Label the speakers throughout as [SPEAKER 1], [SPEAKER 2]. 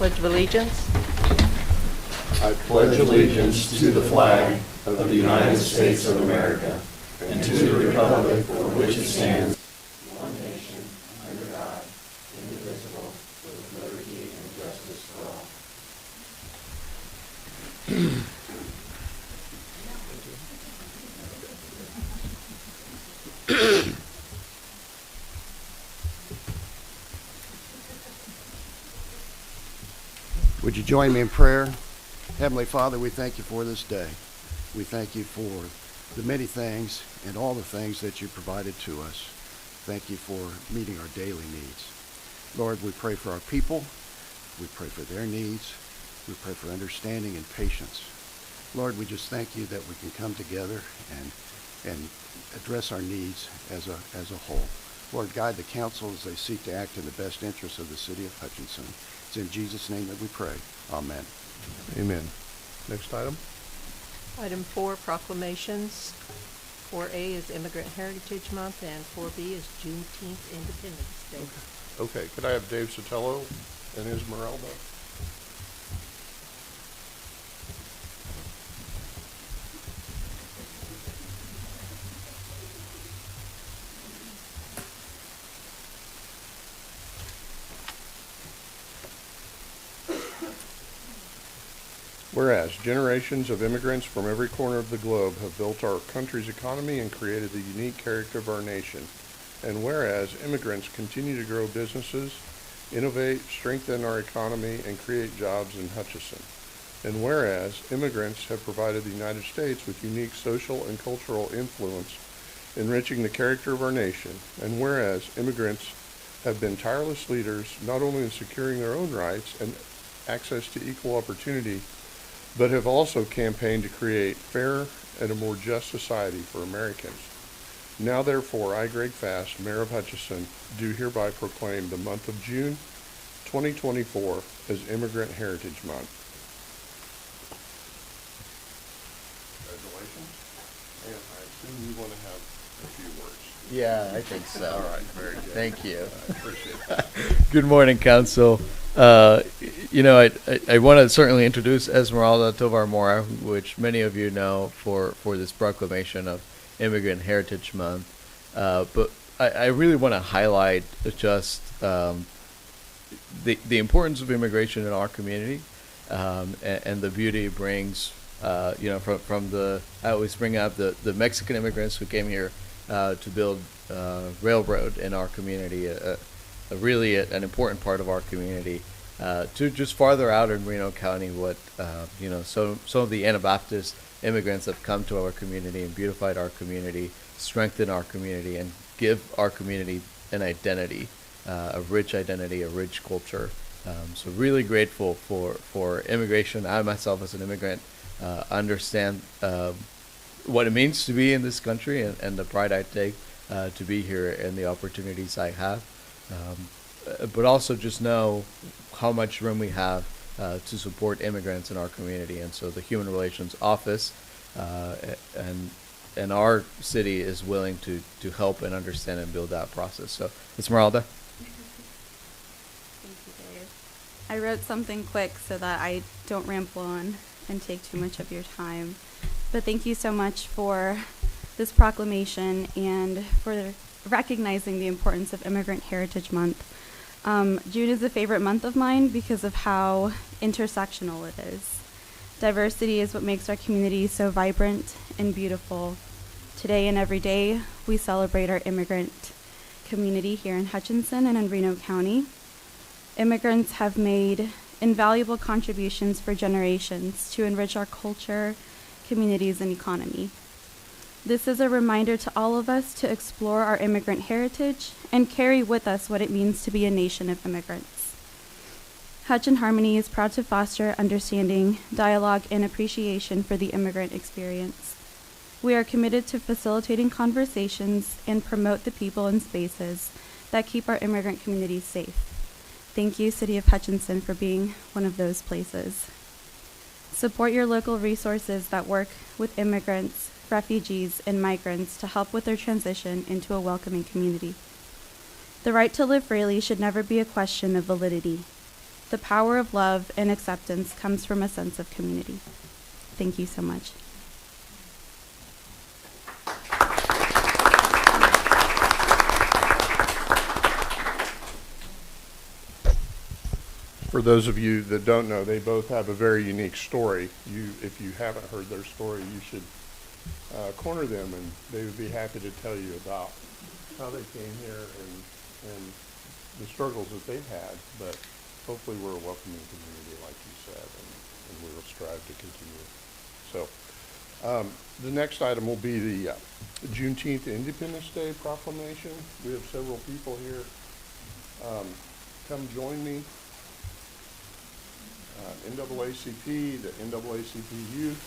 [SPEAKER 1] Pledge of Allegiance.
[SPEAKER 2] I pledge allegiance to the flag of the United States of America and to the republic for which it stands, one nation, under God, indivisible, with liberty and justice for all.
[SPEAKER 3] Would you join me in prayer? Heavenly Father, we thank you for this day. We thank you for the many things and all the things that you provided to us. Thank you for meeting our daily needs. Lord, we pray for our people. We pray for their needs. We pray for understanding and patience. Lord, we just thank you that we can come together and address our needs as a whole. Lord, guide the council as they seek to act in the best interests of the city of Hutchinson. It's in Jesus' name that we pray. Amen.
[SPEAKER 4] Amen. Next item.
[SPEAKER 1] Item 4, proclamations. 4A is Immigrant Heritage Month, and 4B is Juneteenth Independence Day.
[SPEAKER 4] Okay, could I have Dave Sotelo and Esmeralda? Whereas generations of immigrants from every corner of the globe have built our country's economy and created the unique character of our nation. And whereas immigrants continue to grow businesses, innovate, strengthen our economy, and create jobs in Hutchinson. And whereas immigrants have provided the United States with unique social and cultural influence, enriching the character of our nation. And whereas immigrants have been tireless leaders, not only in securing their own rights and access to equal opportunity, but have also campaigned to create fair and a more just society for Americans. Now therefore, I, Greg Fast, Mayor of Hutchinson, do hereby proclaim the month of June 2024 as Immigrant Heritage Month. Congratulations. And I assume you want to have a few words.
[SPEAKER 5] Yeah, I think so.
[SPEAKER 4] All right, very good.
[SPEAKER 5] Thank you.
[SPEAKER 4] I appreciate it.
[SPEAKER 5] Good morning, Council. I want to certainly introduce Esmeralda Tovar Mora, which many of you know for this proclamation of Immigrant Heritage Month. But I really want to highlight just the importance of immigration in our community and the beauty it brings. From the I always bring up the Mexican immigrants who came here to build railroad in our community, really an important part of our community. To just farther out in Reno County, what some of the Anabaptist immigrants have come to our community and beautified our community, strengthened our community, and give our community an identity, a rich culture. So really grateful for immigration. I myself, as an immigrant, understand what it means to be in this country and the pride I take to be here and the opportunities I have. But also just know how much room we have to support immigrants in our community. And so the Human Relations Office and our city is willing to help and understand and build that process. So, Esmeralda.
[SPEAKER 6] Thank you, Dave. I wrote something quick so that I don't ramble on and take too much of your time. But thank you so much for this proclamation and for recognizing the importance of Immigrant Heritage Month. June is a favorite month of mine because of how intersectional it is. Diversity is what makes our community so vibrant and beautiful. Today and every day, we celebrate our immigrant community here in Hutchinson and in Reno County. Immigrants have made invaluable contributions for generations to enrich our culture, communities, and economy. This is a reminder to all of us to explore our immigrant heritage and carry with us what it means to be a nation of immigrants. Hutch in Harmony is proud to foster understanding, dialogue, and appreciation for the immigrant experience. We are committed to facilitating conversations and promote the people and spaces that keep our immigrant communities safe. Thank you, City of Hutchinson, for being one of those places. Support your local resources that work with immigrants, refugees, and migrants to help with their transition into a welcoming community. The right to live freely should never be a question of validity. The power of love and acceptance comes from a sense of community. Thank you so much.
[SPEAKER 4] For those of you that don't know, they both have a very unique story. If you haven't heard their story, you should corner them, and they would be happy to tell you about how they came here and the struggles that they've had. But hopefully we're a welcoming community, like you said, and we will strive to continue. So the next item will be the Juneteenth Independence Day proclamation. We have several people here. Come join me. NAACP, the NAACP Youth.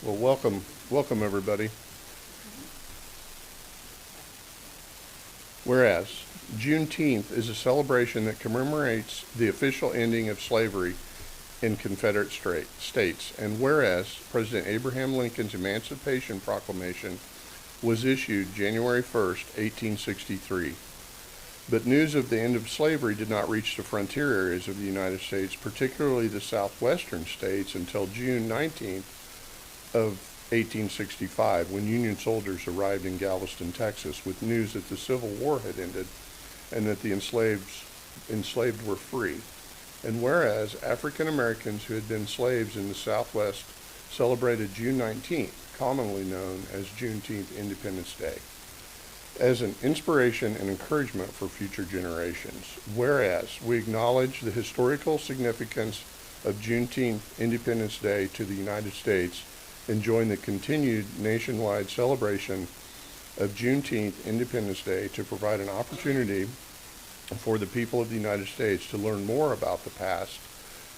[SPEAKER 4] Well, welcome everybody. Whereas Juneteenth is a celebration that commemorates the official ending of slavery in Confederate states, and whereas President Abraham Lincoln's Emancipation Proclamation was issued January 1st, 1863. But news of the end of slavery did not reach the frontier areas of the United States, particularly the southwestern states, until June 19th of 1865, when Union soldiers arrived in Galveston, Texas, with news that the Civil War had ended and that the enslaved were free. And whereas African Americans who had been slaves in the Southwest celebrated June 19th, commonly known as Juneteenth Independence Day, as an inspiration and encouragement for future generations. Whereas we acknowledge the historical significance of Juneteenth Independence Day to the United States and join the continued nationwide celebration of Juneteenth Independence Day to provide an opportunity for the people of the United States to learn more about the past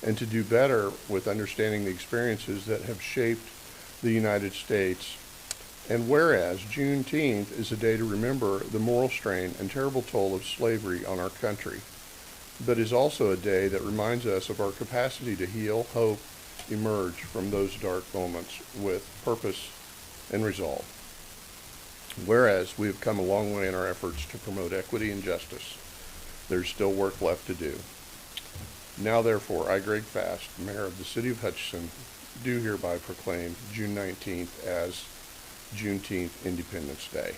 [SPEAKER 4] and to do better with understanding the experiences that have shaped the United States. And whereas Juneteenth is a day to remember the moral strain and terrible toll of slavery on our country, but is also a day that reminds us of our capacity to heal, hope, emerge from those dark moments with purpose and resolve. Whereas we have come a long way in our efforts to promote equity and justice, there's still work left to do. Now, therefore, I, Greg Fast, Mayor of the City of Hutchinson, do hereby proclaim June 19th as Juneteenth Independence Day.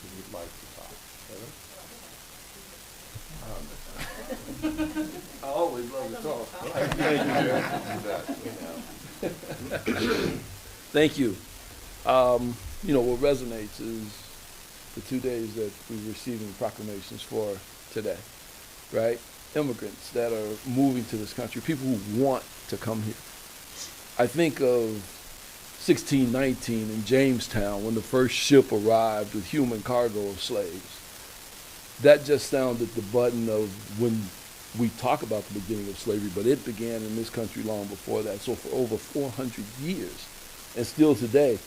[SPEAKER 4] Who would like to talk? Heather?
[SPEAKER 7] I always love to talk. Thank you. What resonates is the 2 days that we're receiving proclamations for today, right? Immigrants that are moving to this country, people who want to come here. I think of 1619 in Jamestown when the first ship arrived with human cargo of slaves. That just sounded the button of when we talk about the beginning of slavery, but it began in this country long before that. So for over 400 years, and still today,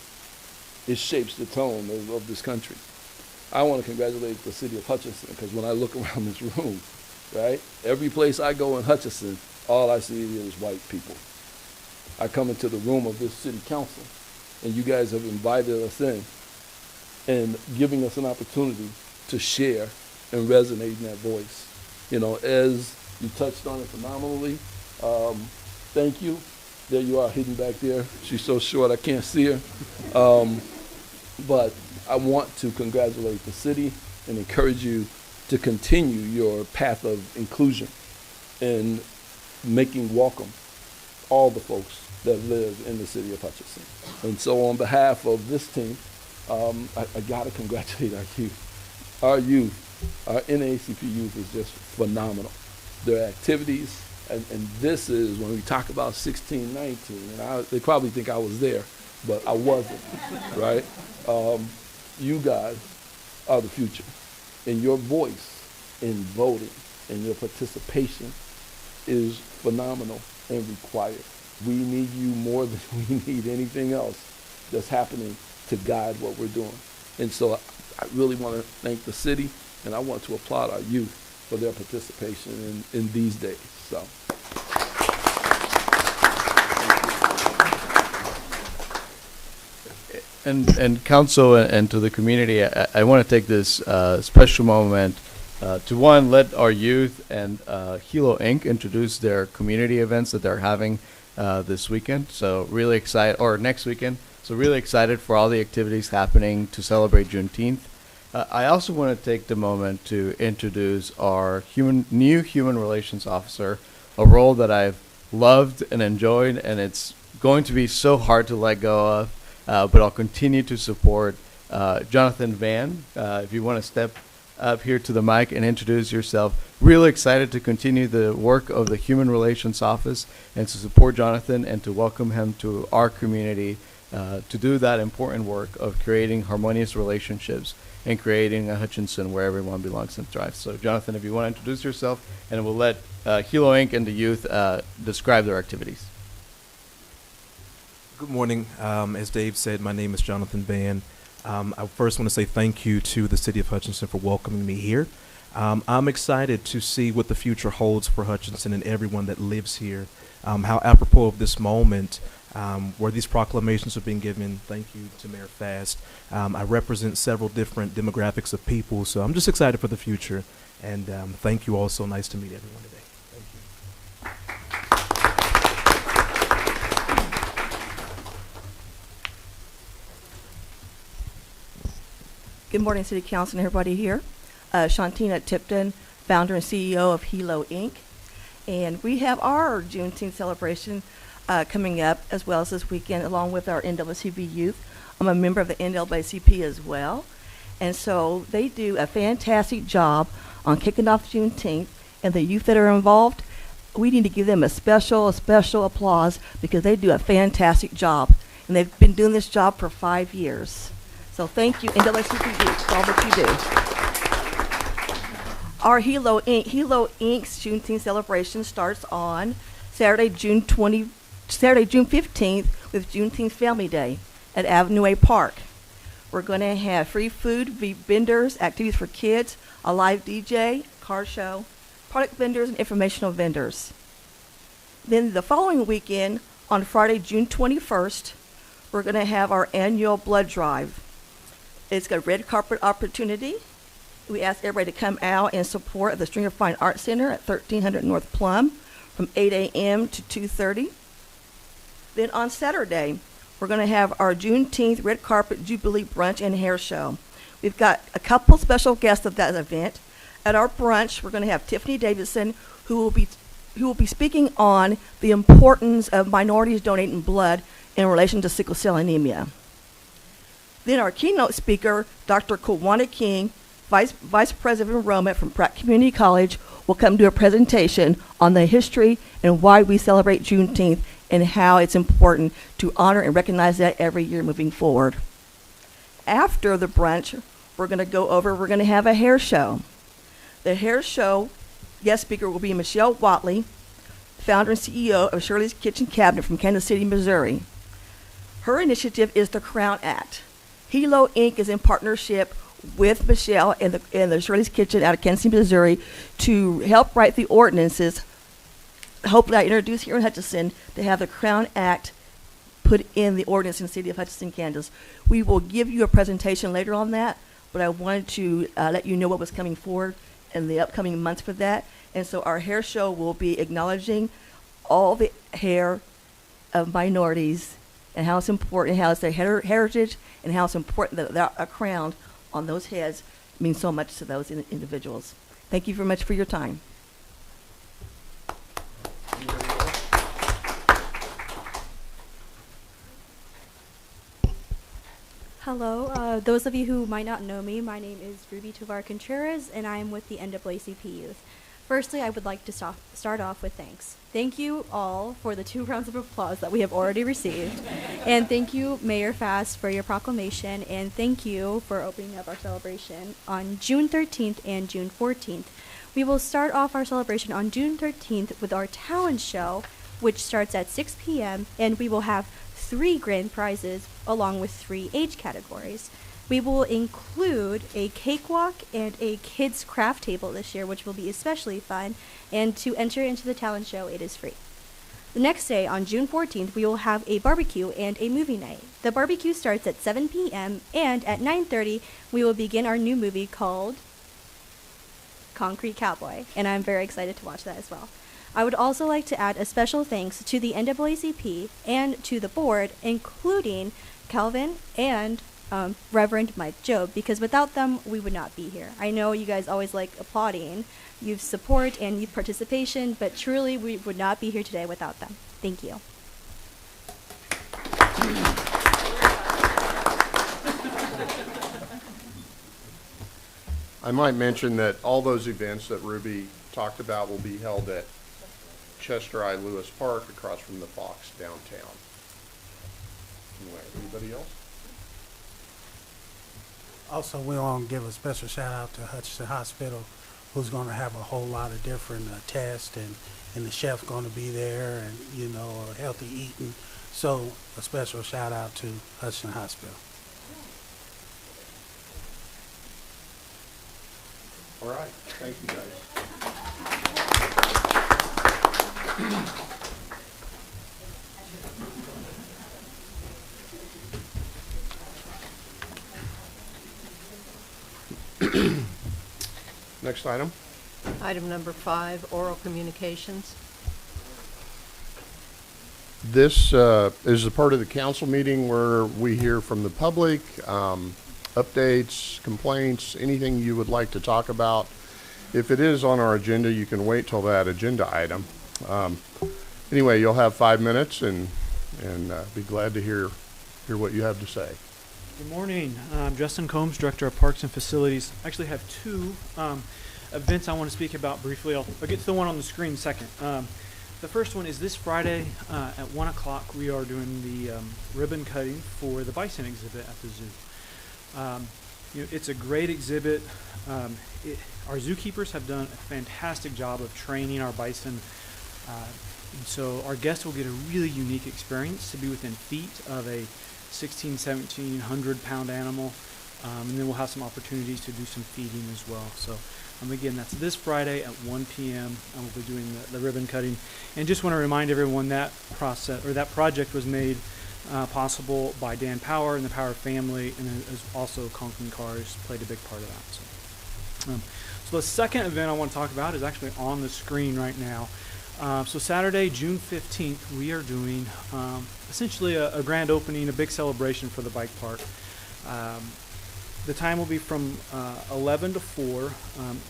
[SPEAKER 7] it shapes the tone of this country. I want to congratulate the city of Hutchinson, because when I look around this room, right, every place I go in Hutchinson, all I see is white people. I come into the room of this city council, and you guys have invited us in and giving us an opportunity to share and resonate in that voice. As you touched on it phenomenally, thank you. There you are, hidden back there. She's so short I can't see her. But I want to congratulate the city and encourage you to continue your path of inclusion and making welcome all the folks that live in the city of Hutchinson. And so on behalf of this team, I gotta congratulate our youth. Our youth, our NAACP youth is just phenomenal. Their activities, and this is when we talk about 16, 19, and they probably think I was there, but I wasn't, right? You guys are the future. And your voice in voting and your participation is phenomenal and required. We need you more than we need anything else that's happening to guide what we're doing. And so I really want to thank the city, and I want to applaud our youth for their participation in these days. So.
[SPEAKER 5] And council and to the community, I want to take this special moment to one, let our youth and Hilo Inc. introduce their community events that they're having this weekend. So really excited, or next weekend. So really excited for all the activities happening to celebrate Juneteenth. I also want to take the moment to introduce our new human relations officer, a role that I've loved and enjoyed, and it's going to be so hard to let go of. But I'll continue to support Jonathan Van. If you want to step up here to the mic and introduce yourself. Really excited to continue the work of the Human Relations Office and to support Jonathan and to welcome him to our community to do that important work of creating harmonious relationships and creating a Hutchinson where everyone belongs and thrives. So Jonathan, if you want to introduce yourself, and we'll let Hilo Inc. and the youth describe their activities.
[SPEAKER 8] Good morning. As Dave said, my name is Jonathan Van. I first want to say thank you to the City of Hutchinson for welcoming me here. I'm excited to see what the future holds for Hutchinson and everyone that lives here. How apropos of this moment where these proclamations are being given. Thank you to Mayor Fast. I represent several different demographics of people, so I'm just excited for the future. And thank you all. So nice to meet everyone today. Thank you.
[SPEAKER 9] Good morning, City Council and everybody here. Shantina Tipton, founder and CEO of Hilo Inc. And we have our Juneteenth celebration coming up as well as this weekend along with our NAACP youth. I'm a member of the NAACP as well. And so they do a fantastic job on kicking off Juneteenth, and the youth that are involved, we need to give them a special applause because they do a fantastic job. And they've been doing this job for 5 years. So thank you, NAACP youth, for all that you do. Our Hilo Inc.'s Juneteenth celebration starts on Saturday, June 15th with Juneteenth Family Day at Avenue A Park. We're going to have free food, vendors, activities for kids, a live DJ, car show, product vendors, and informational vendors. Then the following weekend, on Friday, June 21st, we're going to have our annual blood drive. It's a red carpet opportunity. We ask everybody to come out and support the Stringer Fine Arts Center at 1300 North Plum from 8 a.m. to 2:30. Then on Saturday, we're going to have our Juneteenth Red Carpet Jubilee Brunch and Hair Show. We've got a couple special guests of that event. At our brunch, we're going to have Tiffany Davidson, who will be speaking on the importance of minorities donating blood in relation to sickle cell anemia. Then our keynote speaker, Dr. Kawana King, Vice President of Enrollment from Pratt Community College, will come do a presentation on the history and why we celebrate Juneteenth and how it's important to honor and recognize that every year moving forward. After the brunch, we're going to have a hair show. The hair show guest speaker will be Michelle Watley, founder and CEO of Shirley's Kitchen Cabinet from Kansas City, Missouri. Her initiative is the Crown Act. Hilo Inc. is in partnership with Michelle and the Shirley's Kitchen out of Kansas City, Missouri, to help write the ordinances, hopefully I introduce here in Hutchinson, to have the Crown Act put in the ordinance in the city of Hutchinson, Kansas. We will give you a presentation later on that, but I wanted to let you know what was coming forward in the upcoming months for that. And so our hair show will be acknowledging all the hair of minorities and how it's important, how it's their heritage, and how it's important that a crown on those heads means so much to those individuals. Thank you very much for your time.
[SPEAKER 10] Hello, those of you who might not know me, my name is Ruby Tovar Contreras, and I am with the NAACP Youth. Firstly, I would like to start off with thanks. Thank you all for the 2 rounds of applause that we have already received. And thank you, Mayor Fast, for your proclamation, and thank you for opening up our celebration on June 13th and June 14th. We will start off our celebration on June 13th with our talent show, which starts at 6 p.m., and we will have 3 grand prizes along with 3 age categories. We will include a cakewalk and a kids craft table this year, which will be especially fun, and to enter into the talent show, it is free. The next day, on June 14th, we will have a barbecue and a movie night. The barbecue starts at 7 p.m., and at 9:30, we will begin our new movie called Concrete Cowboy, and I'm very excited to watch that as well. I would also like to add a special thanks to the NAACP and to the board, including Calvin and Reverend Mike Job, because without them, we would not be here. I know you guys always like applauding youth support and youth participation, but truly we would not be here today without them. Thank you.
[SPEAKER 4] I might mention that all those events that Ruby talked about will be held at Chester I. Lewis Park across from the Fox downtown. Anyway, anybody else?
[SPEAKER 11] Also, we want to give a special shout out to Hutchinson Hospital, who's going to have a whole lot of different tests, and the chef's going to be there, and healthy eating. So a special shout out to Hutchinson Hospital.
[SPEAKER 4] All right, thank you guys. Next item.
[SPEAKER 1] Item number 5, oral communications.
[SPEAKER 4] This is a part of the council meeting where we hear from the public, updates, complaints, anything you would like to talk about. If it is on our agenda, you can wait till that agenda item. Anyway, you'll have 5 minutes and be glad to hear what you have to say.
[SPEAKER 12] Good morning. I'm Justin Combs, Director of Parks and Facilities. I actually have 2 events I want to speak about briefly. I'll get to the one on the screen second. The first one is this Friday at 1 o'clock. We are doing the ribbon cutting for the bison exhibit at the zoo. It's a great exhibit. Our zookeepers have done a fantastic job of training our bison. And so our guests will get a really unique experience to be within feet of a 1,700 pound animal. And then we'll have some opportunities to do some feeding as well. So again, that's this Friday at 1 p.m. and we'll be doing the ribbon cutting. And just want to remind everyone that that project was made possible by Dan Power and the Power family, and as also Conklin Cars played a big part of that. So the second event I want to talk about is actually on the screen right now. So Saturday, June 15th, we are doing essentially a grand opening, a big celebration for the bike park. The time will be from 11 to 4,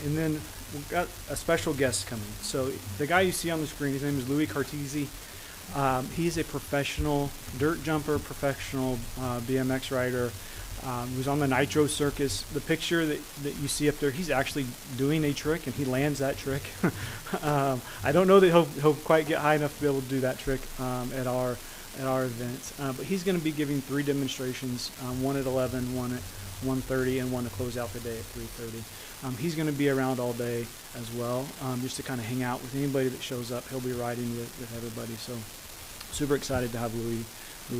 [SPEAKER 12] and then we've got a special guest coming. So the guy you see on the screen, his name is Louis Cartesi. He's a professional dirt jumper, professional BMX rider. He was on the Nitro Circus. The picture that you see up there, he's actually doing a trick, and he lands that trick. I don't know that he'll quite get high enough to be able to do that trick at our event. But he's going to be giving 3 demonstrations, one at 11, one at 1:30, and one to close out the day at 3:30. He's going to be around all day as well, just to kind of hang out with anybody that shows up. He'll be riding with everybody. So super excited to have Louis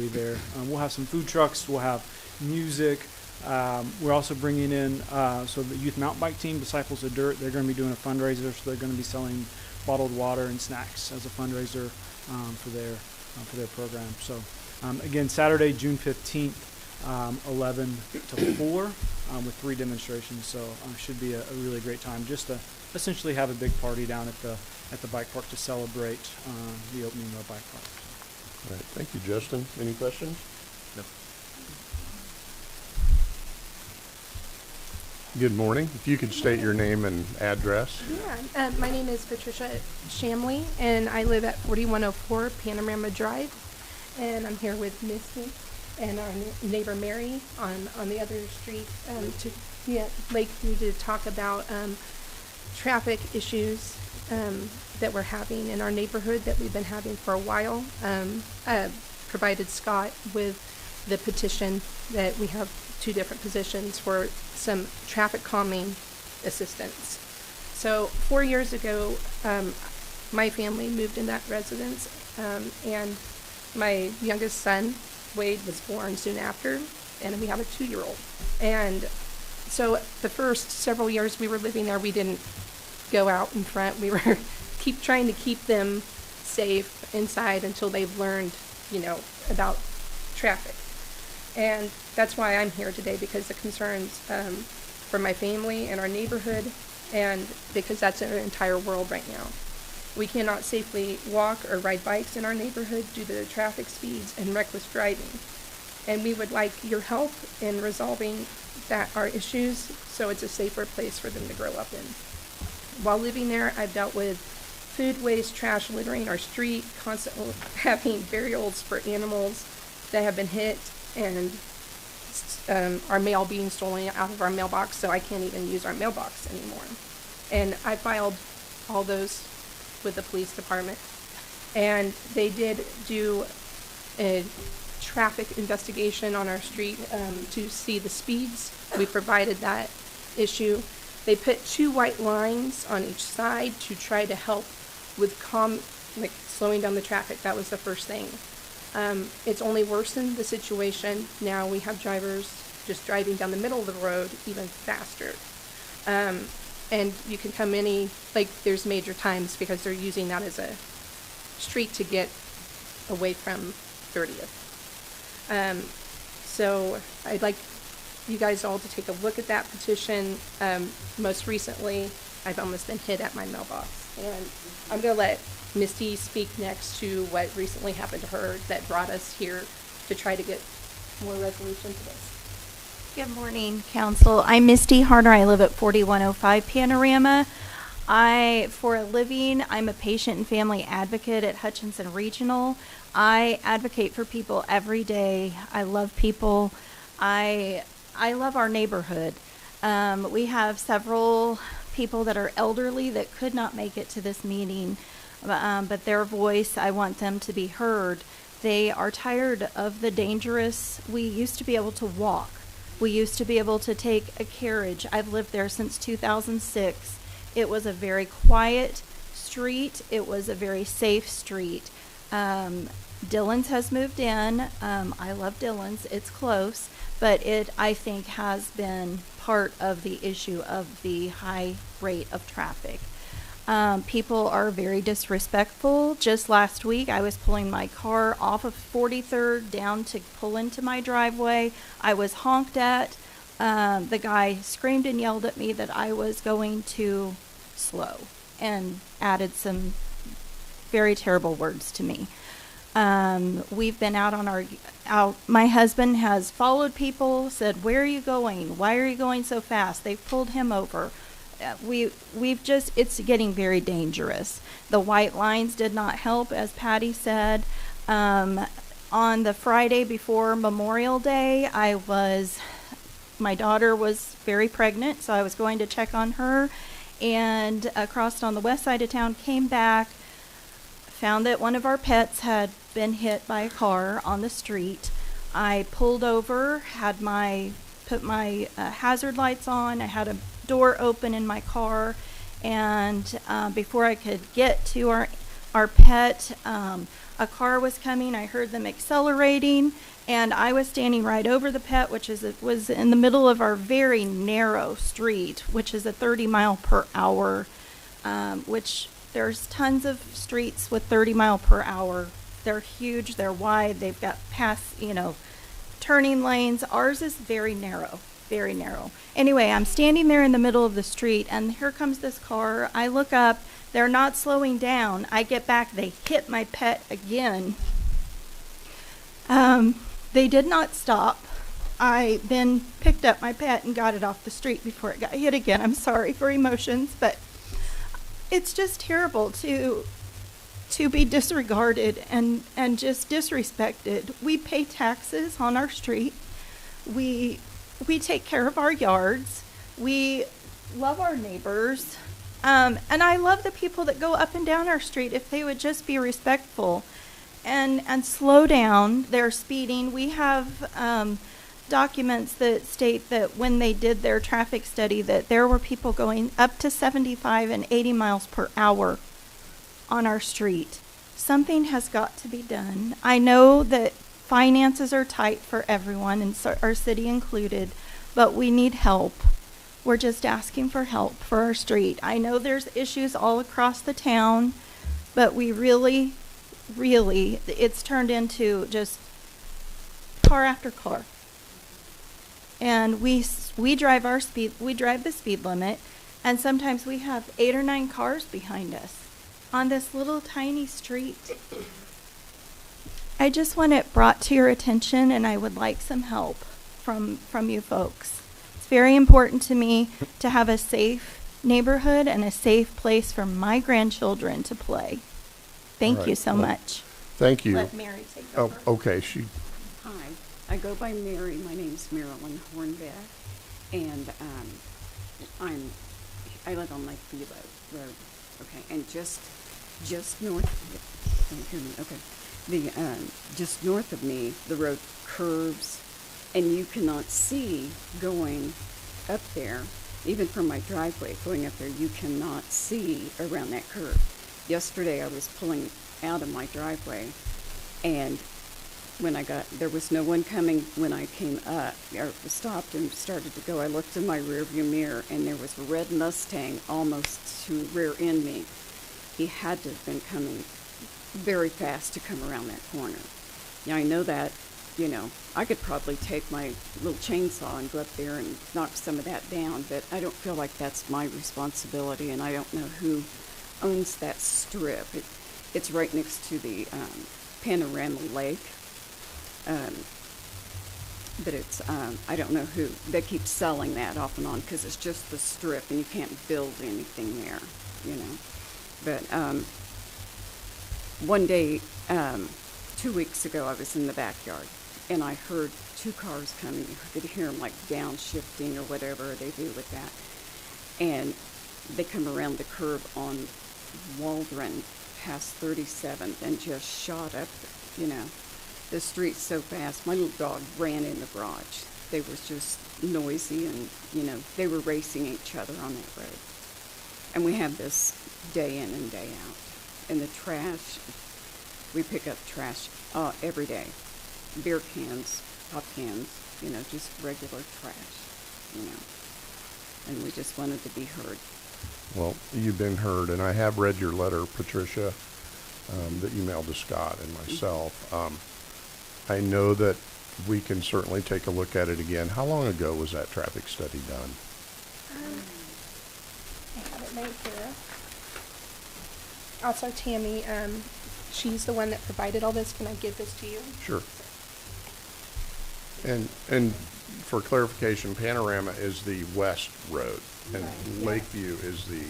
[SPEAKER 12] there. We'll have some food trucks. We'll have music. We're also bringing in so the youth mountain bike team, Disciples of Dirt. They're going to be doing a fundraiser, so they're going to be selling bottled water and snacks as a fundraiser for their program. So again, Saturday, June 15th, 11 to 4 with 3 demonstrations. So should be a really great time just to essentially have a big party down at the bike park to celebrate the opening of our bike park.
[SPEAKER 4] All right, thank you, Justin. Any questions?
[SPEAKER 5] No.
[SPEAKER 4] Good morning. If you could state your name and address.
[SPEAKER 13] Yeah, my name is Patricia Shamley, and I live at 4104 Panorama Drive, and I'm here with Misty and our neighbor Mary on the other street to Lakeview to talk about traffic issues that we're having in our neighborhood that we've been having for a while. Provided Scott with the petition that we have 2 different positions for some traffic calming assistance. So 4 years ago, my family moved in that residence, and my youngest son, Wade, was born soon after, and we have a 2-year-old. And so the first several years we were living there, we didn't go out in front. We were trying to keep them safe inside until they've learned, about traffic. And that's why I'm here today, because the concerns for my family and our neighborhood, and because that's our entire world right now. We cannot safely walk or ride bikes in our neighborhood due to the traffic speeds and reckless driving. And we would like your help in resolving our issues so it's a safer place for them to grow up in. While living there, I've dealt with food waste, trash littering our street, constantly having burials for animals that have been hit, and our mail being stolen out of our mailbox, so I can't even use our mailbox anymore. And I filed all those with the police department, and they did do a traffic investigation on our street to see the speeds. We provided that issue. They put 2 white lines on each side to try to help with slowing down the traffic. That was the first thing. It's only worsened the situation. Now we have drivers just driving down the middle of the road even faster. And you can come there's major times because they're using that as a street to get away from 30th. So I'd like you guys all to take a look at that petition. Most recently, I've almost been hit at my mailbox. And I'm going to let Misty speak next to what recently happened to her that brought us here to try to get more resolution to this.
[SPEAKER 6] Good morning, Council. I'm Misty Harder. I live at 4105 Panorama. For a living, I'm a patient and family advocate at Hutchinson Regional. I advocate for people every day. I love people. I love our neighborhood. We have several people that are elderly that could not make it to this meeting, but their voice, I want them to be heard. They are tired of the dangerous. We used to be able to walk. We used to be able to take a carriage. I've lived there since 2006. It was a very quiet street. It was a very safe street. Dillon's has moved in. I love Dillon's. It's close, but it, I think, has been part of the issue of the high rate of traffic. People are very disrespectful. Just last week, I was pulling my car off of 43rd down to pull into my driveway. I was honked at. The guy screamed and yelled at me that I was going too slow and added some very terrible words to me. We've been out. My husband has followed people, said, "Where are you going? Why are you going so fast?" They've pulled him over. It's getting very dangerous. The white lines did not help, as Patty said. On the Friday before Memorial Day, my daughter was very pregnant, so I was going to check on her, and crossed on the west side of town, came back, found that one of our pets had been hit by a car on the street. I pulled over, put my hazard lights on. I had a door open in my car, and before I could get to our pet, a car was coming. I heard them accelerating, and I was standing right over the pet, which was in the middle of our very narrow street, which is a 30 mile per hour, which there's tons of streets with 30 mile per hour. They're huge, they're wide, they've got turning lanes. Ours is very narrow, very narrow. Anyway, I'm standing there in the middle of the street, and here comes this car. I look up, they're not slowing down. I get back, they hit my pet again.
[SPEAKER 14] They did not stop. I then picked up my pet and got it off the street before it got hit again. I'm sorry for emotions, but it's just terrible to be disregarded and just disrespected. We pay taxes on our street. We take care of our yards. We love our neighbors. And I love the people that go up and down our street if they would just be respectful and slow down their speeding. We have documents that state that when they did their traffic study that there were people going up to 75 and 80 miles per hour on our street. Something has got to be done. I know that finances are tight for everyone, and our city included, but we need help. We're just asking for help for our street. I know there's issues all across the town, but we really, it's turned into just car after car. And we drive the speed limit, and sometimes we have 8 or 9 cars behind us on this little tiny street. I just want it brought to your attention, and I would like some help from you folks. It's very important to me to have a safe neighborhood and a safe place for my grandchildren to play. Thank you so much.
[SPEAKER 4] Thank you.
[SPEAKER 14] Let Mary take over.
[SPEAKER 4] Okay.
[SPEAKER 15] Hi, I go by Mary. My name's Marilyn Hornbeck, and I live on Lake Philo Road. Okay, and just north. Can you hear me? Okay. Just north of me, the road curves, and you cannot see going up there, even from my driveway going up there. You cannot see around that curve. Yesterday, I was pulling out of my driveway, and there was no one coming when I came up, or stopped and started to go. I looked in my rearview mirror, and there was a red Mustang almost to rear end me. He had to have been coming very fast to come around that corner. Now, I know that, I could probably take my little chainsaw and go up there and knock some of that down, but I don't feel like that's my responsibility, and I don't know who owns that strip. It's right next to the Panorama Lake. But it's, I don't know who. They keep selling that off and on because it's just the strip and you can't build anything there, But one day, 2 weeks ago, I was in the backyard and I heard 2 cars coming. You could hear them like downshifting or whatever they do with that. And they come around the curve on Waldron past 37th and just shot up, the street so fast. My little dog ran in the garage. They were just noisy and, they were racing each other on that road. And we have this day in and day out. And the trash, we pick up trash every day. Beer cans, pop cans, just regular trash, And we just wanted to be heard.
[SPEAKER 4] Well, you've been heard, and I have read your letter, Patricia, that you mailed to Scott and myself. I know that we can certainly take a look at it again. How long ago was that traffic study done?
[SPEAKER 13] I have it right here. Also, Tammy, she's the one that provided all this. Can I give this to you?
[SPEAKER 4] Sure. And for clarification, Panorama is the west road, and
[SPEAKER 13] right.
[SPEAKER 4] Lakeview is the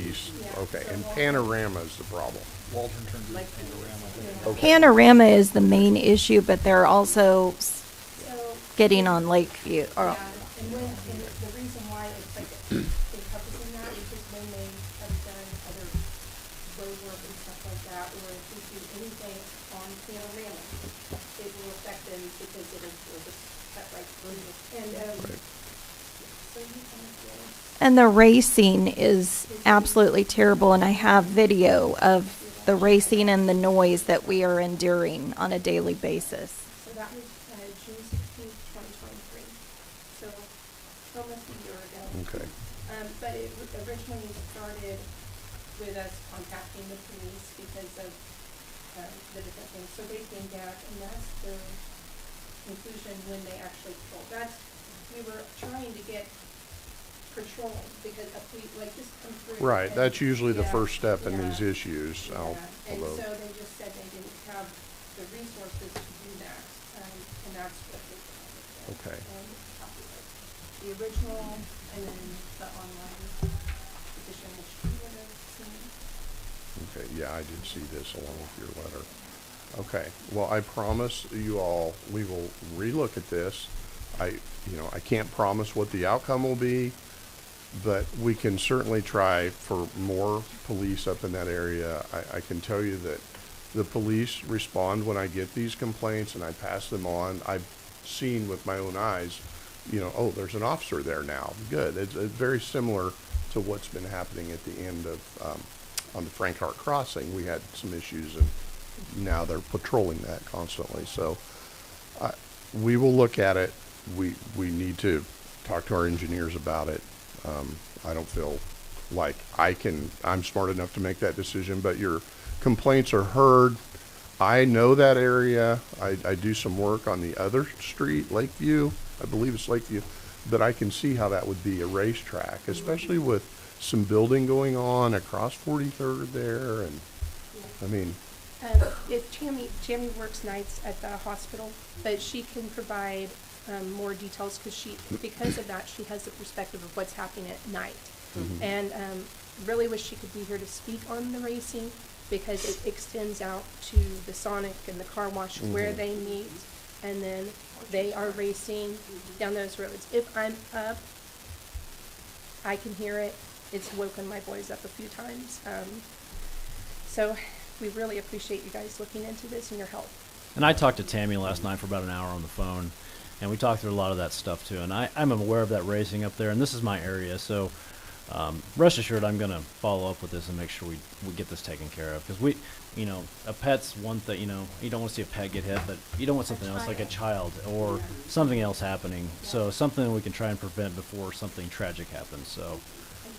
[SPEAKER 4] east.
[SPEAKER 13] Yeah.
[SPEAKER 4] Okay,
[SPEAKER 13] So
[SPEAKER 4] and
[SPEAKER 13] Waldron-
[SPEAKER 4] Panorama is the problem.
[SPEAKER 16] Waldron turns into Panorama.
[SPEAKER 4] Okay.
[SPEAKER 14] Panorama is the main issue, but they're also
[SPEAKER 13] So,
[SPEAKER 14] getting on Lakeview.
[SPEAKER 13] yeah, and the reason why it's like encompassing that is just when they have done other road work and stuff like that, or if we do anything on Panorama, it will affect them because it'll just cut right through. And, so you can,
[SPEAKER 14] And the racing is absolutely terrible, and I have video of the racing and the noise that we are enduring on a daily basis.
[SPEAKER 13] So that was June 16th, 2023. So almost a year ago.
[SPEAKER 4] Okay.
[SPEAKER 13] But it originally started with us contacting the police because of the different things. So they came back, and that's the conclusion when they actually told. We were trying to get patrol because if we just come through.
[SPEAKER 4] Right,
[SPEAKER 13] and-
[SPEAKER 4] that's usually the
[SPEAKER 13] yeah,
[SPEAKER 4] first step in
[SPEAKER 13] yeah,
[SPEAKER 4] these issues.
[SPEAKER 13] yeah. And
[SPEAKER 4] Although,
[SPEAKER 13] so they just said they didn't have the resources to do that, and that's what they provided.
[SPEAKER 4] Okay.
[SPEAKER 13] And a copy of the original, and then the online edition, which you would have seen.
[SPEAKER 4] Okay, yeah, I did see this along with your letter. Okay, well, I promise you all, we will relook at this. I can't promise what the outcome will be, but we can certainly try for more police up in that area. I can tell you that the police respond when I get these complaints and I pass them on. I've seen with my own eyes, oh, there's an officer there now. Good. It's very similar to what's been happening at the end of, on the Frank Hart Crossing. We had some issues and now they're patrolling that constantly. So we will look at it. We need to talk to our engineers about it. I don't feel like I'm smart enough to make that decision, but your complaints are heard. I know that area. I do some work on the other street, Lakeview. I believe it's Lakeview, but I can see how that would be a racetrack, especially with some building going on across 43rd there. And I mean,
[SPEAKER 13] If Tammy works nights at the hospital, but she can provide more details because of that, she has the perspective of what's happening at night.
[SPEAKER 4] Mhm.
[SPEAKER 13] And really wish she could be here to speak on the racing because it extends out to the Sonic and the car wash where
[SPEAKER 4] Mhm.
[SPEAKER 13] they meet, and then they are racing down those roads. If I'm up, I can hear it. It's woken my boys up a few times. So we really appreciate you guys looking into this and your help.
[SPEAKER 16] And I talked to Tammy last night for about an hour on the phone, and we talked through a lot of that stuff too. And I'm aware of that racing up there, and this is my area, so rest assured I'm going to follow up with this and make sure we get this taken care of. Because a pet's one thing, you don't want to see a pet get hit, but you don't want something else like a child or something else happening. So something that we can try and prevent before something tragic happens. So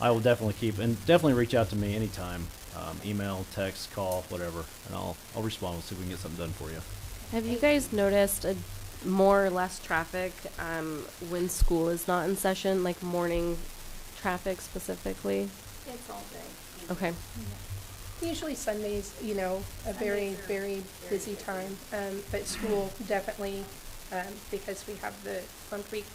[SPEAKER 16] I will definitely definitely reach out to me anytime, email, text, call, whatever, and I'll respond. We'll see if we can get something done for you.
[SPEAKER 17] Have you guys noticed more or less traffic when school is not in session, like morning traffic specifically?
[SPEAKER 13] It's all day.
[SPEAKER 17] Okay.
[SPEAKER 13] Usually Sundays, a very, very busy time. But school definitely, because we have the Plum Creek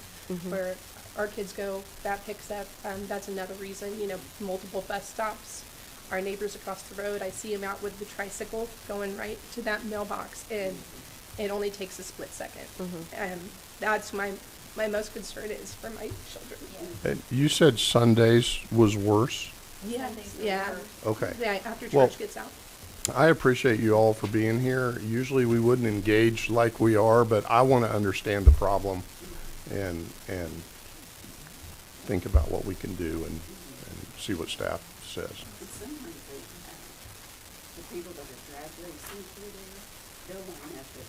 [SPEAKER 13] where our kids go, that picks up. That's another reason, multiple bus stops. Our neighbors across the road, I see them out with the tricycle going right to that mailbox, and it only takes a split second. That's my most concern is for my children.
[SPEAKER 4] And you said Sundays was worse?
[SPEAKER 13] Yes, yeah.
[SPEAKER 4] Okay.
[SPEAKER 13] Yeah, after
[SPEAKER 4] Well,
[SPEAKER 13] church gets out.
[SPEAKER 4] I appreciate you all for being here. Usually we wouldn't engage like we are, but I want to understand the problem and think about what we can do and see what staff says.
[SPEAKER 15] And sometimes the people that are drag racing through there, they'll line up at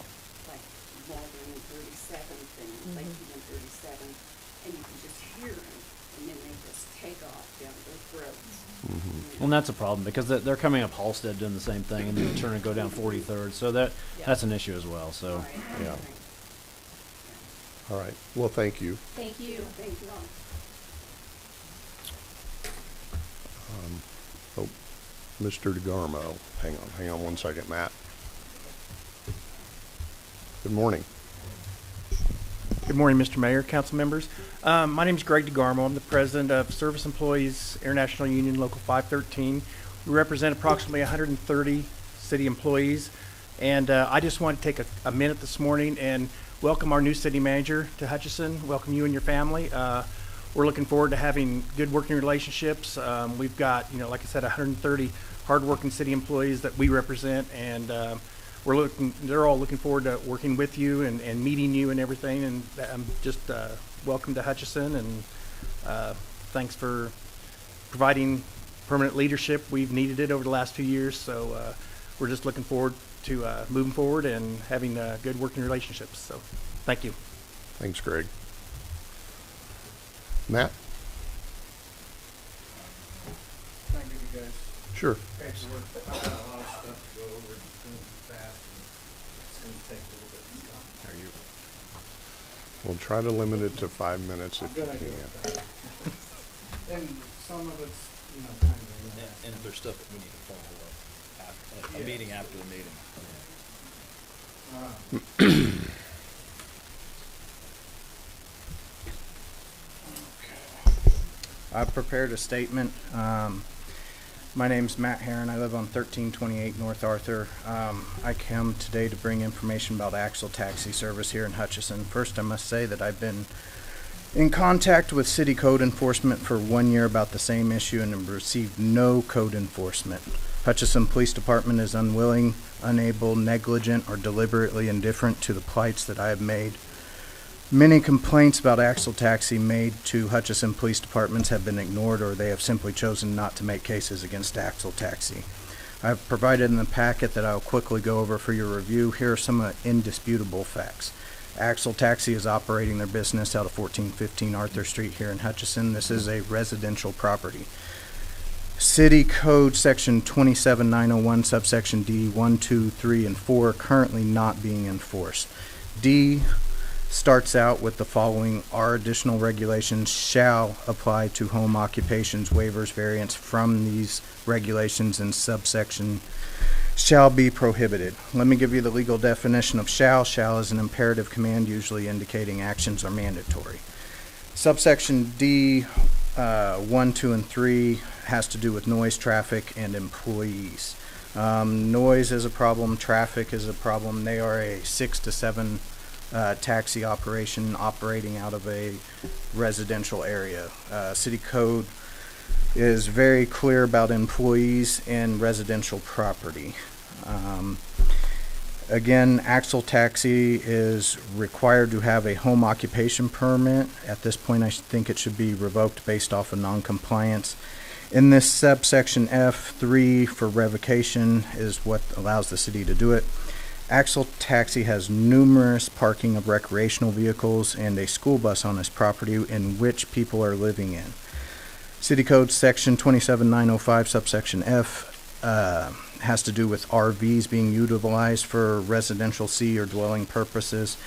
[SPEAKER 15] like Walden and 37th and Lakeview and 37th, and you can just hear them, and then they just take off down those roads.
[SPEAKER 16] Well, and that's a problem because they're coming up Halstead doing the same thing, and then turn and go down 43rd. So that's an issue as well. So
[SPEAKER 4] Yeah. All right. Well, thank you.
[SPEAKER 13] Thank you.
[SPEAKER 15] Thank you all.
[SPEAKER 4] Mr. DeGarmo. Hang on one second, Matt. Good morning.
[SPEAKER 18] Good morning, Mr. Mayor, council members. My name is Greg DeGarmo. I'm the president of Service Employees International Union Local 513. We represent approximately 130 city employees, and I just want to take a minute this morning and welcome our new city manager to Hutchinson. Welcome you and your family. We're looking forward to having good working relationships. We've got, like I said, 130 hardworking city employees that we represent, and they're all looking forward to working with you and meeting you and everything. And just welcome to Hutchinson, and thanks for providing permanent leadership. We've needed it over the last few years, so we're just looking forward to moving forward and having good working relationships. So thank you.
[SPEAKER 4] Thanks, Greg. Matt?
[SPEAKER 19] Thank you, guys.
[SPEAKER 4] Sure.
[SPEAKER 19] Paperwork, I've got a lot of stuff to go over, it's going fast, and it's going to take a little bit of time.
[SPEAKER 4] Are you? We'll try to limit it to 5 minutes if you
[SPEAKER 19] I'm gonna
[SPEAKER 4] can.
[SPEAKER 19] go with that. And some of it's, kind of.
[SPEAKER 16] And if there's stuff that we need to follow up after a meeting after the meeting.
[SPEAKER 18] I've prepared a statement. My name's Matt Herron. I live on 1328 North Arthur. I come today to bring information about Axle Taxi service here in Hutchinson. First, I must say that I've been in contact with city code enforcement for 1 year about the same issue and have received no code enforcement. Hutchinson Police Department is unwilling, unable, negligent, or deliberately indifferent to the plights that I have made. Many complaints about Axle Taxi made to Hutchinson Police Departments have been ignored, or they have simply chosen not to make cases against Axle Taxi. I have provided in the packet that I will quickly go over for your review. Here are some indisputable facts. Axle Taxi is operating their business out of 1415 Arthur Street here in Hutchinson. This is a residential property. City Code Section 27901, subsection D, 1, 2, 3, and 4 are currently not being enforced. D starts out with the following: our additional regulations shall apply to home occupations. Waivers, variants from these regulations in subsection shall be prohibited. Let me give you the legal definition of shall. Shall is an imperative command, usually indicating actions are mandatory. Subsection D, 1, 2, and 3 has to do with noise, traffic, and employees. Noise is a problem. Traffic is a problem. They are a 6 to 7 taxi operation operating out of a residential area. City code is very clear about employees in residential property. Again, Axle Taxi is required to have a home occupation permit. At this point, I think it should be revoked based off of non-compliance. In this subsection F3 for revocation is what allows the city to do it. Axle Taxi has numerous parking of recreational vehicles and a school bus on his property in which people are living in. City Code Section 27905 subsection F has to do with RVs being utilized for residential C or dwelling purposes.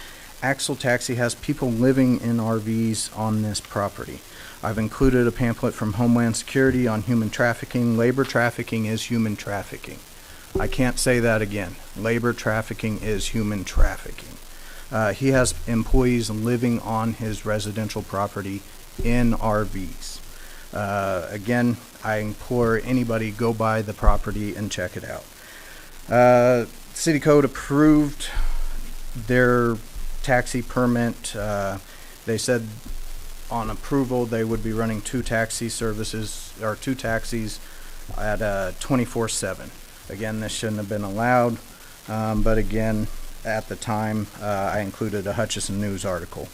[SPEAKER 18] Axle Taxi has people living in RVs on this property. I've included a pamphlet from Homeland Security on human trafficking. Labor trafficking is human trafficking. I can't say that again. Labor trafficking is human trafficking. He has employees living on his residential property in RVs. Again, I implore anybody, go by the property and check it out. City Code approved their taxi permit. They said on approval they would be running 2 taxi services, or 2 taxis at 24/7. Again, this shouldn't have been allowed, but again, at the time, I included a Hutchinson News article.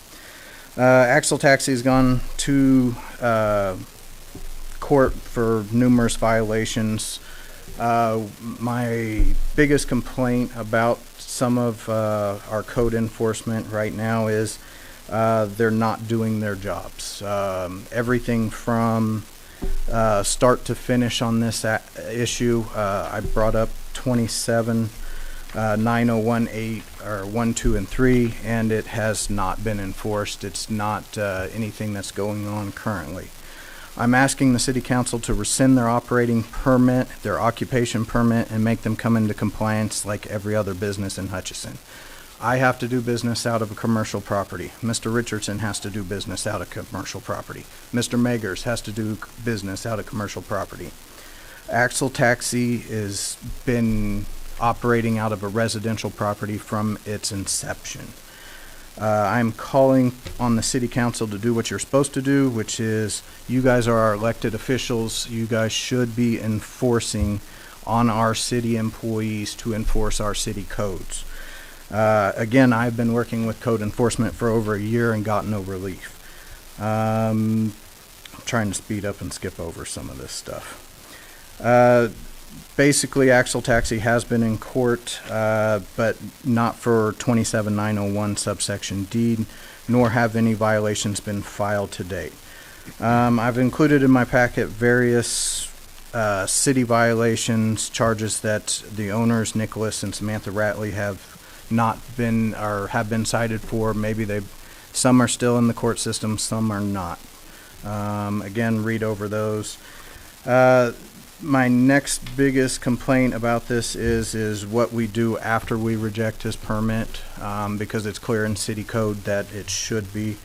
[SPEAKER 18] Axle Taxi has gone to court for numerous violations. My biggest complaint about some of our code enforcement right now is they're not doing their jobs. Everything from start to finish on this issue. I brought up 27-9018 or 1, 2, and 3, and it has not been enforced. It's not anything that's going on currently. I'm asking the City Council to rescind their operating permit, their occupation permit, and make them come into compliance like every other business in Hutchinson. I have to do business out of a commercial property. Mr. Richardson has to do business out of commercial property. Mr. Magers has to do business out of commercial property. Axle Taxi has been operating out of a residential property from its inception. I'm calling on the City Council to do what you're supposed to do, which is you guys are our elected officials. You guys should be enforcing on our city employees to enforce our city codes. Again, I've been working with code enforcement for over a year and gotten no relief. I'm trying to speed up and skip over some of this stuff. Basically, Axle Taxi has been in court, but not for 27901 subsection D, nor have any violations been filed to date. I've included in my packet various city violations, charges that the owners, Nicholas and Samantha Ratley, have not been or have been cited for. Maybe some are still in the court system, some are not. Again, read over those. my next biggest complaint about this is what we do after we reject his permit, because it's clear in city code that it should be.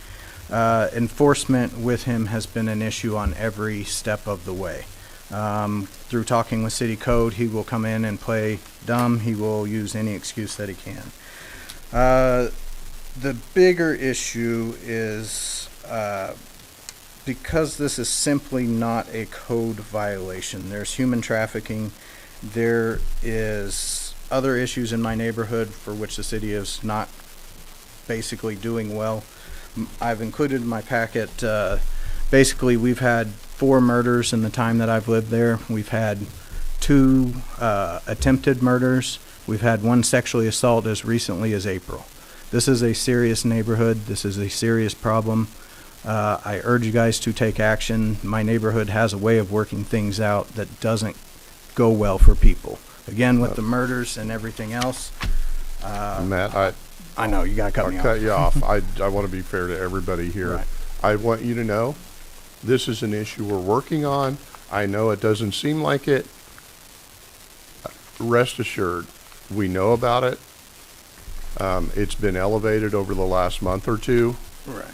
[SPEAKER 18] Enforcement with him has been an issue on every step of the way. Through talking with city code, he will come in and play dumb. He will use any excuse that he can. The bigger issue is because this is simply not a code violation. There's human trafficking. There is other issues in my neighborhood for which the city is not basically doing well. I've included in my packet, basically we've had 4 murders in the time that I've lived there. We've had 2 attempted murders. We've had 1 sexually assault as recently as April. This is a serious neighborhood. This is a serious problem. I urge you guys to take action. My neighborhood has a way of working things out that doesn't go well for people. Again, with the murders and everything else.
[SPEAKER 4] Matt,
[SPEAKER 18] I know, you gotta cut me off.
[SPEAKER 4] I'll cut you off. I want to be fair to everybody here.
[SPEAKER 18] Right.
[SPEAKER 4] I want you to know this is an issue we're working on. I know it doesn't seem like it. Rest assured, we know about it. It's been elevated over the last month or 2.
[SPEAKER 18] Right.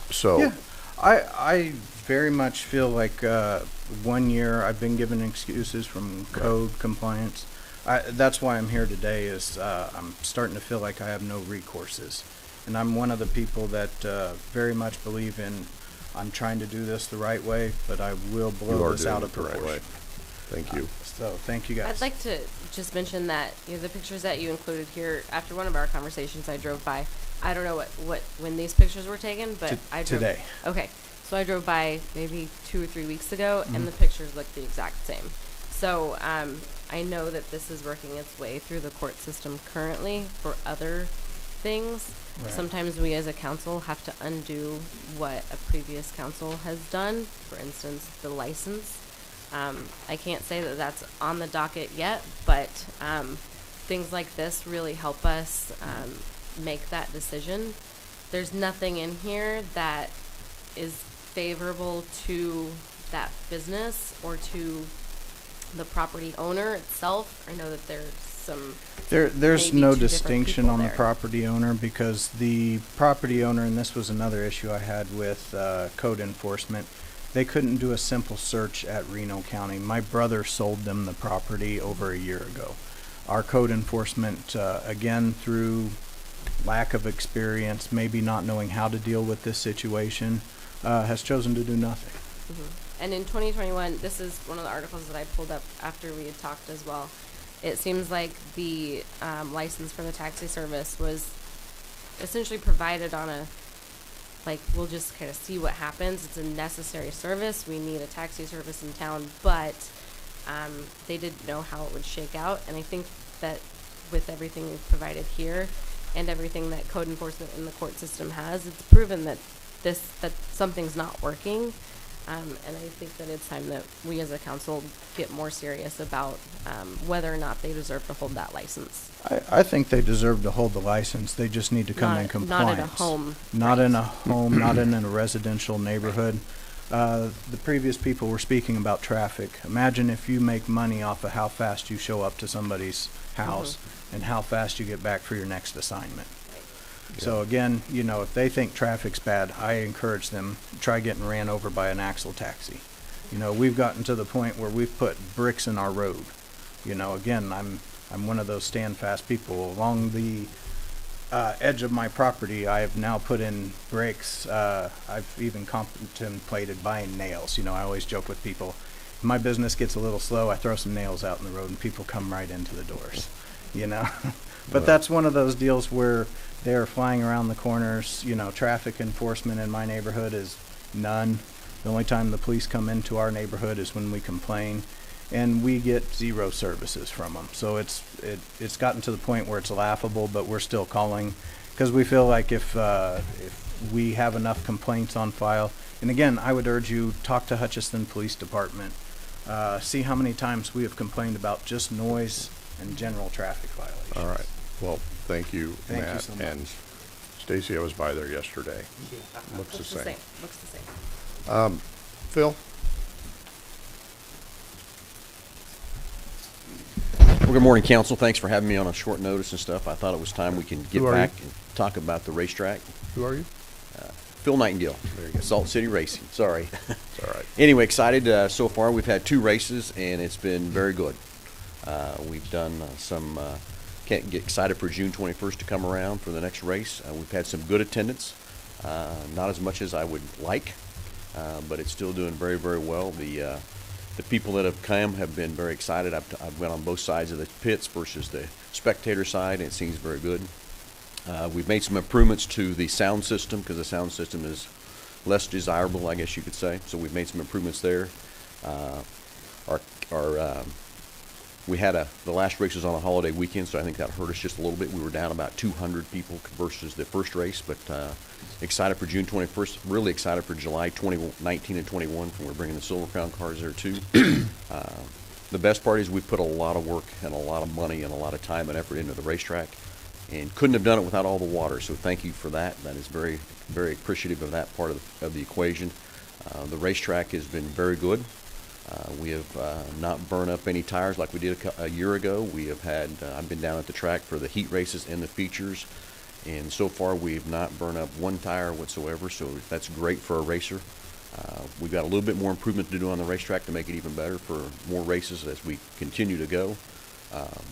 [SPEAKER 4] So,
[SPEAKER 18] yeah, I very much feel like 1 year I've been given excuses from code compliance. That's why I'm here today is I'm starting to feel like I have no recourses. And I'm one of the people that very much believe in I'm trying to do this the right way, but I will blow this out of proportion.
[SPEAKER 4] Right way. Thank you.
[SPEAKER 18] So thank you guys.
[SPEAKER 17] I'd like to just mention that the pictures that you included here, after one of our conversations I drove by, I don't know when these pictures were taken, but I drove
[SPEAKER 18] today.
[SPEAKER 17] Okay. So I drove by maybe 2 or 3 weeks ago, and the
[SPEAKER 18] Mhm.
[SPEAKER 17] pictures look the exact same. So I know that this is working its way through the court system currently for other things.
[SPEAKER 18] Right.
[SPEAKER 17] Sometimes we as a council have to undo what a previous council has done. For instance, the license. I can't say that that's on the docket yet, but things like this really help us make that decision. There's nothing in here that is favorable to that business or to the property owner itself. I know that there's some
[SPEAKER 18] There's
[SPEAKER 17] maybe
[SPEAKER 18] no
[SPEAKER 17] 2 different
[SPEAKER 18] distinction
[SPEAKER 17] people
[SPEAKER 18] on the
[SPEAKER 17] there.
[SPEAKER 18] property owner because the property owner, and this was another issue I had with code enforcement, they couldn't do a simple search at Reno County. My brother sold them the property over a year ago. Our code enforcement, again, through lack of experience, maybe not knowing how to deal with this situation, has chosen to do nothing.
[SPEAKER 17] Mm-hmm. And in 2021, this is one of the articles that I pulled up after we had talked as well. It seems like the license for the taxi service was essentially provided on a, like, we'll just kind of see what happens. It's a necessary service. We need a taxi service in town, but they didn't know how it would shake out. And I think that with everything we've provided here and everything that code enforcement in the court system has, it's proven that that something's not working. And I think that it's time that we as a council get more serious about whether or not they deserve to hold that license.
[SPEAKER 18] I think they deserve to hold the license. They just need to come in compliance.
[SPEAKER 17] Not in a home.
[SPEAKER 18] Not in a home, not in a residential neighborhood. The previous people were speaking about traffic. Imagine if you make money off of how fast you show up to somebody's house and how fast you get back for your next assignment. So again, if they think traffic's bad, I encourage them try getting ran over by an axle taxi. We've gotten to the point where we've put bricks in our road. Again, I'm one of those stand fast people. Along the edge of my property, I have now put in bricks. I've even contemplated buying nails. I always joke with people, if my business gets a little slow, I throw some nails out in the road and people come right into the doors. But that's one of those deals where they're flying around the corners. Traffic enforcement in my neighborhood is none. The only time the police come into our neighborhood is when we complain, and we get 0 services from them. So it's gotten to the point where it's laughable, but we're still calling because we feel like if we have enough complaints on file, and again, I would urge you, talk to Hutchinson Police Department, see how many times we have complained about just noise and general traffic violations.
[SPEAKER 4] All right. Well, thank you,
[SPEAKER 18] Thank
[SPEAKER 4] Matt.
[SPEAKER 18] you so much.
[SPEAKER 4] And Stacy, I was by there yesterday. Looks the same.
[SPEAKER 17] Looks the same.
[SPEAKER 4] Phil?
[SPEAKER 20] Well, good morning, council. Thanks for having me on a short notice and stuff. I thought it was time we can get
[SPEAKER 4] Who are
[SPEAKER 20] back
[SPEAKER 4] you?
[SPEAKER 20] and talk about the racetrack.
[SPEAKER 4] Who are you?
[SPEAKER 20] Phil Nightingale. There you go. Salt City Racing. Sorry.
[SPEAKER 4] It's all right.
[SPEAKER 20] Anyway, excited so far. We've had 2 races, and it's been very good. We've done can't get excited for June 21st to come around for the next race. We've had some good attendance. Not as much as I would like, but it's still doing very, very well. The people that have come have been very excited. I've went on both sides of the pits versus the spectator side, and it seems very good. We've made some improvements to the sound system because the sound system is less desirable, I guess you could say. So we've made some improvements there. We had the last race was on a holiday weekend, so I think that hurt us just a little bit. We were down about 200 people versus the first race, but excited for June 21st. Really excited for July 19 and 21 when we're bringing the Silver Crown cars there too. The best part is we put a lot of work and a lot of money and a lot of time and effort into the racetrack, and couldn't have done it without all the water. So thank you for that. That is very, very appreciative of that part of the equation. The racetrack has been very good. We have not burned up any tires like we did a year ago. We have had, I've been down at the track for the heat races and the features, and so far we have not burned up one tire whatsoever, so that's great for a racer. We've got a little bit more improvement to do on the racetrack to make it even better for more races as we continue to go.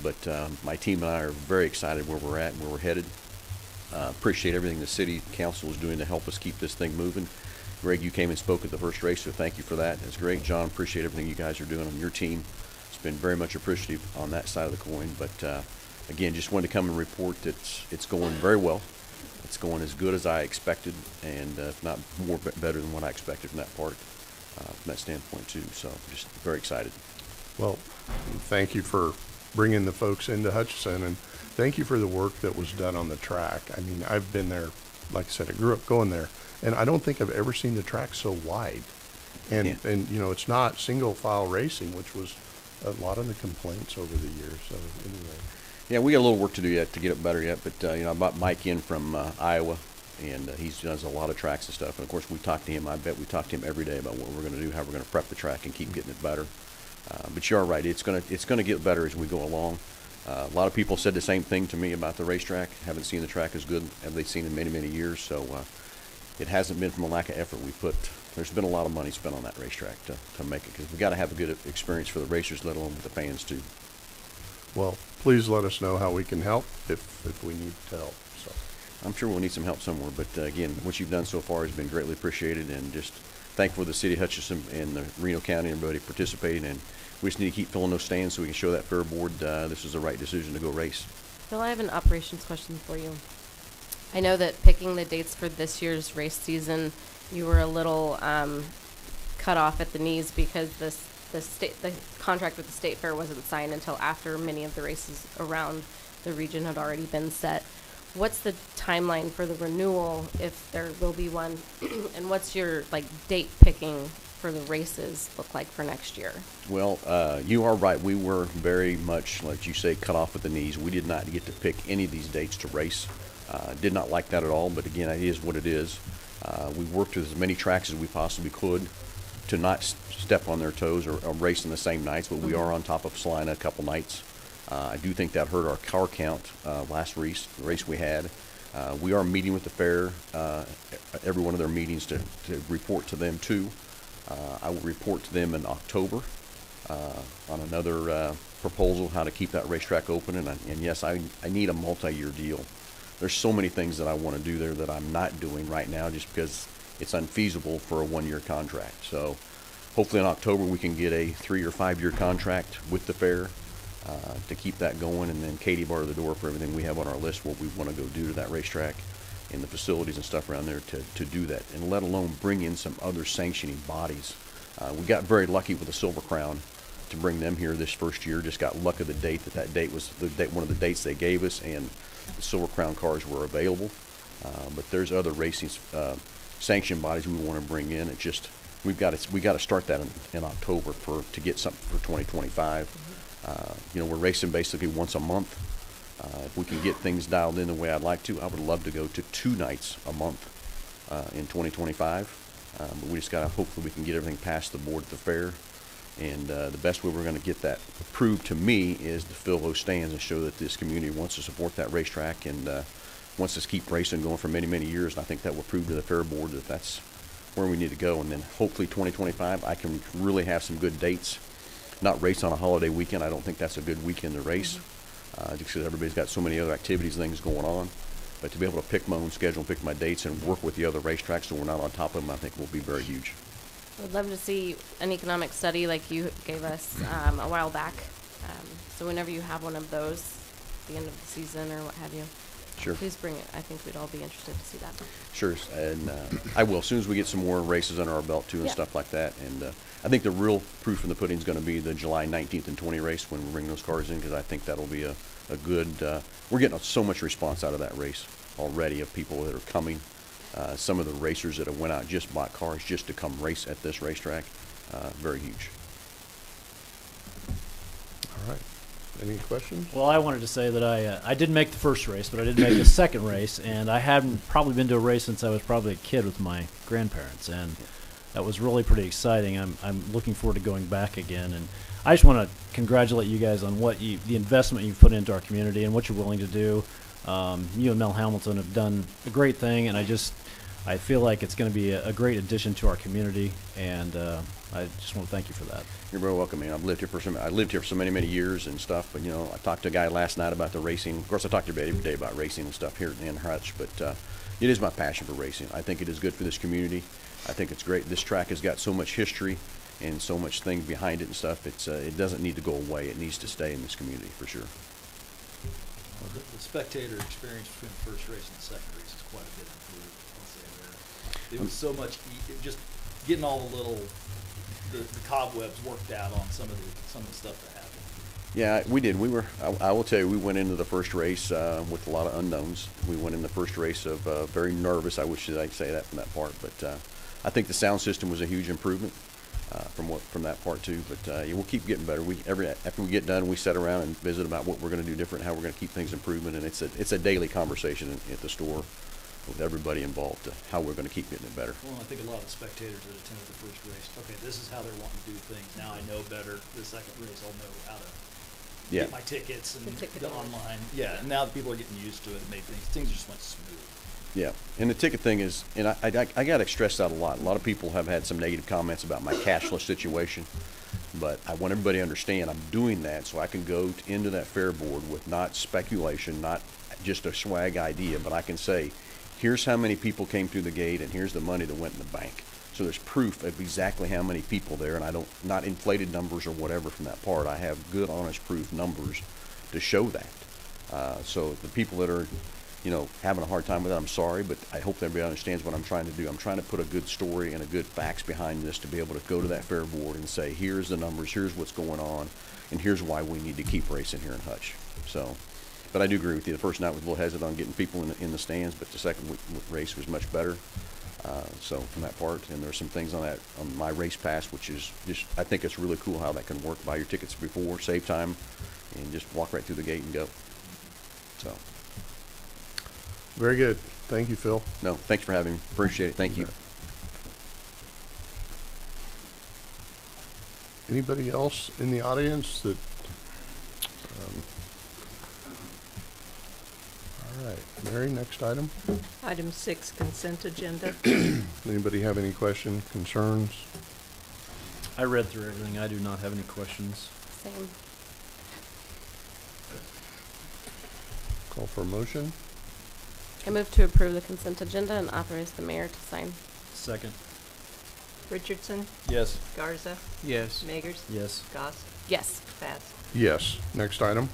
[SPEAKER 20] But my team and I are very excited where we're at and where we're headed. Appreciate everything the city council is doing to help us keep this thing moving. Greg, you came and spoke at the first race, so thank you for that. It's great. John, appreciate everything you guys are doing on your team. It's been very much appreciative on that side of the coin. But again, just wanted to come and report that it's going very well. It's going as good as I expected, and if not better than what I expected from that part, from that standpoint too. So just very excited.
[SPEAKER 4] Well, thank you for bringing the folks into Hutchinson, and thank you for the work that was done on the track. I mean, I've been there, like I said, I grew up going there. And I don't think I've ever seen the track so wide. And you know, it's not single file racing, which was a lot of the complaints over the years. So anyway.
[SPEAKER 20] Yeah, we got a little work to do yet to get it better yet. But you know, I brought Mike in from Iowa, and he does a lot of tracks and stuff. And of course, we talk to him. I bet we talk to him every day about what we're going to do, how we're going to prep the track, and keep getting it better. But you're right; it's going to get better as we go along. A lot of people said the same thing to me about the racetrack. Haven't seen the track as good as they've seen in many, many years. So. It hasn't been from a lack of effort. There's been a lot of money spent on that racetrack to make it, because we've got to have a good experience for the racers, let alone with the fans too.
[SPEAKER 4] Well, please let us know how we can help if we need to help. So
[SPEAKER 20] I'm sure we'll need some help somewhere, but again, what you've done so far has been greatly appreciated, and just thankful to the city of Hutchinson and the Reno County and everybody participating. And we just need to keep filling those stands so we can show that fair board this is the right decision to go race.
[SPEAKER 17] Phil, I have an operations question for you. I know that picking the dates for this year's race season, you were a little cut off at the knees because the contract with the state fair wasn't signed until after many of the races around the region had already been set. What's the timeline for the renewal, if there will be one, and what's your date picking for the races look like for next year?
[SPEAKER 20] Well, you are right. We were very much, like you say, cut off at the knees. We did not get to pick any of these dates to race. Did not like that at all, but again, it is what it is. We worked with as many tracks as we possibly could to not step on their toes or race in the same nights, but we are on top of Salina a couple nights. I do think that hurt our car count last race we had. We are meeting with the fair, every one of their meetings to report to them too. I will report to them in October on another proposal, how to keep that racetrack open. And yes, I need a multi-year deal. There's so many things that I want to do there that I'm not doing right now just because it's unfeasible for a one-year contract. So hopefully in October we can get a 3 or 5 year contract with the fair to keep that going, and then Katie bar the door for everything we have on our list, what we want to go do to that racetrack and the facilities and stuff around there to do that, and let alone bring in some other sanctioning bodies. We got very lucky with the Silver Crown to bring them here this first year. Just got luck of the date that date was one of the dates they gave us, and the Silver Crown cars were available. But there's other racing sanction bodies we want to bring in. It just we got to start that in October to get something for 2025. You know, we're racing basically once a month. If we can get things dialed in the way I'd like to, I would love to go to 2 nights a month in 2025. But we just got to hopefully we can get everything past the board at the fair And the best way we're going to get that approved to me is to fill those stands and show that this community wants to support that racetrack and wants us to keep racing going for many, many years. And I think that will prove to the Fair Board that that's where we need to go. And then hopefully 2025, I can really have some good dates. Not race on a holiday weekend. I don't think that's a good weekend to race, just because everybody's got so many other activities and things going on. But to be able to pick my own schedule, pick my dates, and work with the other racetracks so we're not on top of them, I think will be very huge.
[SPEAKER 17] I'd love to see an economic study like you gave us a while back. So whenever you have one of those, at the end of the season or what have you,
[SPEAKER 20] Sure.
[SPEAKER 17] please bring it. I think we'd all be interested to see that.
[SPEAKER 20] Sure, and I will, as soon as we get some more races under our belt too and
[SPEAKER 17] Yeah.
[SPEAKER 20] stuff like that. And I think the real proof in the pudding is going to be the July 19th and 20 race when we bring those cars in, because I think that'll be a good, we're getting so much response out of that race already of people that are coming. Some of the racers that have went out just bought cars just to come race at this racetrack. Very huge.
[SPEAKER 4] All right. Any questions?
[SPEAKER 16] Well, I wanted to say that I didn't make the first race, but I did make the second race, and I hadn't probably been to a race since I was probably a kid with my grandparents, and that was really pretty exciting. I'm looking forward to going back again, and I just want to congratulate you guys on the investment you've put into our community and what you're willing to do. You and Mel Hamilton have done a great thing, and I feel like it's going to be a great addition to our community, and I just want to thank you for that.
[SPEAKER 20] You're very welcome, man. I lived here for so many, many years and stuff. But I talked to a guy last night about the racing. Of course, I talk to everybody every day about racing and stuff here in Hutch. But it is my passion for racing. I think it is good for this community. I think it's great. This track has got so much history and so much things behind it and stuff. It doesn't need to go away. It needs to stay in this community for sure.
[SPEAKER 19] Well, the spectator experience between the first race and the second race is quite a bit improved. I'll say that. It was so much just getting all the cobwebs worked out on some of the stuff that happened.
[SPEAKER 20] Yeah, we did. I will tell you, we went into the first race with a lot of unknowns. We went in the first race of very nervous. I wish I'd say that from that part, but I think the sound system was a huge improvement from that part too. But we'll keep getting better. After we get done, we sit around and visit about what we're going to do different, how we're going to keep things improving, and it's a daily conversation at the store with everybody involved to how we're going to keep getting it better.
[SPEAKER 19] Well, I think a lot of the spectators that attended the first race, okay, this is how they're wanting to do things. Now I know better. The second race, I'll know how to get my tickets and the online. Yeah, and now that people are getting used to it, it made things just went smooth.
[SPEAKER 20] Yeah, and the ticket thing is, and I got to stress that a lot. A lot of people have had some negative comments about my cashless situation, but I want everybody to understand I'm doing that so I can go into that fair board with not speculation, not just a swag idea, but I can say, here's how many people came through the gate, and here's the money that went in the bank. So there's proof of exactly how many people there, and not inflated numbers or whatever from that part. I have good, honest proof numbers to show that. So the people that are, having a hard time with it, I'm sorry, but I hope everybody understands what I'm trying to do. I'm trying to put a good story and a good facts behind this to be able to go to that fair board and say, here's the numbers, here's what's going on, and here's why we need to keep racing here in Hutch. So. But I do agree with you. The first night was a little hesitant on getting people in the stands, but the second race was much better. So from that part, and there's some things on my race pass, which is just, I think it's really cool how that can work. Buy your tickets before, save time, and just walk right through the gate and go. So.
[SPEAKER 4] Very good. Thank you, Phil.
[SPEAKER 20] No, thanks for having me. Appreciate it. Thank you.
[SPEAKER 4] Anybody else in the audience that? All right, Mary, next item.
[SPEAKER 1] Item 6, consent agenda.
[SPEAKER 4] Anybody have any questions, concerns?
[SPEAKER 16] I read through everything. I do not have any questions.
[SPEAKER 17] Same.
[SPEAKER 4] Call for a motion.
[SPEAKER 17] I move to approve the consent agenda and authorize the mayor to sign.
[SPEAKER 16] Second.
[SPEAKER 1] Richardson?
[SPEAKER 16] Yes.
[SPEAKER 1] Garza?
[SPEAKER 8] Yes.
[SPEAKER 1] Magers?
[SPEAKER 16] Yes.
[SPEAKER 1] Goss?
[SPEAKER 17] Yes.
[SPEAKER 1] Pass.
[SPEAKER 4] Yes. Next item.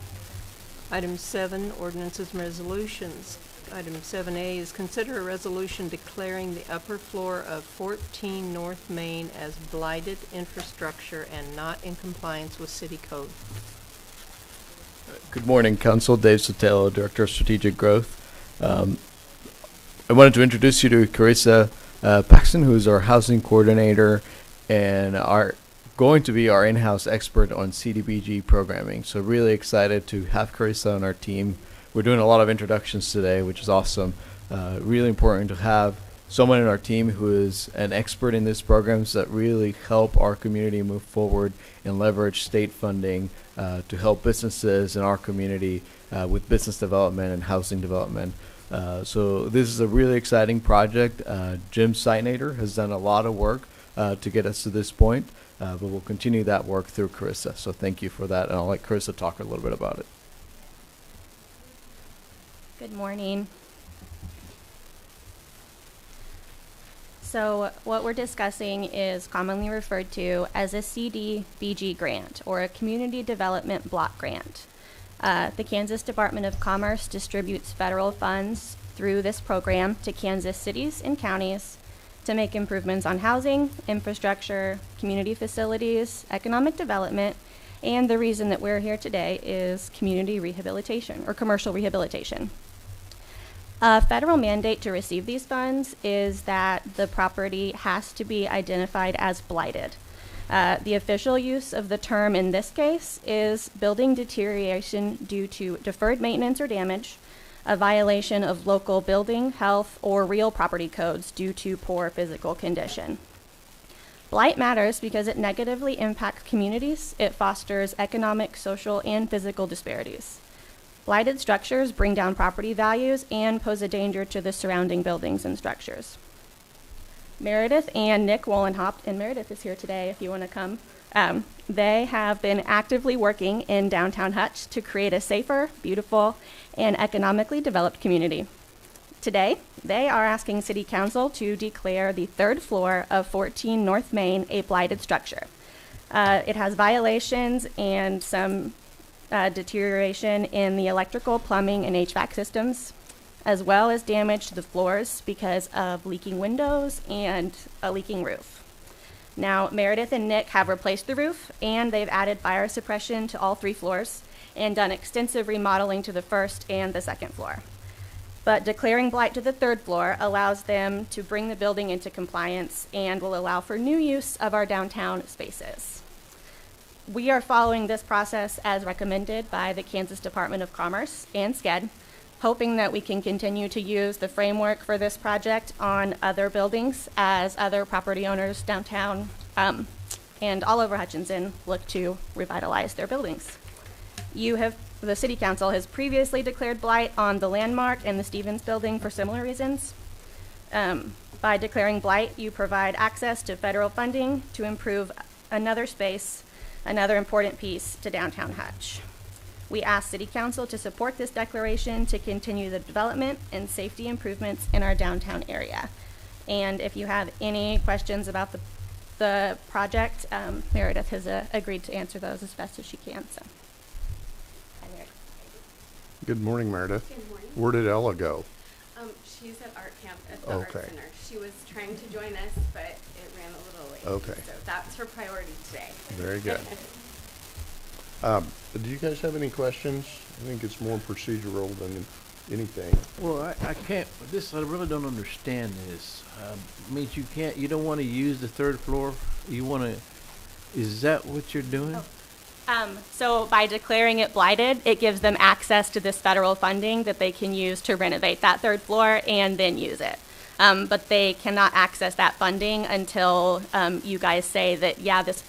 [SPEAKER 1] Item 7, ordinances and resolutions. Item 7A is consider a resolution declaring the upper floor of 14 North Main as blighted infrastructure and not in compliance with city code.
[SPEAKER 5] Good morning, Council. Dave Sotelo, Director of Strategic Growth. I wanted to introduce you to Carissa Paxton, who is our housing coordinator and going to be our in-house expert on CDBG programming. So really excited to have Carissa on our team. We're doing a lot of introductions today, which is awesome. Really important to have someone in our team who is an expert in these programs that really help our community move forward and leverage state funding to help businesses in our community with business development and housing development. So this is a really exciting project. Jim Seitnader has done a lot of work to get us to this point, but we'll continue that work through Carissa. So thank you for that, and I'll let Carissa talk a little bit about it.
[SPEAKER 21] Good morning. So what we're discussing is commonly referred to as a CDBG grant, or a Community Development Block Grant. The Kansas Department of Commerce distributes federal funds through this program to Kansas cities and counties to make improvements on housing, infrastructure, community facilities, economic development, and the reason that we're here today is community rehabilitation or commercial rehabilitation. A federal mandate to receive these funds is that the property has to be identified as blighted. The official use of the term in this case is building deterioration due to deferred maintenance or damage, a violation of local building, health, or real property codes due to poor physical condition. Blight matters because it negatively impacts communities. It fosters economic, social, and physical disparities. Blighted structures bring down property values and pose a danger to the surrounding buildings and structures. Meredith and Nick Wollenhaupt, and Meredith is here today if you want to come. They have been actively working in downtown Hutch to create a safer, beautiful, and economically developed community. Today, they are asking City Council to declare the third floor of 14 North Main a blighted structure. It has violations and some deterioration in the electrical, plumbing, and HVAC systems, as well as damage to the floors because of leaking windows and a leaking roof. Now, Meredith and Nick have replaced the roof, and they've added fire suppression to all 3 floors and done extensive remodeling to the first and the second floor. But declaring blight to the third floor allows them to bring the building into compliance and will allow for new use of our downtown spaces. We are following this process as recommended by the Kansas Department of Commerce and SCED, hoping that we can continue to use the framework for this project on other buildings as other property owners downtown and all over Hutchinson look to revitalize their buildings. The City Council has previously declared blight on the Landmark and the Stevens Building for similar reasons. By declaring blight, you provide access to federal funding to improve another space, another important piece to downtown Hutch. We ask City Council to support this declaration to continue the development and safety improvements in our downtown area. And if you have any questions about the project, Meredith has agreed to answer those as best as she can. So, hi, Meredith.
[SPEAKER 4] Good morning, Meredith.
[SPEAKER 22] Good morning.
[SPEAKER 4] Where did Ella go?
[SPEAKER 22] She's at art camp at the
[SPEAKER 4] Okay.
[SPEAKER 22] Art Center. She was trying to join us, but it ran a little late.
[SPEAKER 4] Okay.
[SPEAKER 22] So that's her priority today.
[SPEAKER 4] Very good. Do you guys have any questions? I think it's more procedural than anything.
[SPEAKER 23] Well, I can't, I really don't understand this. Means you don't want to use the third floor? Is that what you're doing?
[SPEAKER 21] So by declaring it blighted, it gives them access to this federal funding that they can use to renovate that third floor and then use it. But they cannot access that funding until you guys say that, yeah, this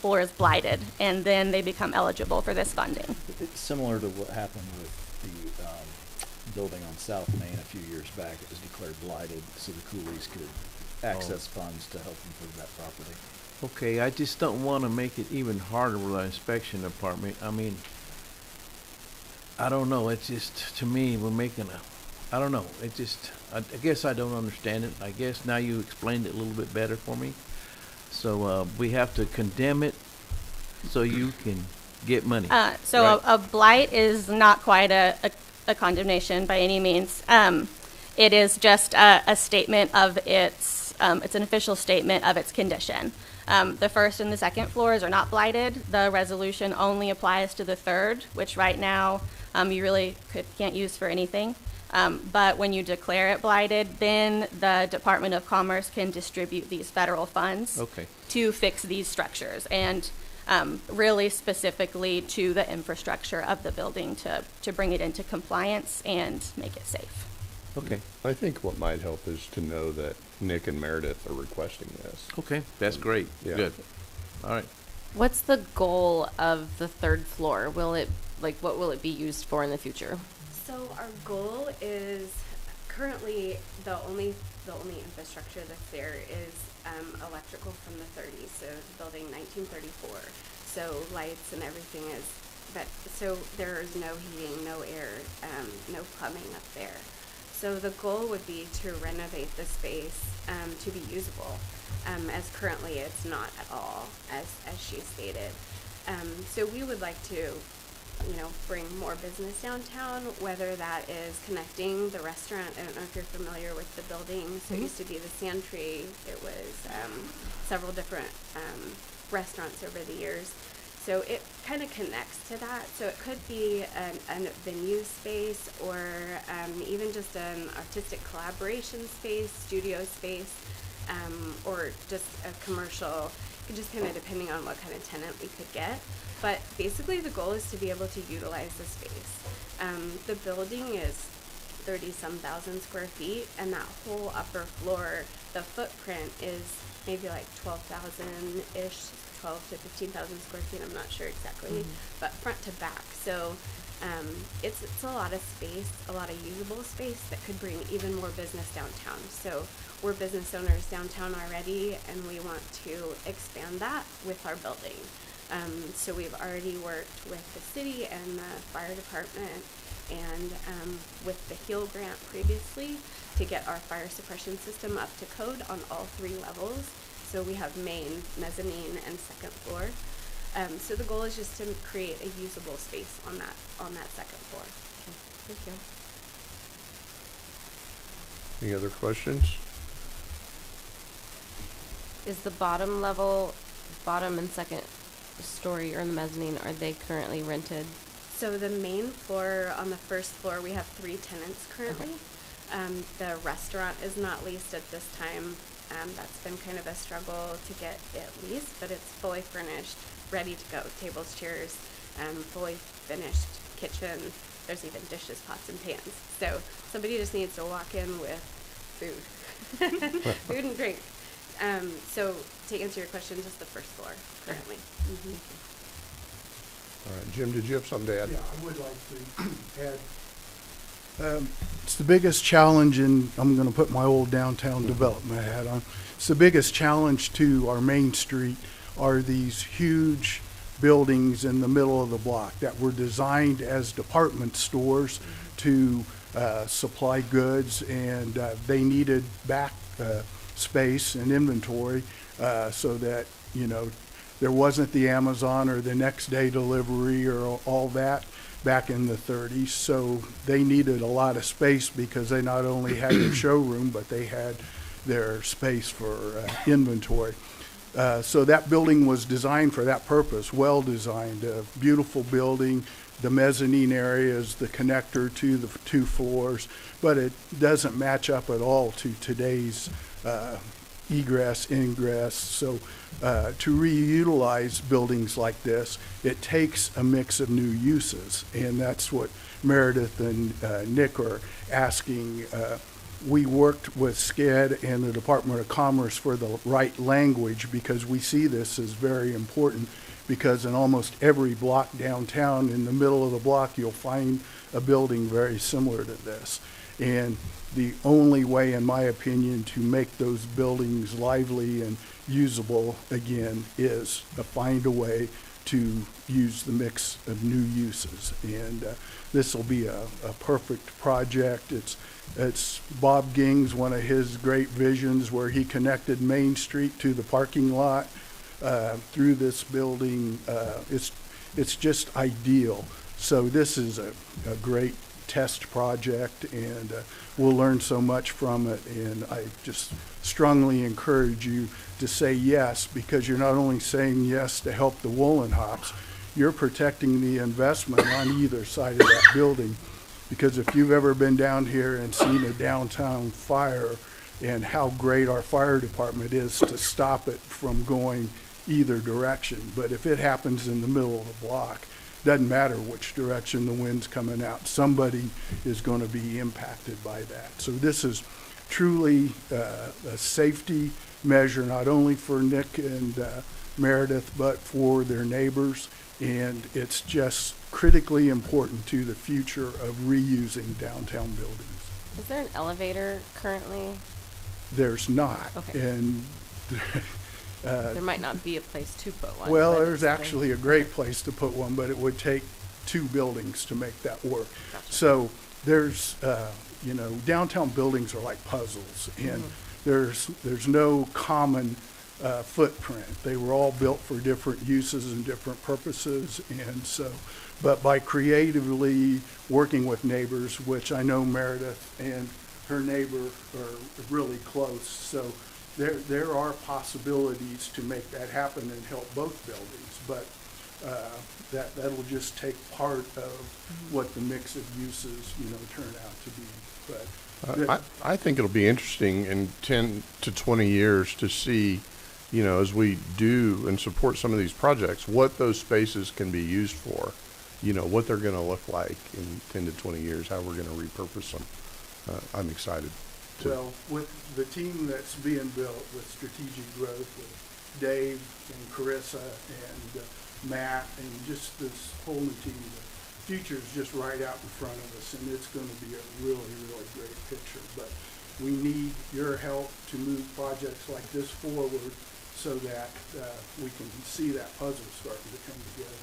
[SPEAKER 21] floor is blighted, and then they become eligible for this funding.
[SPEAKER 19] It's similar to what happened with the building on South Main a few years back. It was declared blighted so the coolies could access funds to help improve that property.
[SPEAKER 23] Okay, I just don't want to make it even harder with our inspection department. I mean, I don't know. It's just, to me, we're making I don't know. It just, I guess I don't understand it. I guess now you explained it a little bit better for me. So we have to condemn it so you can get money. Right?
[SPEAKER 21] A blight is not quite a condemnation by any means. It is just a statement of it's an official statement of its condition. The first and the second floors are not blighted. The resolution only applies to the third, which right now you really can't use for anything. But when you declare it blighted, then the Department of Commerce can distribute these federal funds to fix these structures and really specifically to the infrastructure of the building to bring it into compliance and make it safe.
[SPEAKER 23] Okay.
[SPEAKER 4] I think what might help is to know that Nick and Meredith are requesting this.
[SPEAKER 23] Okay, that's great.
[SPEAKER 4] Yeah.
[SPEAKER 23] Good. All right.
[SPEAKER 17] What's the goal of the third floor? What will it be used for in the future?
[SPEAKER 22] So our goal is currently the only infrastructure that's there is electrical from the 30s, so the building 1934. So lights and everything is, but so there is no heating, no air, no plumbing up there. So the goal would be to renovate the space to be usable, as currently it's not at all, as she stated. So we would like to, bring more business downtown, whether that is connecting the restaurant. I don't know if you're familiar with the building. So it used to be the Santry. It was several different restaurants over the years. So it kind of connects to that. So it could be a venue space, or even just an artistic collaboration space, studio space, or just a commercial, just kind of depending on what kind of tenant we could get. But basically the goal is to be able to utilize the space. The building is 30-some thousand square feet, and that whole upper floor, the footprint is maybe like 12,000-ish, 12 to 15,000 square feet, I'm not sure exactly, but front to back. So it's a lot of space, a lot of usable space that could bring even more business downtown. So we're business owners downtown already, and we want to expand that with our building. So we've already worked with the city and the fire department and with the HEAL grant previously to get our fire suppression system up to code on all 3 levels. So we have main, mezzanine, and second floor. So the goal is just to create a usable space on that second floor. Okay. Thank you.
[SPEAKER 4] Any other questions?
[SPEAKER 17] Is the bottom and second story, or the mezzanine, are they currently rented?
[SPEAKER 22] So the main floor, on the first floor, we have 3 tenants currently.
[SPEAKER 17] Okay.
[SPEAKER 22] The restaurant is not leased at this time. That's been kind of a struggle to get it leased, but it's fully furnished, ready to go. Tables, chairs, fully finished kitchen. There's even dishes, pots, and pans. So somebody just needs to walk in with food, food and drink. So to answer your question, just the first floor currently.
[SPEAKER 4] All right, Jim, did you have something to add?
[SPEAKER 2] Yeah, I would like to add. It's the biggest challenge, and I'm going to put my old downtown development hat on. It's the biggest challenge to our Main Street are these huge buildings in the middle of the block that were designed as department stores to supply goods, and they needed back space and inventory so that, there wasn't the Amazon or the next day delivery or all that back in the 30s. So they needed a lot of space because they not only had their showroom, but they had their space for inventory. So that building was designed for that purpose, well designed, a beautiful building. The mezzanine area is the connector to the 2 floors, but it doesn't match up at all to today's egress, ingress. So to reutilize buildings like this, it takes a mix of new uses, and that's what Meredith and Nick are asking. We worked with SCED and the Department of Commerce for the right language, because we see this as very important, because in almost every block downtown, in the middle of the block, you'll find a building very similar to this. And the only way, in my opinion, to make those buildings lively and usable again is to find a way to use the mix of new uses. And this will be a perfect project. It's Bob Ging's, one of his great visions, where he connected Main Street to the parking lot through this building. It's just ideal. So this is a great test project, and we'll learn so much from it. And I just strongly encourage you to say yes, because you're not only saying yes to help the woolen hops, you're protecting the investment on either side of that building. Because if you've ever been down here and seen a downtown fire, and how great our fire department is to stop it from going either direction, but if it happens in the middle of the block, doesn't matter which direction the wind's coming out, somebody is going to be impacted by that. So this is truly a safety measure, not only for Nick and Meredith, but for their neighbors. And it's just critically important to the future of reusing downtown buildings.
[SPEAKER 17] Is there an elevator currently?
[SPEAKER 2] There's not.
[SPEAKER 17] Okay.
[SPEAKER 2] And
[SPEAKER 17] There might not be a place to put one.
[SPEAKER 2] well,
[SPEAKER 17] but
[SPEAKER 2] there's
[SPEAKER 17] it's there.
[SPEAKER 2] actually a great place to put one, but it would take 2 buildings to make that work.
[SPEAKER 17] Gotcha.
[SPEAKER 2] So there's, downtown buildings are like puzzles, and there's no common footprint. They were all built for different uses and different purposes, and so, but by creatively working with neighbors, which I know Meredith and her neighbor are really close, so there are possibilities to make that happen and help both buildings, but that'll just take part of what the mix of uses, turn out to be. But
[SPEAKER 4] I think it'll be interesting in 10 to 20 years to see, as we do and support some of these projects, what those spaces can be used for, what they're going to look like in 10 to 20 years, how we're going to repurpose them. I'm excited.
[SPEAKER 2] Well, with the team that's being built with strategic growth, with Dave and Carissa and Matt and just this whole new team, the future's just right out in front of us, and it's going to be a really, really great picture. But we need your help to move projects like this forward so that we can see that puzzle starting to come together.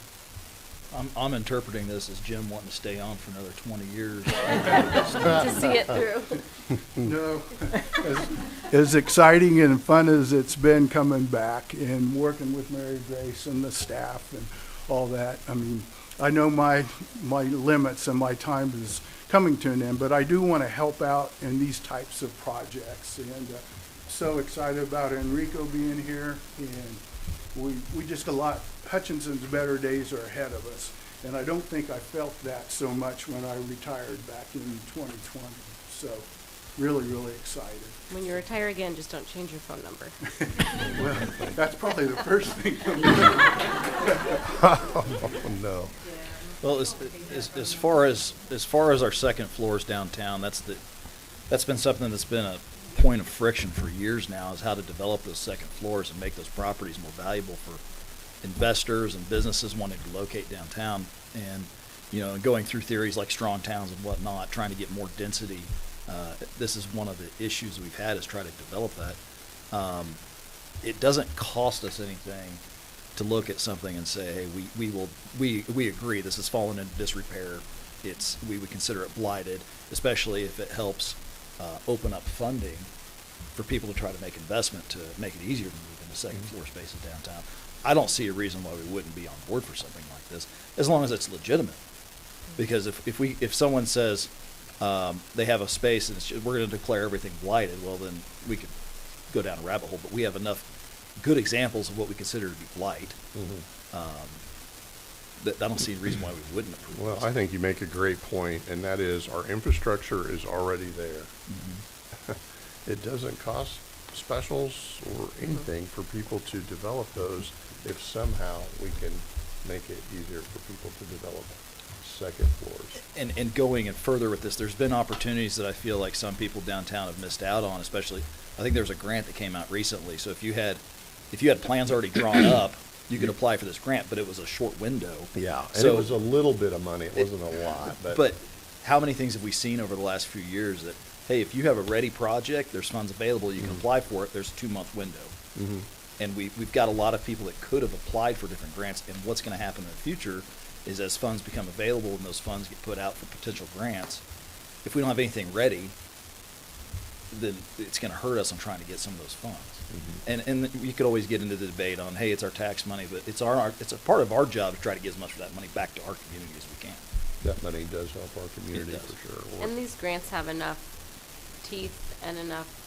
[SPEAKER 19] I'm interpreting this as Jim wanting to stay on for another 20 years.
[SPEAKER 17] To see it through.
[SPEAKER 2] No, as exciting and fun as it's been coming back and working with Mary Grace and the staff and all that, I mean, I know my limits and my time is coming to an end, but I do want to help out in these types of projects, and so excited about Enrico being here, and we just Hutchinson's better days are ahead of us, and I don't think I felt that so much when I retired back in 2020. So really, really excited.
[SPEAKER 17] When you retire again, just don't change your phone number.
[SPEAKER 2] Well, that's probably the first thing.
[SPEAKER 4] Oh, no.
[SPEAKER 19] Well, as far as our second floors downtown, that's been something that's been a point of friction for years now, is how to develop those second floors and make those properties more valuable for investors and businesses wanting to locate downtown, and going through theories like strong towns and whatnot, trying to get more density. This is one of the issues we've had, is try to develop that. It doesn't cost us anything to look at something and say, hey, we agree this has fallen into disrepair. We would consider it blighted, especially if it helps open up funding for people to try to make investment to make it easier to move into second floor spaces downtown. I don't see a reason why we wouldn't be on board for something like this, as long as it's legitimate. Because if someone says they have a space and we're going to declare everything blighted, well, then we could go down a rabbit hole. But we have enough good examples of what we consider to be blight. That I don't see a reason why we wouldn't approve
[SPEAKER 4] Well,
[SPEAKER 19] this.
[SPEAKER 4] I think you make a great point, and that is our infrastructure is already there. It doesn't cost specials or anything for people to develop those if somehow we can make it easier for people to develop second floors.
[SPEAKER 19] And going and further with this, there's been opportunities that I feel like some people downtown have missed out on, especially, I think there was a grant that came out recently. So if you had plans already drawn up, you could apply for this grant, but it was a short window.
[SPEAKER 4] Yeah, and
[SPEAKER 19] So
[SPEAKER 4] it was a little bit of money. It wasn't a lot.
[SPEAKER 19] But how many things have we seen over the last few years that, hey, if you have a ready project, there's funds available, you can apply for it, there's a 2-month window. And we've got a lot of people that could have applied for different grants, and what's going to happen in the future is, as funds become available and those funds get put out for potential grants, if we don't have anything ready, then it's going to hurt us on trying to get some of those funds. And you could always get into the debate on, hey, it's our tax money, but it's a part of our job to try to get as much of that money back to our community as we can.
[SPEAKER 4] That money does help our community for sure.
[SPEAKER 17] And these grants have enough teeth and enough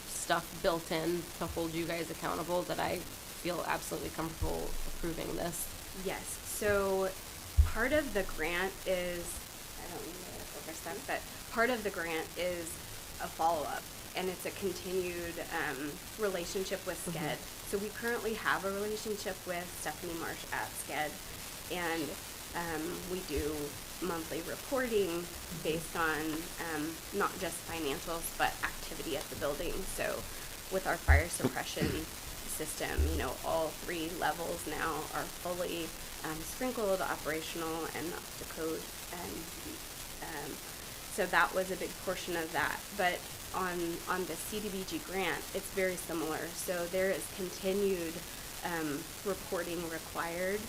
[SPEAKER 17] stuff built in to hold you guys accountable that I feel absolutely comfortable approving this.
[SPEAKER 22] Yes. So part of the grant is, I don't mean to overstep, but part of the grant is a follow-up, and it's a continued relationship with SCED. So we currently have a relationship with Stephanie Marsh at SCED, and We do monthly reporting based on not just financials, but activity at the building. So with our fire suppression system, you know, all 3 levels now are fully sprinkled, operational, and up to code. And so that was a big portion of that. But on the CDBG grant, it's very similar. So there is continued reporting required.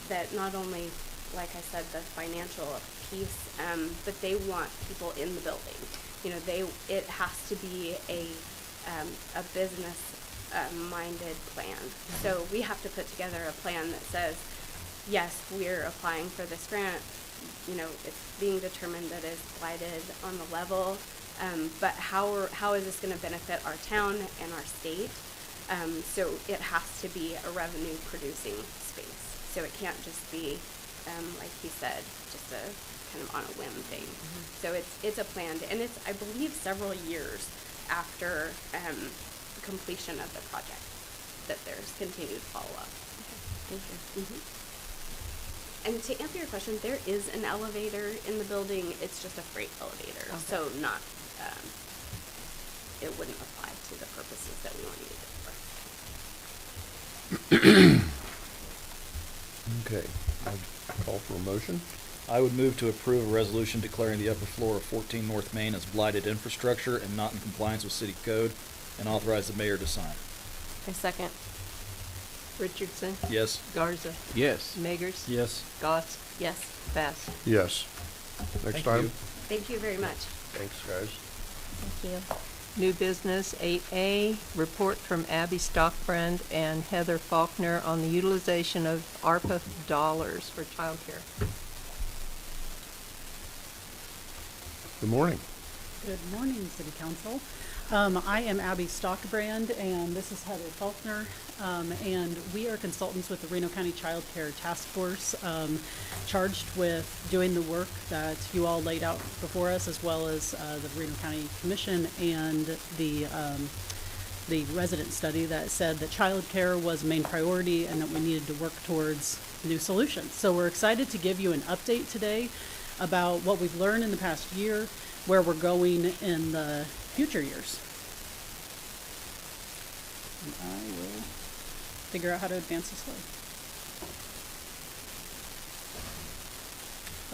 [SPEAKER 22] That not only, like I said, the financial piece, but they want people in the building. You know, it has to be a business minded plan. So we have to put together a plan that says, yes, we're applying for this grant. You know, it's being determined that it's blighted on the level, but how is this going to benefit our town and our state? So it has to be a revenue producing space. So it can't just be, like he said, just a kind of on a whim thing. So it's a plan, and it's, I believe, several years after completion of the project that there's continued follow-up.
[SPEAKER 17] Okay, thank you.
[SPEAKER 22] And to answer your question, there is an elevator in the building. It's just a freight elevator, so not, it wouldn't apply to the purposes that we want to use it for.
[SPEAKER 4] Okay, I'll call for a motion.
[SPEAKER 19] I would move to approve a resolution declaring the upper floor of 14 North Main as blighted infrastructure and not in compliance with city code, and authorize the mayor to sign.
[SPEAKER 17] I second.
[SPEAKER 1] Richardson?
[SPEAKER 19] Yes.
[SPEAKER 1] Garza?
[SPEAKER 23] Yes.
[SPEAKER 1] Megers?
[SPEAKER 19] Yes.
[SPEAKER 1] Goss?
[SPEAKER 17] Yes.
[SPEAKER 1] Bass?
[SPEAKER 4] Yes. Next
[SPEAKER 19] Thank
[SPEAKER 4] item.
[SPEAKER 19] you.
[SPEAKER 22] Thank you very much.
[SPEAKER 4] Thanks, guys.
[SPEAKER 1] Thank you. New business 8A, report from Abby Stockbrand and Heather Faulkner on the utilization of ARPA dollars for childcare.
[SPEAKER 4] Good morning.
[SPEAKER 3] Good morning, City Council. I am Abby Stockbrand, and this is Heather Faulkner, and we are consultants with the Reno County Child Care Task Force, charged with doing the work that you all laid out before us, as well as the Reno County Commission and the resident study that said that child care was a main priority and that we needed to work towards new solutions. So we're excited to give you an update today about what we've learned in the past year, where we're going in the future years. And I will figure out how to advance this slide.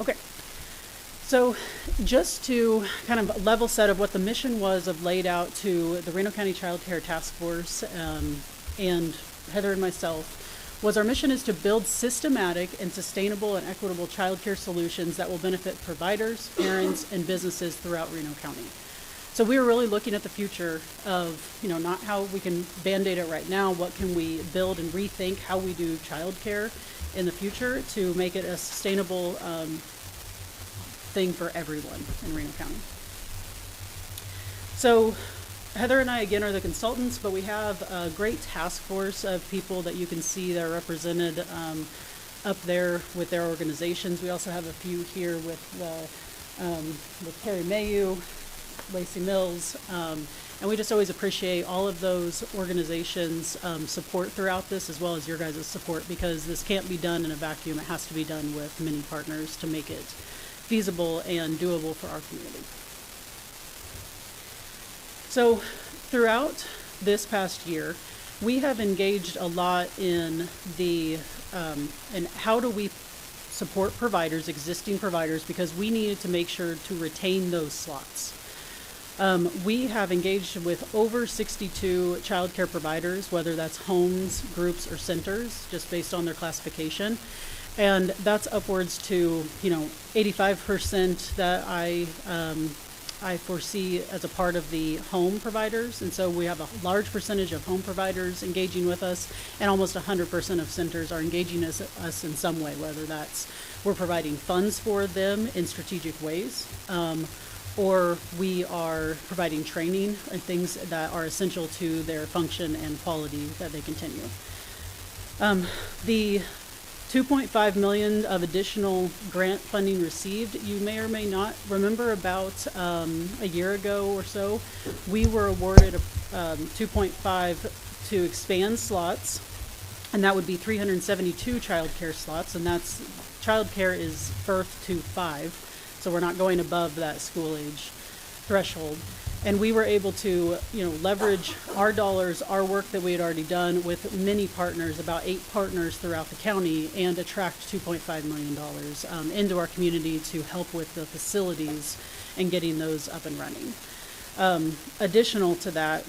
[SPEAKER 3] Okay, so just to kind of level set of what the mission was of laid out to the Reno County Child Care Task Force and Heather and myself, was our mission is to build systematic and sustainable and equitable child care solutions that will benefit providers, parents, and businesses throughout Reno County. So we were really looking at the future of, you know, not how we can Band-Aid it right now, what can we build and rethink how we do child care in the future to make it a sustainable thing for everyone in Reno County. So Heather and I, again, are the consultants, but we have a great task force of people that you can see that are represented up there with their organizations. We also have a few here with Terry Mayu, Lacey Mills, and we just always appreciate all of those organizations' support throughout this, as well as your guys' support, because this can't be done in a vacuum. It has to be done with many partners to make it feasible and doable for our community. So throughout this past year, we have engaged a lot in the in how do we support providers, existing providers, because we needed to make sure to retain those slots. We have engaged with over 62 child care providers, whether that's homes, groups, or centers, just based on their classification. And that's upwards to, 85% that I foresee as a part of the home providers. And so we have a large percentage of home providers engaging with us, and almost 100% of centers are engaging us in some way, whether that's we're providing funds for them in strategic ways, or we are providing training and things that are essential to their function and quality that they continue. The $2.5 million of additional grant funding received, you may or may not remember about a year ago or so, we were awarded $2.5 to expand slots and that would be 372 child care slots, and that's, child care is birth to 5, so we're not going above that school age threshold. And we were able to, leverage our dollars, our work that we had already done with many partners, about 8 partners throughout the county, and attract $2.5 million into our community to help with the facilities and getting those up and running. Additional to that,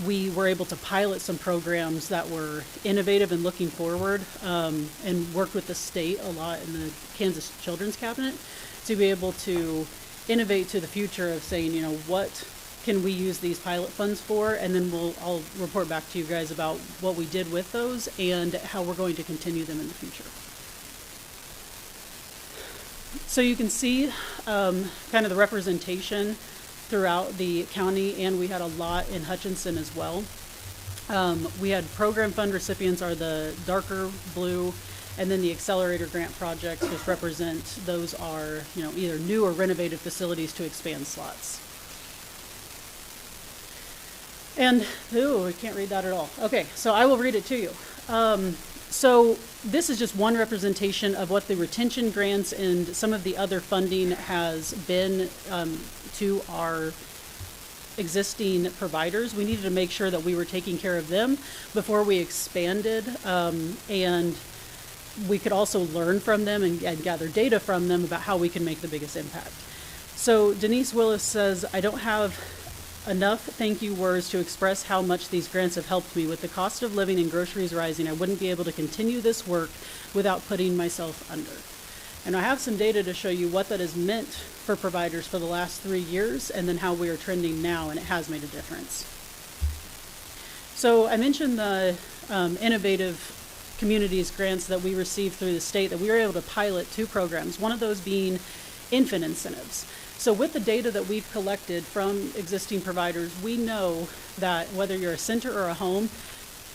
[SPEAKER 3] we were able to pilot some programs that were innovative and looking forward, and worked with the state a lot in the Kansas Children's Cabinet to be able to innovate to the future of saying, what can we use these pilot funds for, and then I'll report back to you guys about what we did with those and how we're going to continue them in the future. So you can see kind of the representation throughout the county, and we had a lot in Hutchinson as well. We had program fund recipients are the darker blue, and then the accelerator grant projects, which represent, those are, either new or renovated facilities to expand slots. And, I can't read that at all. Okay, so I will read it to you. So this is just one representation of what the retention grants and some of the other funding has been to our existing providers. We needed to make sure that we were taking care of them before we expanded, and we could also learn from them and gather data from them about how we can make the biggest impact. So Denise Willis says, I don't have enough thank you words to express how much these grants have helped me. With the cost of living and groceries rising, I wouldn't be able to continue this work without putting myself under. And I have some data to show you what that has meant for providers for the last 3 years, and then how we are trending now, and it has made a difference. So I mentioned the innovative communities grants that we received through the state that we were able to pilot 2 programs, one of those being infant incentives. So with the data that we've collected from existing providers, we know that whether you're a center or a home,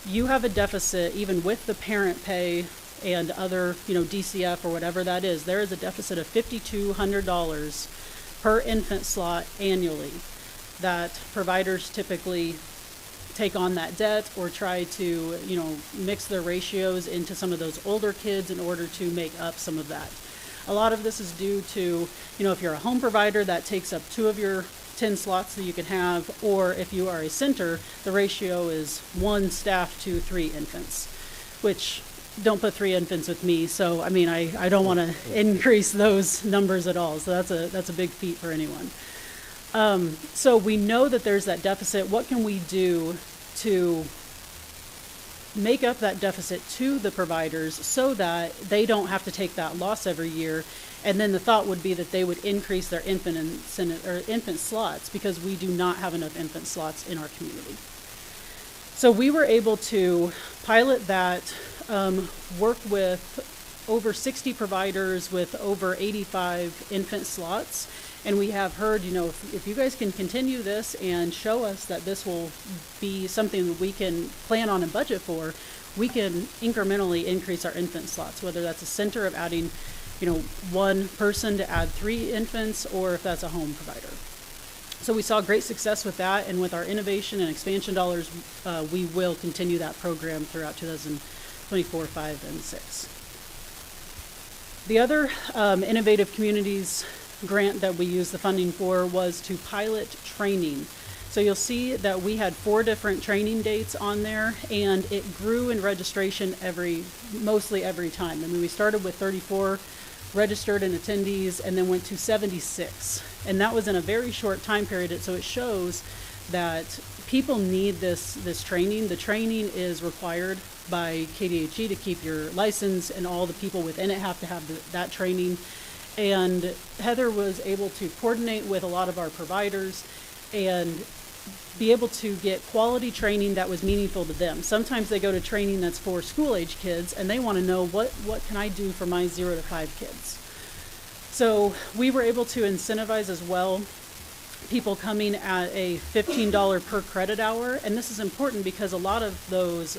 [SPEAKER 3] you have a deficit even with the parent pay and other, DCF or whatever that is. There is a deficit of $5,200 per infant slot annually that providers typically take on that debt or try to, mix their ratios into some of those older kids in order to make up some of that. A lot of this is due to, if you're a home provider, that takes up 2 of your 10 slots that you can have, or if you are a center, the ratio is 1 staff to 3 infants, which don't put 3 infants with me. So, I don't want to increase those numbers at all. So that's a big feat for anyone. So we know that there's that deficit. What can we do to make up that deficit to the providers so that they don't have to take that loss every year? And then the thought would be that they would increase their infant slots, because we do not have enough infant slots in our community. So we were able to pilot that, work with over 60 providers with over 85 infant slots. And we have heard, if you guys can continue this and show us that this will be something that we can plan on and budget for, we can incrementally increase our infant slots, whether that's a center of adding, 1 person to add 3 infants, or if that's a home provider. So we saw great success with that, and with our innovation and expansion dollars, we will continue that program throughout 2024, 5, and 6. The other innovative communities grant that we used the funding for was to pilot training. So you'll see that we had 4 different training dates on there, and it grew in registration mostly every time. We started with 34 registered and attendees, and then went to 76. And that was in a very short time period. So it shows that people need this training. The training is required by KDHE to keep your license, and all the people within it have to have that training. And Heather was able to coordinate with a lot of our providers and be able to get quality training that was meaningful to them. Sometimes they go to training that's for school-age kids, and they want to know what can I do for my 0 to 5 kids. So we were able to incentivize as well people coming at a $15 per credit hour. And this is important because a lot of those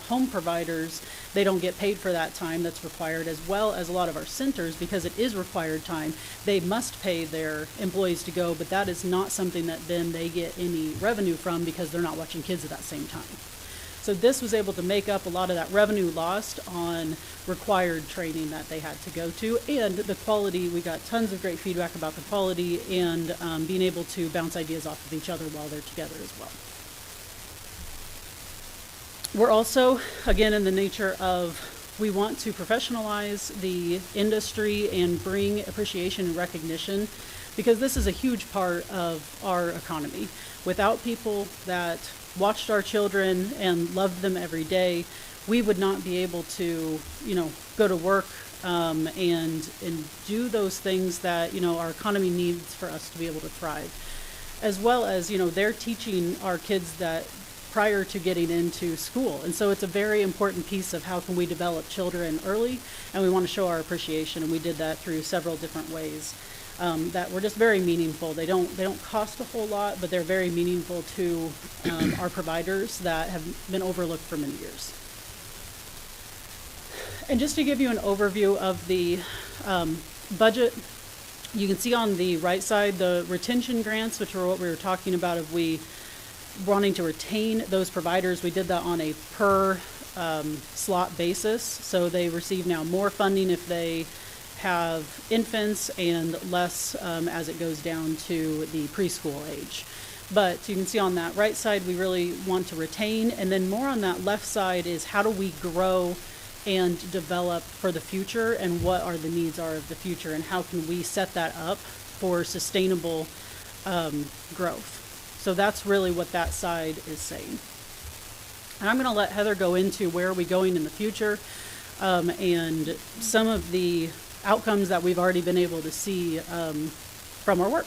[SPEAKER 3] home providers, they don't get paid for that time that's required, as well as a lot of our centers, because it is required time. They must pay their employees to go, but that is not something that then they get any revenue from, because they're not watching kids at that same time. So this was able to make up a lot of that revenue lost on required training that they had to go to, and the quality. We got tons of great feedback about the quality and being able to bounce ideas off of each other while they're together as well. We're also, again, in the nature of we want to professionalize the industry and bring appreciation and recognition, because this is a huge part of our economy. Without people that watched our children and loved them every day, we would not be able to, go to work and do those things that, our economy needs for us to be able to thrive. As well as, they're teaching our kids that prior to getting into school. And so it's a very important piece of how can we develop children early, and we want to show our appreciation, and we did that through several different ways that were just very meaningful. They don't cost a whole lot, but they're very meaningful to our providers that have been overlooked for many years. And just to give you an overview of the budget, you can see on the right side the retention grants, which are what we were talking about of we wanting to retain those providers. We did that on a per slot basis, so they receive now more funding if they have infants and less as it goes down to the preschool age. But you can see on that right side we really want to retain, and then more on that left side is how do we grow and develop for the future, and what are the needs are of the future, and how can we set that up for sustainable growth. So that's really what that side is saying. And I'm going to let Heather go into where are we going in the future and some of the outcomes that we've already been able to see from our work.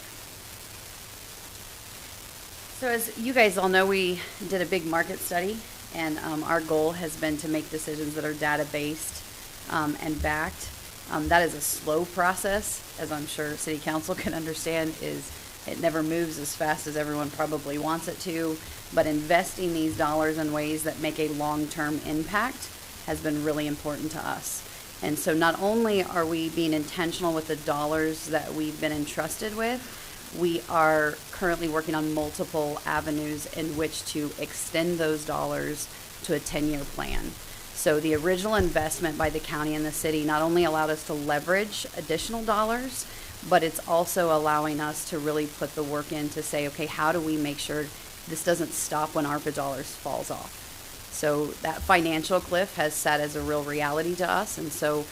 [SPEAKER 7] So as you guys all know, we did a big market study, and our goal has been to make decisions that are data-based and backed. That is a slow process, as I'm sure City Council can understand. It never moves as fast as everyone probably wants it to, but investing these dollars in ways that make a long-term impact has been really important to us. And so not only are we being intentional with the dollars that we've been entrusted with, we are currently working on multiple avenues in which to extend those dollars to a 10-year plan. So the original investment by the county and the city not only allowed us to leverage additional dollars, but it's also allowing us to really put the work in to say, okay, how do we make sure this doesn't stop when ARPA dollars falls off? So that financial cliff has sat as a real reality to us, and so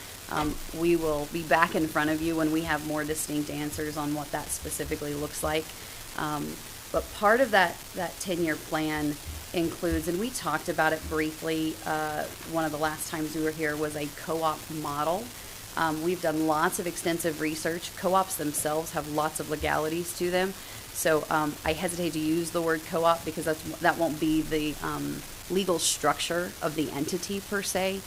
[SPEAKER 7] we will be back in front of you when we have more distinct answers on what that specifically looks like. But part of that 10-year plan includes, and we talked about it briefly, one of the last times we were here, was a co-op model. We've done lots of extensive research. Co-ops themselves have lots of legalities to them. So I hesitate to use the word co-op because that won't be the legal structure of the entity per se.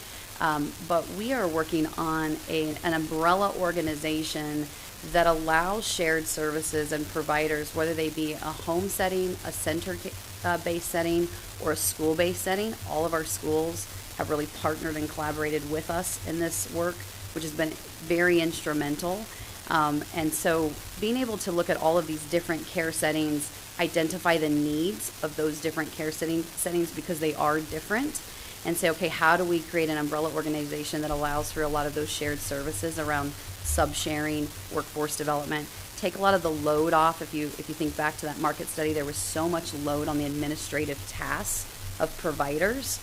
[SPEAKER 7] But we are working on an umbrella organization that allows shared services and providers, whether they be a home setting, a center-based setting, or a school-based setting. All of our schools have really partnered and collaborated with us in this work, which has been very instrumental. And so being able to look at all of these different care settings, identify the needs of those different care settings because they are different, and say, okay, how do we create an umbrella organization that allows for a lot of those shared services around sub-sharing, workforce development, take a lot of the load off. If you think back to that market study, there was so much load on the administrative tasks of providers.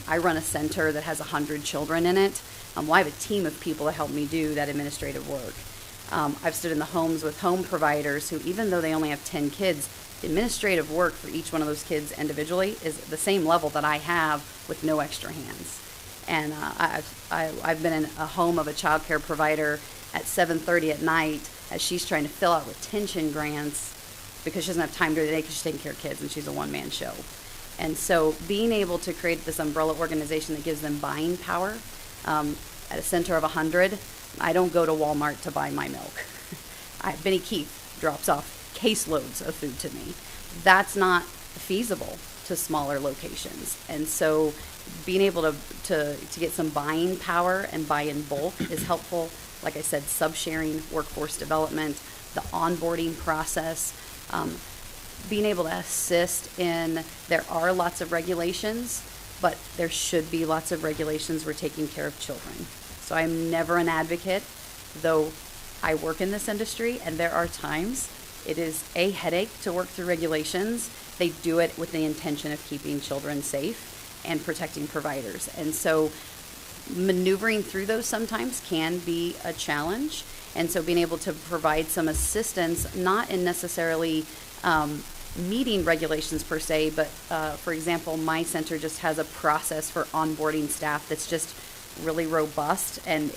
[SPEAKER 7] I run a center that has 100 children in it. Well, I have a team of people that help me do that administrative work. I've stood in the homes with home providers who, even though they only have 10 kids, the administrative work for each one of those kids individually is the same level that I have with no extra hands. And I've been in a home of a child care provider at 7:30 at night as she's trying to fill out retention grants because she doesn't have time during the day because she's taking care of kids and she's a one-man show. And so being able to create this umbrella organization that gives them buying power, at a center of 100, I don't go to Walmart to buy my milk. Benny Keith drops off caseloads of food to me. That's not feasible to smaller locations. And so being able to get some buying power and buy in bulk is helpful. Like I said, sub-sharing, workforce development, the onboarding process, being able to assist in, there are lots of regulations, but there should be lots of regulations. We're taking care of children. So I'm never an advocate, though I work in this industry, and there are times it is a headache to work through regulations. They do it with the intention of keeping children safe and protecting providers. And so maneuvering through those sometimes can be a challenge. And so being able to provide some assistance, not in necessarily meeting regulations per se, but for example, my center just has a process for onboarding staff that's just really robust, and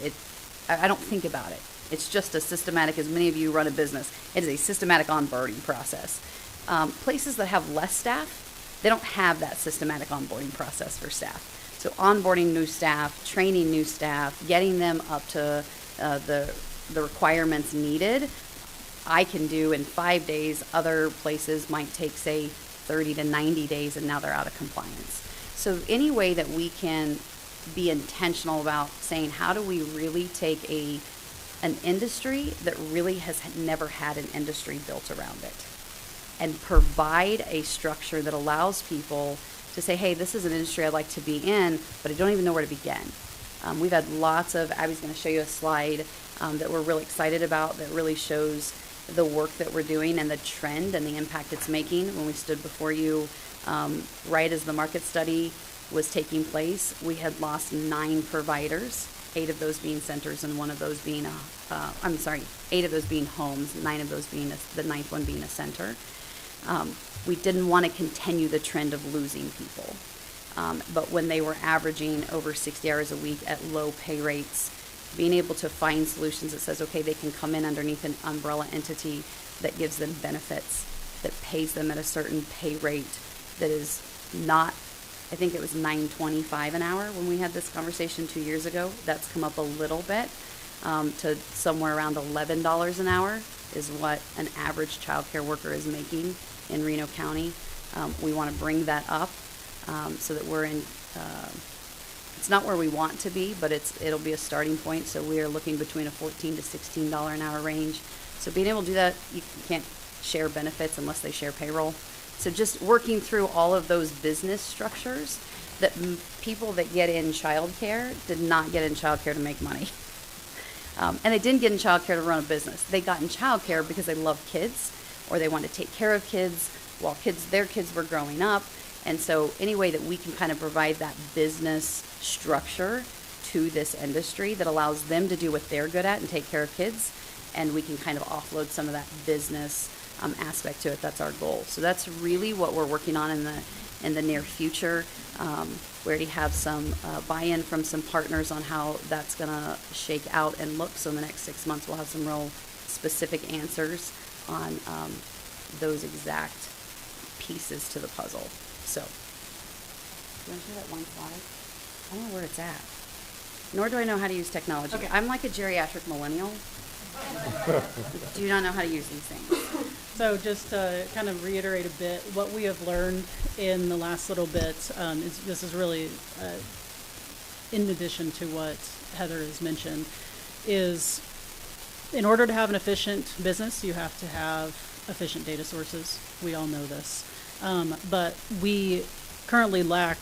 [SPEAKER 7] I don't think about it. It's just a systematic, as many of you run a business, it is a systematic onboarding process. Places that have less staff, they don't have that systematic onboarding process for staff. So onboarding new staff, training new staff, getting them up to the requirements needed, I can do in 5 days. Other places might take, say, 30 to 90 days, and now they're out of compliance. So any way that we can be intentional about saying, how do we really take an industry that really has never had an industry built around it, and provide a structure that allows people to say, hey, this is an industry I'd like to be in, but I don't even know where to begin. We've had lots of, Abby's going to show you a slide that we're really excited about that really shows the work that we're doing and the trend and the impact it's making. When we stood before you right as the market study was taking place, we had lost 9 providers, 8 of those being centers and 1 of those being 8 of those being homes, 9 of those being the 9th one being a center. We didn't want to continue the trend of losing people. But when they were averaging over 60 hours a week at low pay rates, being able to find solutions that says, okay, they can come in underneath an umbrella entity that gives them benefits, that pays them at a certain pay rate that is not, I think it was $9.25 an hour when we had this conversation 2 years ago. That's come up a little bit to somewhere around $11 an hour is what an average child care worker is making in Reno County. We want to bring that up so that we're in, it's not where we want to be, but it'll be a starting point. So we are looking between a $14 to $16 an hour range. So being able to do that, you can't share benefits unless they share payroll. So just working through all of those business structures that people that get in childcare did not get in childcare to make money. And they didn't get in childcare to run a business. They got in childcare because they love kids, or they want to take care of kids while their kids were growing up. And so any way that we can kind of provide that business structure to this industry that allows them to do what they're good at and take care of kids, and we can kind of offload some of that business aspect to it, that's our goal. So that's really what we're working on in the near future. We already have some buy-in from some partners on how that's going to shake out and look. So in the next 6 months, we'll have some real specific answers on those exact pieces to the puzzle. So, do you want to show that one slide? I don't know where it's at. Nor do I know how to use technology. Okay. I'm like a geriatric millennial. Do not know how to use these things.
[SPEAKER 3] So just to kind of reiterate a bit, what we have learned in the last little bit is this is really, in addition to what Heather has mentioned, is in order to have an efficient business, you have to have efficient data sources. We all know this. But we currently lack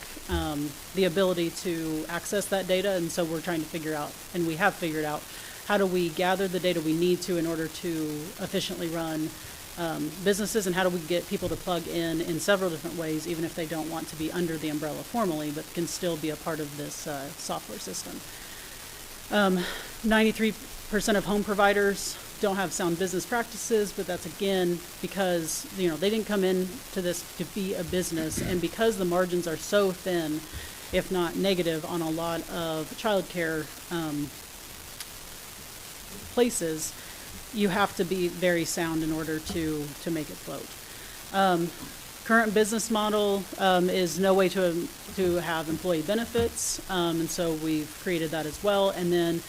[SPEAKER 3] the ability to access that data, and so we're trying to figure out, and we have figured out, how do we gather the data we need to in order to efficiently run businesses, and how do we get people to plug in several different ways, even if they don't want to be under the umbrella formally, but can still be a part of this software system. 93% of home providers don't have sound business practices, but that's again because they didn't come in to this to be a business, and because the margins are so thin, if not negative, on a lot of childcare places, you have to be very sound in order to make it float. Current business model is no way to have employee benefits, and so we've created that as well. And then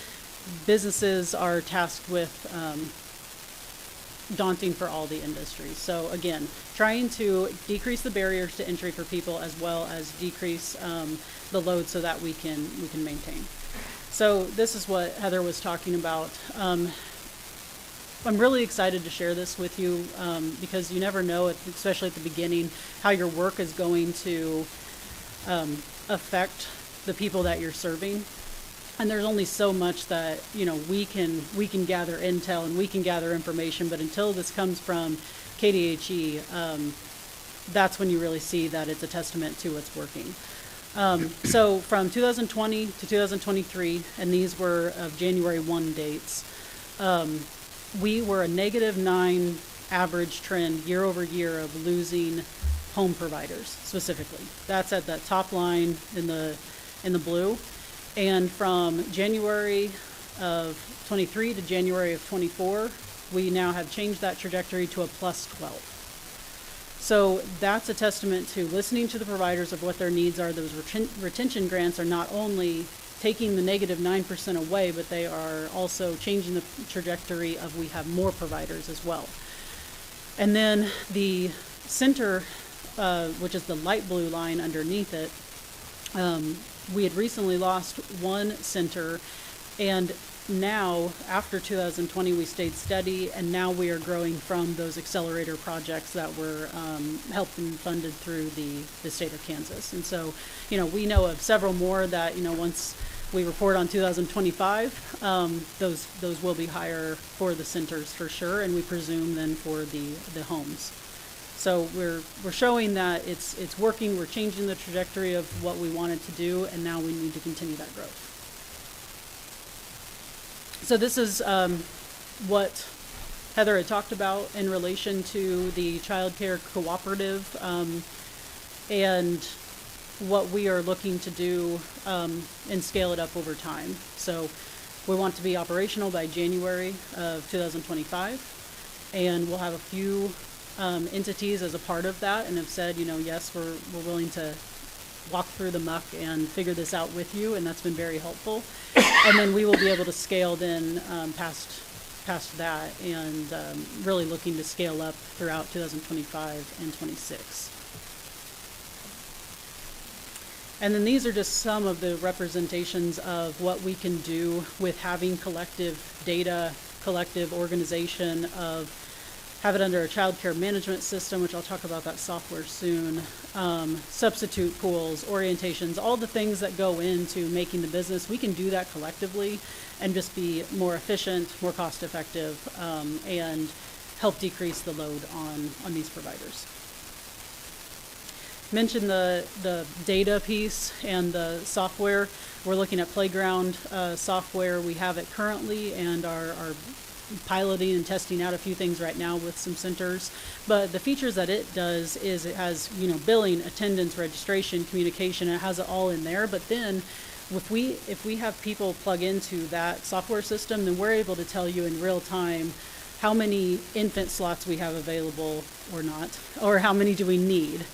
[SPEAKER 3] businesses are tasked with daunting for all the industries. So again, trying to decrease the barriers to entry for people as well as decrease the load so that we can maintain. So this is what Heather was talking about. I'm really excited to share this with you because you never know, especially at the beginning, how your work is going to affect the people that you're serving. And there's only so much that, you know, we can gather intel and we can gather information, but until this comes from KDHE, that's when you really see that it's a testament to what's working. So from 2020 to 2023, and these were of January 1 dates, we were a -9 average trend year over year of losing home providers specifically. That's at that top line in the blue. And from January of 23 to January of 24, we now have changed that trajectory to a +12. So that's a testament to listening to the providers of what their needs are. Those retention grants are not only taking the -9% away, but they are also changing the trajectory of we have more providers as well. And then the center, which is the light blue line underneath it, we had recently lost one center, and now after 2020 we stayed steady, and now we are growing from those accelerator projects that were helped and funded through the state of Kansas. And so, you know, we know of several more that, you know, once we report on 2025, those will be higher for the centers for sure, and we presume then for the homes. So we're showing that it's working. We're changing the trajectory of what we wanted to do, and now we need to continue that growth. So this is what Heather had talked about in relation to the child care cooperative, and what we are looking to do and scale it up over time. So we want to be operational by January of 2025, and we'll have a few entities as a part of that, and have said, you know, yes, we're willing to walk through the muck and figure this out with you, and that's been very helpful. And then we will be able to scale then past that, and really looking to scale up throughout 2025 and 26. And then these are just some of the representations of what we can do with having collective data, collective organization of have it under a child care management system, which I'll talk about that software soon, substitute pools, orientations, all the things that go into making the business. We can do that collectively and just be more efficient, more cost effective, and help decrease the load on these providers. Mentioned the data piece and the software. We're looking at Playground software. We have it currently and are piloting and testing out a few things right now with some centers. But the features that it does is it has, you know, billing, attendance, registration, communication. It has it all in there. But then if we have people plug into that software system, then we're able to tell you in real time how many infant slots we have available or not, or how many do we need.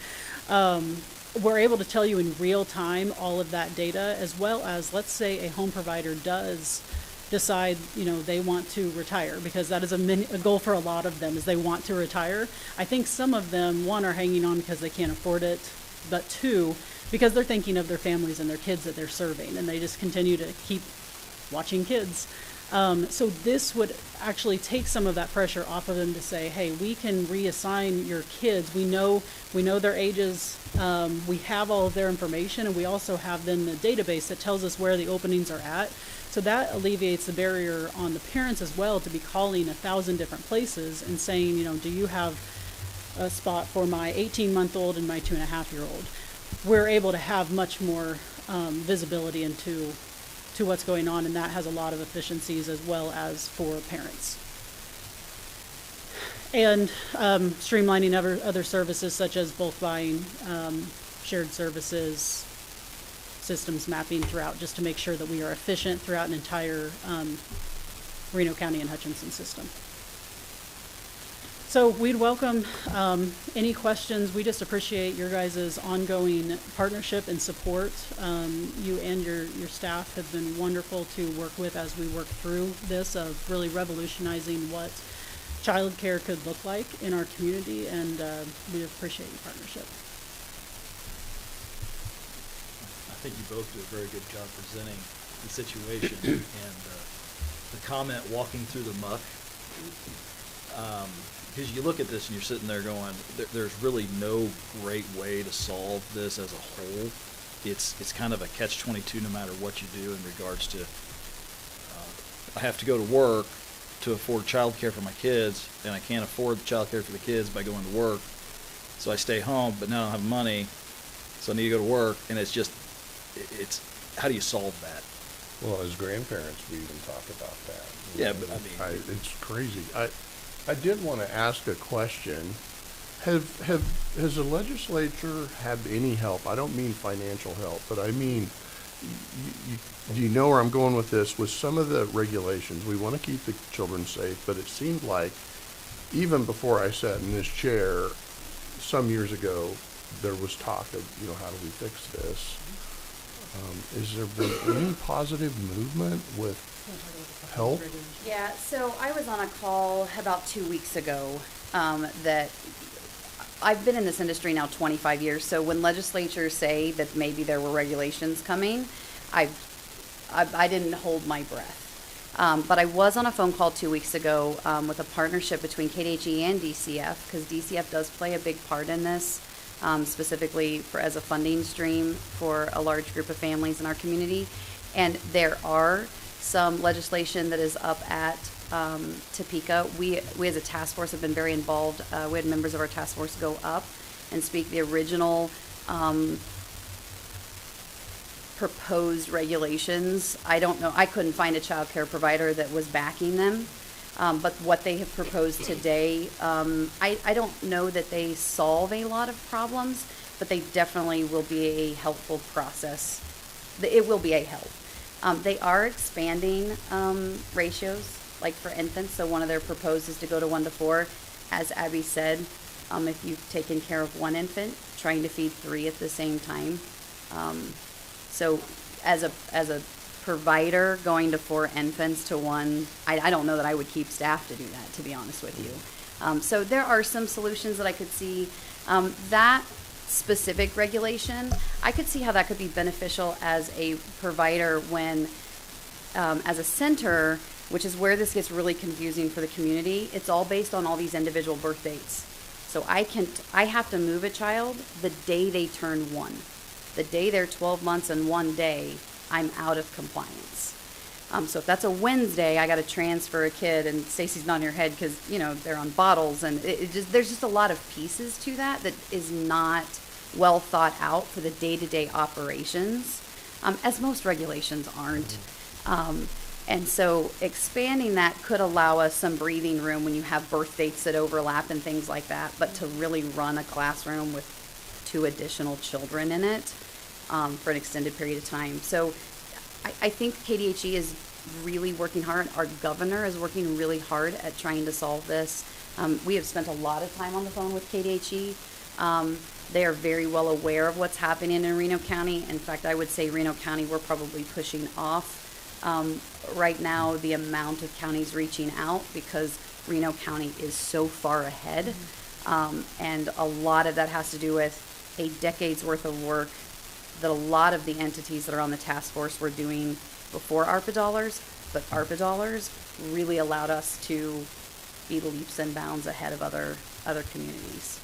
[SPEAKER 3] We're able to tell you in real time all of that data, as well as, let's say a home provider does decide, you know, they want to retire, because that is a goal for a lot of them, is they want to retire. I think some of them, one, are hanging on because they can't afford it, but two, because they're thinking of their families and their kids that they're serving, and they just continue to keep watching kids. So this would actually take some of that pressure off of them to say, hey, we can reassign your kids. We know their ages. We have all of their information, and we also have then the database that tells us where the openings are at. So that alleviates the barrier on the parents as well to be calling 1,000 different places and saying, you know, do you have a spot for my 18-month-old and my 2.5-year-old? We're able to have much more visibility into what's going on, and that has a lot of efficiencies as well as for parents. And streamlining other services such as bulk buying, shared services, systems mapping throughout, just to make sure that we are efficient throughout an entire Reno County and Hutchinson system. So we'd welcome any questions. We just appreciate your guys' ongoing partnership and support. You and your staff have been wonderful to work with as we work through this, of really revolutionizing what childcare could look like in our community, and we appreciate your partnership.
[SPEAKER 19] I think you both do a very good job presenting the situation, and the comment walking through the muck, because you look at this and you're sitting there going, there's really no great way to solve this as a whole. it's kind of a catch-22 no matter what you do in regards to, I have to go to work to afford childcare for my kids, and I can't afford childcare for the kids by going to work, so I stay home, but now I don't have money, so I need to go to work, and it's how do you solve that?
[SPEAKER 4] Well, as grandparents, we even talk about that.
[SPEAKER 19] Yeah, but I mean,
[SPEAKER 4] it's crazy. I did want to ask a question. Has the legislature had any help? I don't mean financial help, but I mean, do you know where I'm going with this? With some of the regulations, we want to keep the children safe, but it seemed like even before I sat in this chair some years ago, there was talk of, how do we fix this? Has there been any positive movement with help?
[SPEAKER 7] Yeah, so I was on a call about 2 weeks ago that I've been in this industry now 25 years, so when legislatures say that maybe there were regulations coming, I didn't hold my breath. But I was on a phone call 2 weeks ago with a partnership between KDHE and DCF, because DCF does play a big part in this, specifically as a funding stream for a large group of families in our community. And there are some legislation that is up at Topeka. We as a task force have been very involved. We had members of our task force go up and speak the original proposed regulations. I don't know, I couldn't find a child care provider that was backing them. But what they have proposed today, I don't know that they solve a lot of problems, but they definitely will be a helpful process. It will be a help. They are expanding ratios, like for infants. So one of their proposed is to go to 1 to 4. As Abby said, if you've taken care of one infant, trying to feed 3 at the same time. So as a provider, going to 4 infants to 1, I don't know that I would keep staff to do that, to be honest with you. So there are some solutions that I could see. That specific regulation, I could see how that could be beneficial as a provider when, as a center, which is where this gets really confusing for the community, it's all based on all these individual birth dates. So I have to move a child the day they turn 1. The day they're 12 months and 1 day, I'm out of compliance. So if that's a Wednesday, I got to transfer a kid, and Stacy's nodding her head because they're on bottles, and there's just a lot of pieces to that is not well thought out for the day-to-day operations, as most regulations aren't. And so expanding that could allow us some breathing room when you have birth dates that overlap and things like that, but to really run a classroom with 2 additional children in it for an extended period of time. So I think KDHE is really working hard. Our governor is working really hard at trying to solve this. We have spent a lot of time on the phone with KDHE. They are very well aware of what's happening in Reno County. In fact, I would say Reno County, we're probably pushing off right now the amount of counties reaching out because Reno County is so far ahead. And a lot of that has to do with a decade's worth of work that a lot of the entities that are on the task force were doing before ARPA dollars, but ARPA dollars really allowed us to be leaps and bounds ahead of other communities.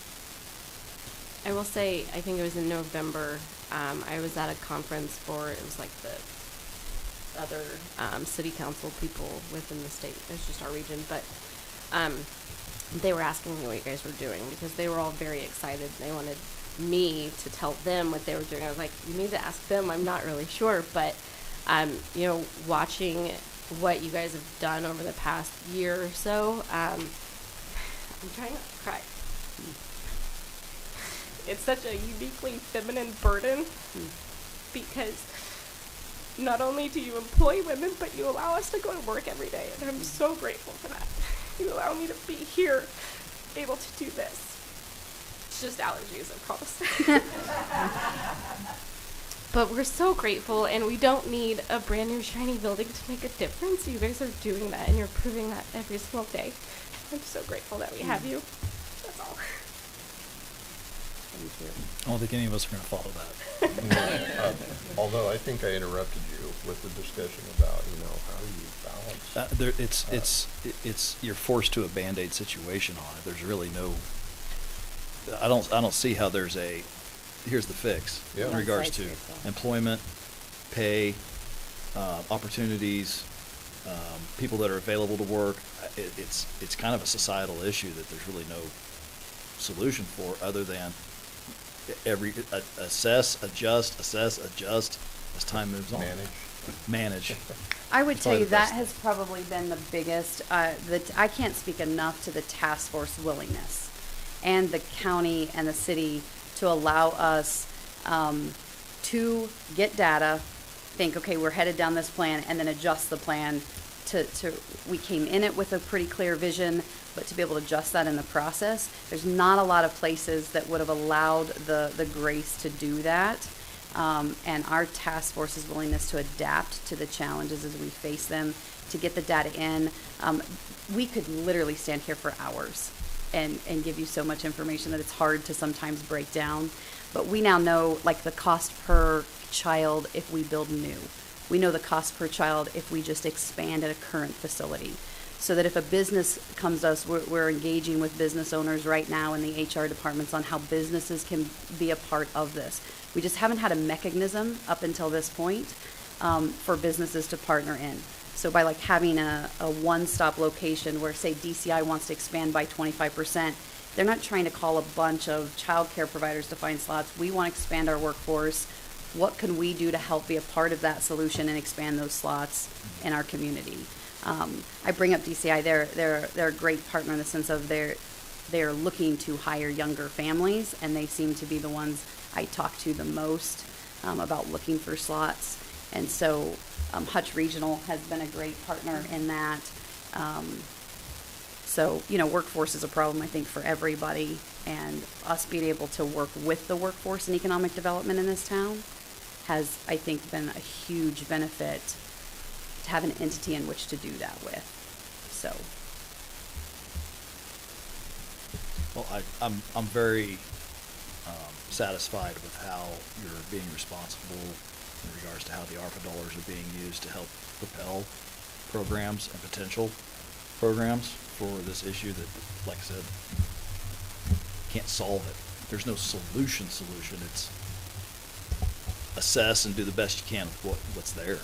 [SPEAKER 17] I will say, I think it was in November, I was at a conference it was like the other city council people within the state. It's just our region, but they were asking me what you guys were doing because they were all very excited. They wanted me to tell them what they were doing. I was like, you need to ask them. I'm not really sure, but watching what you guys have done over the past year or so, I'm trying not to cry. It's such a uniquely feminine burden because not only do you employ women, but you allow us to go to work every day, and I'm so grateful for that. You allow me to be here, able to do this. It's just allergies, I promise. But we're so grateful, and we don't need a brand new shiny building to make a difference. You guys are doing that, and you're proving that every single day. I'm so grateful that we have you. That's all.
[SPEAKER 7] Thank you.
[SPEAKER 19] I don't think any of us are going to follow that.
[SPEAKER 4] Although I think I interrupted you with the discussion about, how do you balance?
[SPEAKER 19] It's you're forced to a Band-Aid situation on it. There's really no. I don't see how there's a here's the fix
[SPEAKER 4] Yeah.
[SPEAKER 19] in regards
[SPEAKER 17] Sides
[SPEAKER 19] to
[SPEAKER 17] for yourself.
[SPEAKER 19] employment, pay, opportunities, people that are available to work. It's kind of a societal issue that there's really no solution for other than assess, adjust as time moves on. Manage.
[SPEAKER 7] I would
[SPEAKER 19] That's
[SPEAKER 7] tell
[SPEAKER 19] probably
[SPEAKER 7] you
[SPEAKER 19] the
[SPEAKER 7] that
[SPEAKER 19] best
[SPEAKER 7] has probably been the biggest, I can't speak enough to the task force willingness and the county and the city to allow us to get data, think, okay, we're headed down this plan, and then adjust the plan we came in it with a pretty clear vision, but to be able to adjust that in the process, there's not a lot of places that would have allowed the grace to do that. And our task force's willingness to adapt to the challenges as we face them, to get the data in. We could literally stand here for hours and give you so much information that it's hard to sometimes break down. But we now know, like, the cost per child if we build new. We know the cost per child if we just expand at a current facility. So that if a business comes to us, we're engaging with business owners right now in the HR departments on how businesses can be a part of this. We just haven't had a mechanism up until this point for businesses to partner in. So by like having a one-stop location where, say, DCI wants to expand by 25%, they're not trying to call a bunch of childcare providers to find slots. We want to expand our workforce. What can we do to help be a part of that solution and expand those slots in our community? I bring up DCI. They're a great partner in the sense of they're looking to hire younger families, and they seem to be the ones I talk to the most about looking for slots. And so Hutch Regional has been a great partner in that. So, workforce is a problem, I think, for everybody, and us being able to work with the workforce and economic development in this town has, I think, been a huge benefit to have an entity in which to do that with. So.
[SPEAKER 19] Well, I'm very satisfied with how you're being responsible in regards to how the ARPA dollars are being used to help propel programs and potential programs for this issue that, like I said, can't solve it. There's no solution. It's assess and do the best you can with what's there.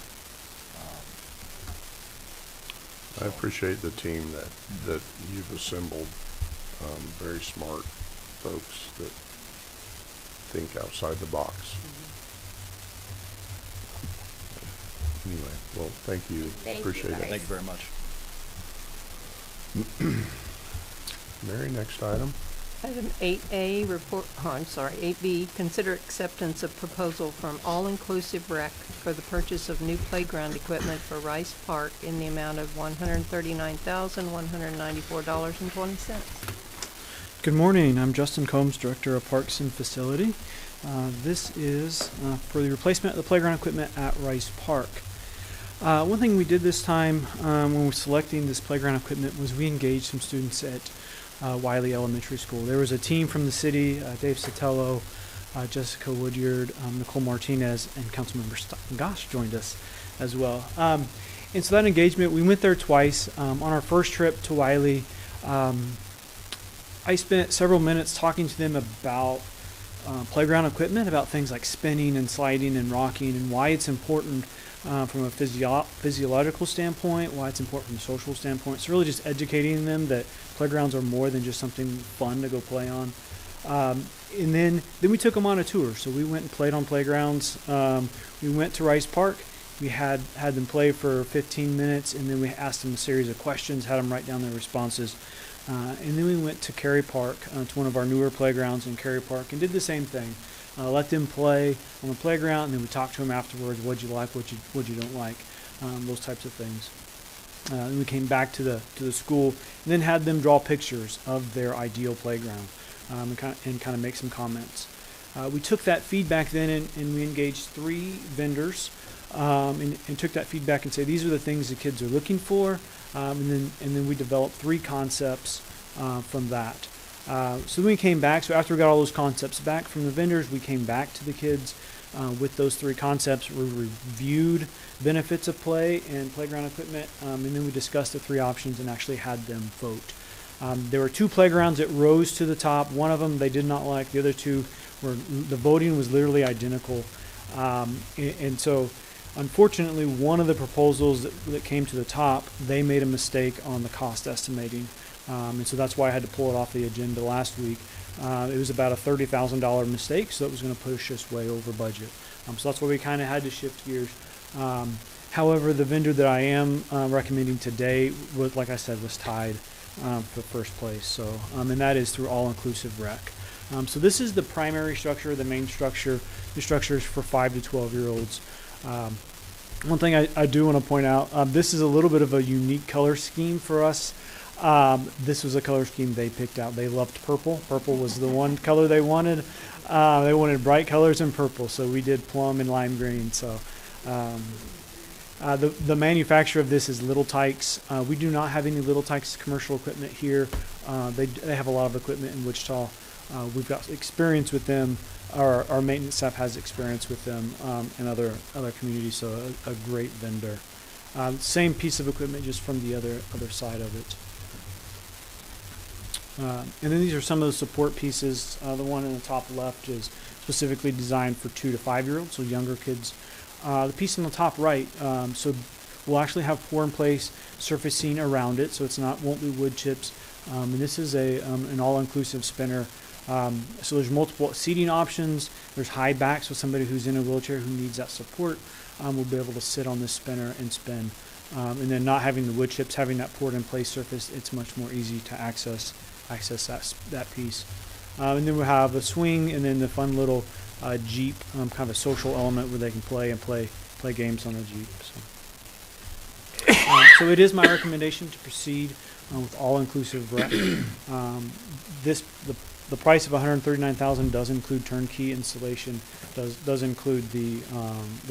[SPEAKER 4] I appreciate the team that you've assembled. Very smart folks that think outside the box. Anyway, well, thank you. Appreciate it.
[SPEAKER 19] Thank you very much.
[SPEAKER 4] Mary, next item.
[SPEAKER 1] Item 8A, 8B, consider acceptance of proposal from All-Inclusive Rec for the purchase of new playground equipment for Rice Park in the amount of $139,194.20.
[SPEAKER 12] Good morning. I'm Justin Combs, Director of Parks and Facility. This is for the replacement of the playground equipment at Rice Park. One thing we did this time when we were selecting this playground equipment was we engaged some students at Wiley Elementary School. There was a team from the city, Dave Sotelo, Jessica Woodyard, Nicole Martinez, and Councilmember Gosh joined us as well. And so that engagement, we went there twice. On our first trip to Wiley, I spent several minutes talking to them about playground equipment, about things like spinning and sliding and rocking, and why it's important from a physiological standpoint, why it's important from a social standpoint. So really just educating them that playgrounds are more than just something fun to go play on. And then we took them on a tour. So we went and played on playgrounds. We went to Rice Park. We had them play for 15 minutes, and then we asked them a series of questions, had them write down their responses. And then we went to Cary Park, to one of our newer playgrounds in Cary Park, and did the same thing. Let them play on the playground, and then we talked to them afterwards. What'd you like? What you don't like? Those types of things. Then we came back to the school, and then had them draw pictures of their ideal playground, and kind of make some comments. We took that feedback then, and we engaged 3 vendors, and took that feedback and say these are the things the kids are looking for, and then we developed 3 concepts from that. So then we came back. So after we got all those concepts back from the vendors, we came back to the kids with those 3 concepts. We reviewed benefits of play and playground equipment, and then we discussed the 3 options and actually had them vote. There were 2 playgrounds that rose to the top. One of them they did not like. The other 2 were, the voting was literally identical. And so, unfortunately, one of the proposals that came to the top, they made a mistake on the cost estimating. And so that's why I had to pull it off the agenda last week. It was about a $30,000 mistake, so that was going to push us way over budget. So that's why we kind of had to shift gears. However, the vendor that I am recommending today, was, like I said, was tied for first place. So, and that is through all-inclusive rec. So this is the primary structure, the main structure. The structure is for 5 to 12-year-olds. One thing I do want to point out, this is a little bit of a unique color scheme for us. This was a color scheme they picked out. They loved purple. Purple was the one color they wanted. They wanted bright colors in purple, so we did plum and lime green. So the manufacturer of this is Little Tykes. We do not have any Little Tykes commercial equipment here. They have a lot of equipment in Wichita. We've got experience with them. Our maintenance staff has experience with them in other communities, so a great vendor. Same piece of equipment, just from the other side of it. And then these are some of the support pieces. The one in the top left is specifically designed for 2 to 5-year-olds, so younger kids. The piece on the top right, so we'll actually have pour-in-place surfacing around it, so won't be wood chips. And this is an all-inclusive spinner. So there's multiple seating options. There's high backs, so somebody who's in a wheelchair who needs that support will be able to sit on this spinner and spin. And then not having the wood chips, having that poured-in-place surface, it's much more easy to access that piece. And then we have a swing, and then the fun little Jeep, kind of a social element where they can play games on a Jeep. So it is my recommendation to proceed with all-inclusive rec. The price of $139,000 does include turnkey installation, does include the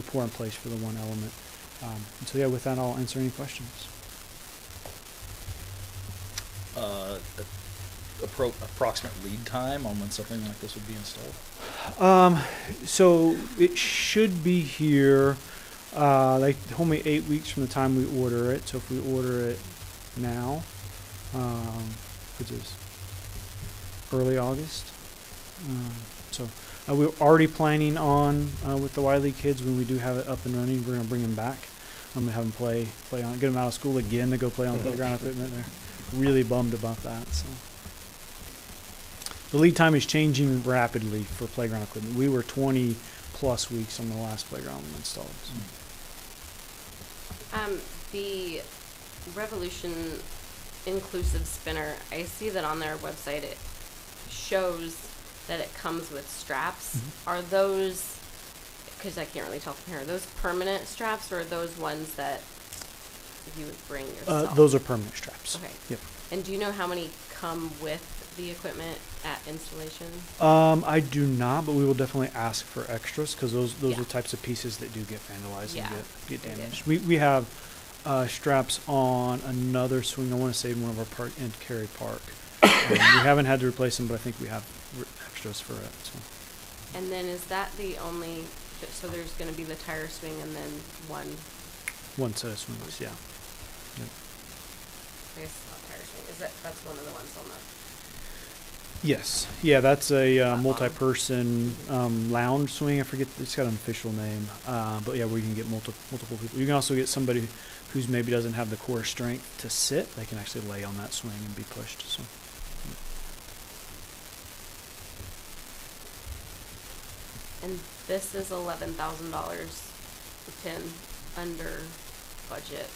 [SPEAKER 12] pour-in-place for the one element. And so yeah, with that, I'll answer any questions.
[SPEAKER 19] Approximate lead time on when something like this would be installed?
[SPEAKER 12] So it should be here. They told me 8 weeks from the time we order it. So if we order it now, which is early August. So we're already planning on with the Wiley kids, when we do have it up and running, we're going to bring them back. I'm going to have them play on it, get them out of school again to go play on the playground equipment. They're really bummed about that. So the lead time is changing rapidly for playground equipment. We were 20 plus weeks on the last playground we installed. So.
[SPEAKER 17] The Revolution inclusive spinner, I see that on their website it shows that it comes with straps. Mm-hmm. Are those, because I can't really tell from here, are those permanent straps, or are those ones that you would bring yourself?
[SPEAKER 12] Those are permanent straps.
[SPEAKER 17] Okay.
[SPEAKER 12] Yep.
[SPEAKER 17] And do you know how many come with the equipment at installation?
[SPEAKER 12] I do not, but we will definitely ask for extras, because those are the types of pieces that do get vandalized and get damaged. We have straps on another swing. I want to say in one of our park in Cary Park. We haven't had to replace them, but I think we have extras for it. So.
[SPEAKER 17] And then is that the only? So there's going to be the tire swing and then one
[SPEAKER 12] set of swings, yeah. Yep.
[SPEAKER 17] I guess it's not tire swing. That's one of the ones on the?
[SPEAKER 12] Yes. Yeah, that's a multi-person lounge swing. I forget, it's got an official name. But yeah, we can get multiple people. You can also get somebody who's maybe doesn't have the core strength to sit. They can actually lay on that swing and be pushed. So.
[SPEAKER 17] And this is $11,000, 10 under budget.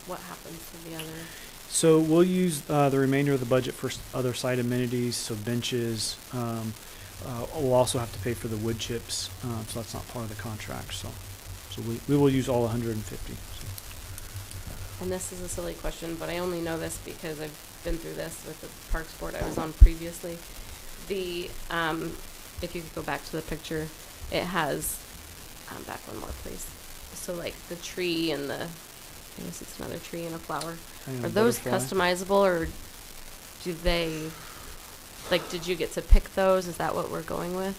[SPEAKER 17] What happens to the other?
[SPEAKER 12] So we'll use the remainder of the budget for other site amenities, so benches. We'll also have to pay for the wood chips, so that's not part of the contract. So we will use all 150. So.
[SPEAKER 17] And this is a silly question, but I only know this because I've been through this with the Parks Board I was on previously. The if you could go back to the picture, it has back one more, please. So like the tree and I guess it's another tree and a flower. Are those customizable, or do they, did you get to pick those? Is that what we're going with?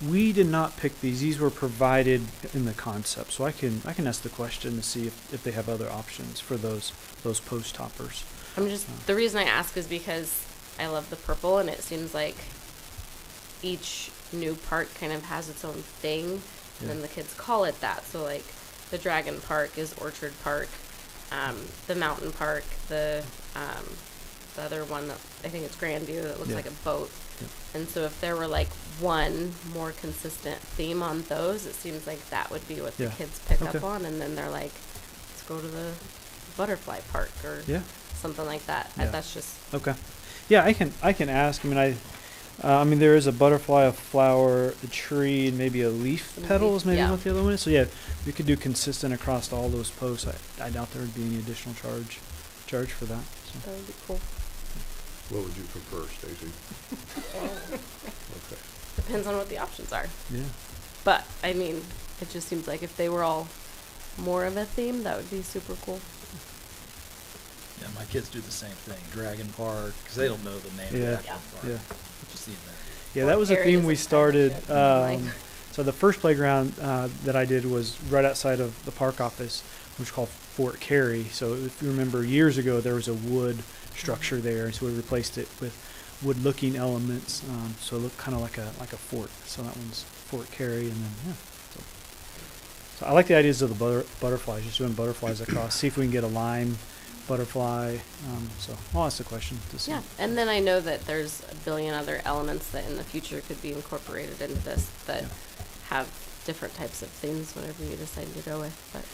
[SPEAKER 12] We did not pick these. These were provided in the concept. So I can ask the question to see if they have other options for those post toppers.
[SPEAKER 17] The reason I ask is because I love the purple, and it seems like each new park kind of has its own thing, and then the kids call it that. So like the Dragon Park is Orchard Park, the Mountain Park, the other one that I think it's Grandview that looks like a boat. And so if there were like one more consistent theme on those, it seems like that would be what the kids pick up on, and then they're like, let's go to the butterfly park or something like that. That's just
[SPEAKER 12] okay. Yeah, I can ask. I mean, there is a butterfly, a flower, a tree, and maybe a leaf petal is maybe what the other one is. So yeah, we could do consistent across all those posts. I doubt there would be any additional charge for that. So.
[SPEAKER 17] That would be cool.
[SPEAKER 4] What would you prefer, Stacy? Okay.
[SPEAKER 17] Depends on what the options are.
[SPEAKER 12] Yeah.
[SPEAKER 17] But I mean, it just seems like if they were all more of a theme, that would be super cool.
[SPEAKER 19] Yeah, my kids do the same thing. Dragon Park, because they don't know the name of the actual park.
[SPEAKER 12] Yeah.
[SPEAKER 19] Just the event.
[SPEAKER 12] Yeah, that was a theme we started. So the first playground that I did was right outside of the park office, which is called Fort Cary. So if you remember, years ago there was a wood structure there, so we replaced it with wood-looking elements. So it looked kind of like a fort. So that one's Fort Cary, and then So I like the ideas of the butterflies. Just doing butterflies across. See if we can get a lime butterfly. So I'll ask the question to see.
[SPEAKER 17] Yeah, and then I know that there's a billion other elements that in the future could be incorporated into this that have different types of themes, whatever you decide to go with. But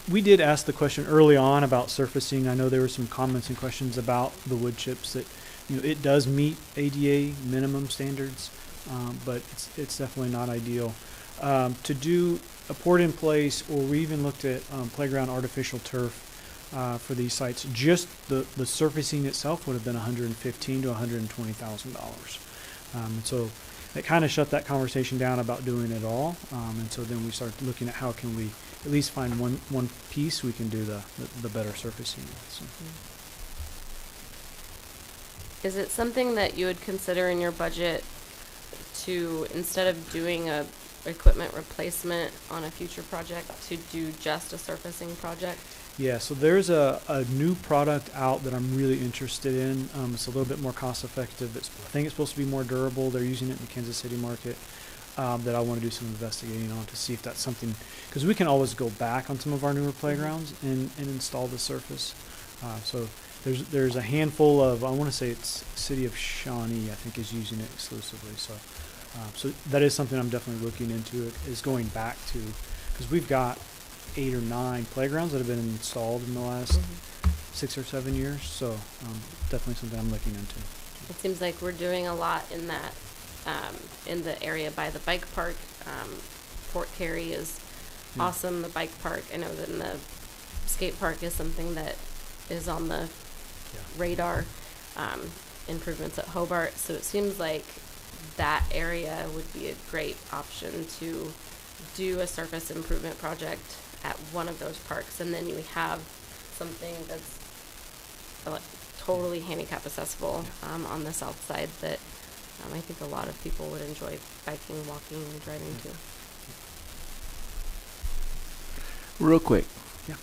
[SPEAKER 12] we did ask the question early on about surfacing. I know there were some comments and questions about the wood chips that, it does meet ADA minimum standards, but it's definitely not ideal. To do a port in place, or we even looked at playground artificial turf for these sites. Just the surfacing itself would have been $115,000 to $120,000. And so it kind of shut that conversation down about doing it all. And so then we started looking at how can we at least find one piece we can do the better surfacing with. So.
[SPEAKER 17] Is it something that you would consider in your budget to, instead of doing a equipment replacement on a future project, to do just a surfacing project?
[SPEAKER 12] Yeah, so there's a new product out that I'm really interested in. It's a little bit more cost effective. I think it's supposed to be more durable. They're using it in the Kansas City market. That I want to do some investigating on to see if that's something, because we can always go back on some of our newer playgrounds and install the surface. So there's a handful of, I want to say it's City of Shawnee, I think, is using it exclusively. So that is something I'm definitely looking into, is going back to, because we've got 8 or 9 playgrounds that have been installed in the last 6 or 7 years. So definitely something I'm looking into.
[SPEAKER 17] It seems like we're doing a lot in that, in the area by the bike park. Fort Cary is awesome, the bike park. I know that in the skate park is something that is on the radar. Improvements at Hobart. So it seems like that area would be a great option to do a surface improvement project at one of those parks, and then you have something that's totally handicap accessible on the south side that I think a lot of people would enjoy biking, walking, and driving to.
[SPEAKER 23] Real quick,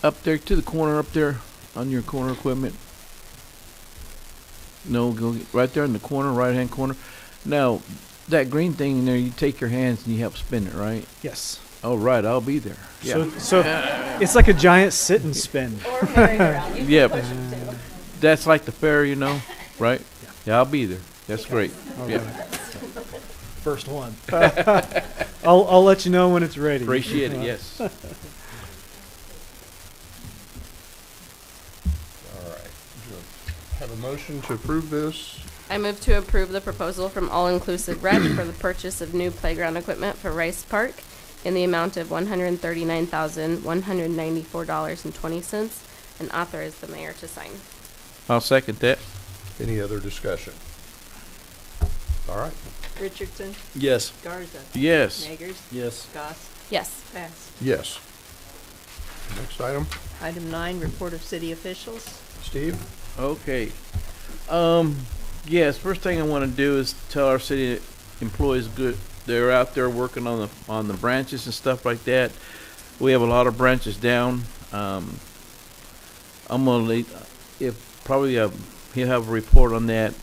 [SPEAKER 23] up there to the corner, up there on your corner equipment. No, go right there in the corner, right-hand corner. Now, that green thing in there, you take your hands and you help spin it, right?
[SPEAKER 12] Yes.
[SPEAKER 23] Oh, right, I'll be there. Yeah.
[SPEAKER 12] So it's like a giant sit and spin.
[SPEAKER 17] Or merry-go-round.
[SPEAKER 23] Yeah, that's like the fair, right? Yeah, I'll be there. That's great.
[SPEAKER 12] Okay.
[SPEAKER 19] First one.
[SPEAKER 12] I'll let you know when it's ready.
[SPEAKER 23] Appreciate it. Yes.
[SPEAKER 4] All right. Have a motion to approve this.
[SPEAKER 17] I move to approve the proposal from All Inclusive Rec for the purchase of new playground equipment for Rice Park in the amount of $139,194.20 and authorize the mayor to sign.
[SPEAKER 23] I'll second that.
[SPEAKER 4] Any other discussion? All right.
[SPEAKER 1] Richardson?
[SPEAKER 19] Yes.
[SPEAKER 1] Garza?
[SPEAKER 23] Yes.
[SPEAKER 1] Nagers?
[SPEAKER 19] Yes.
[SPEAKER 1] Goss?
[SPEAKER 17] Yes.
[SPEAKER 1] Passed.
[SPEAKER 4] Yes. Next item.
[SPEAKER 1] Item 9, report of city officials.
[SPEAKER 4] Steve?
[SPEAKER 23] Okay. Yes, first thing I want to do is tell our city employees they're out there working on the branches and stuff like that. We have a lot of branches down. I'm gonna he'll have a report on that,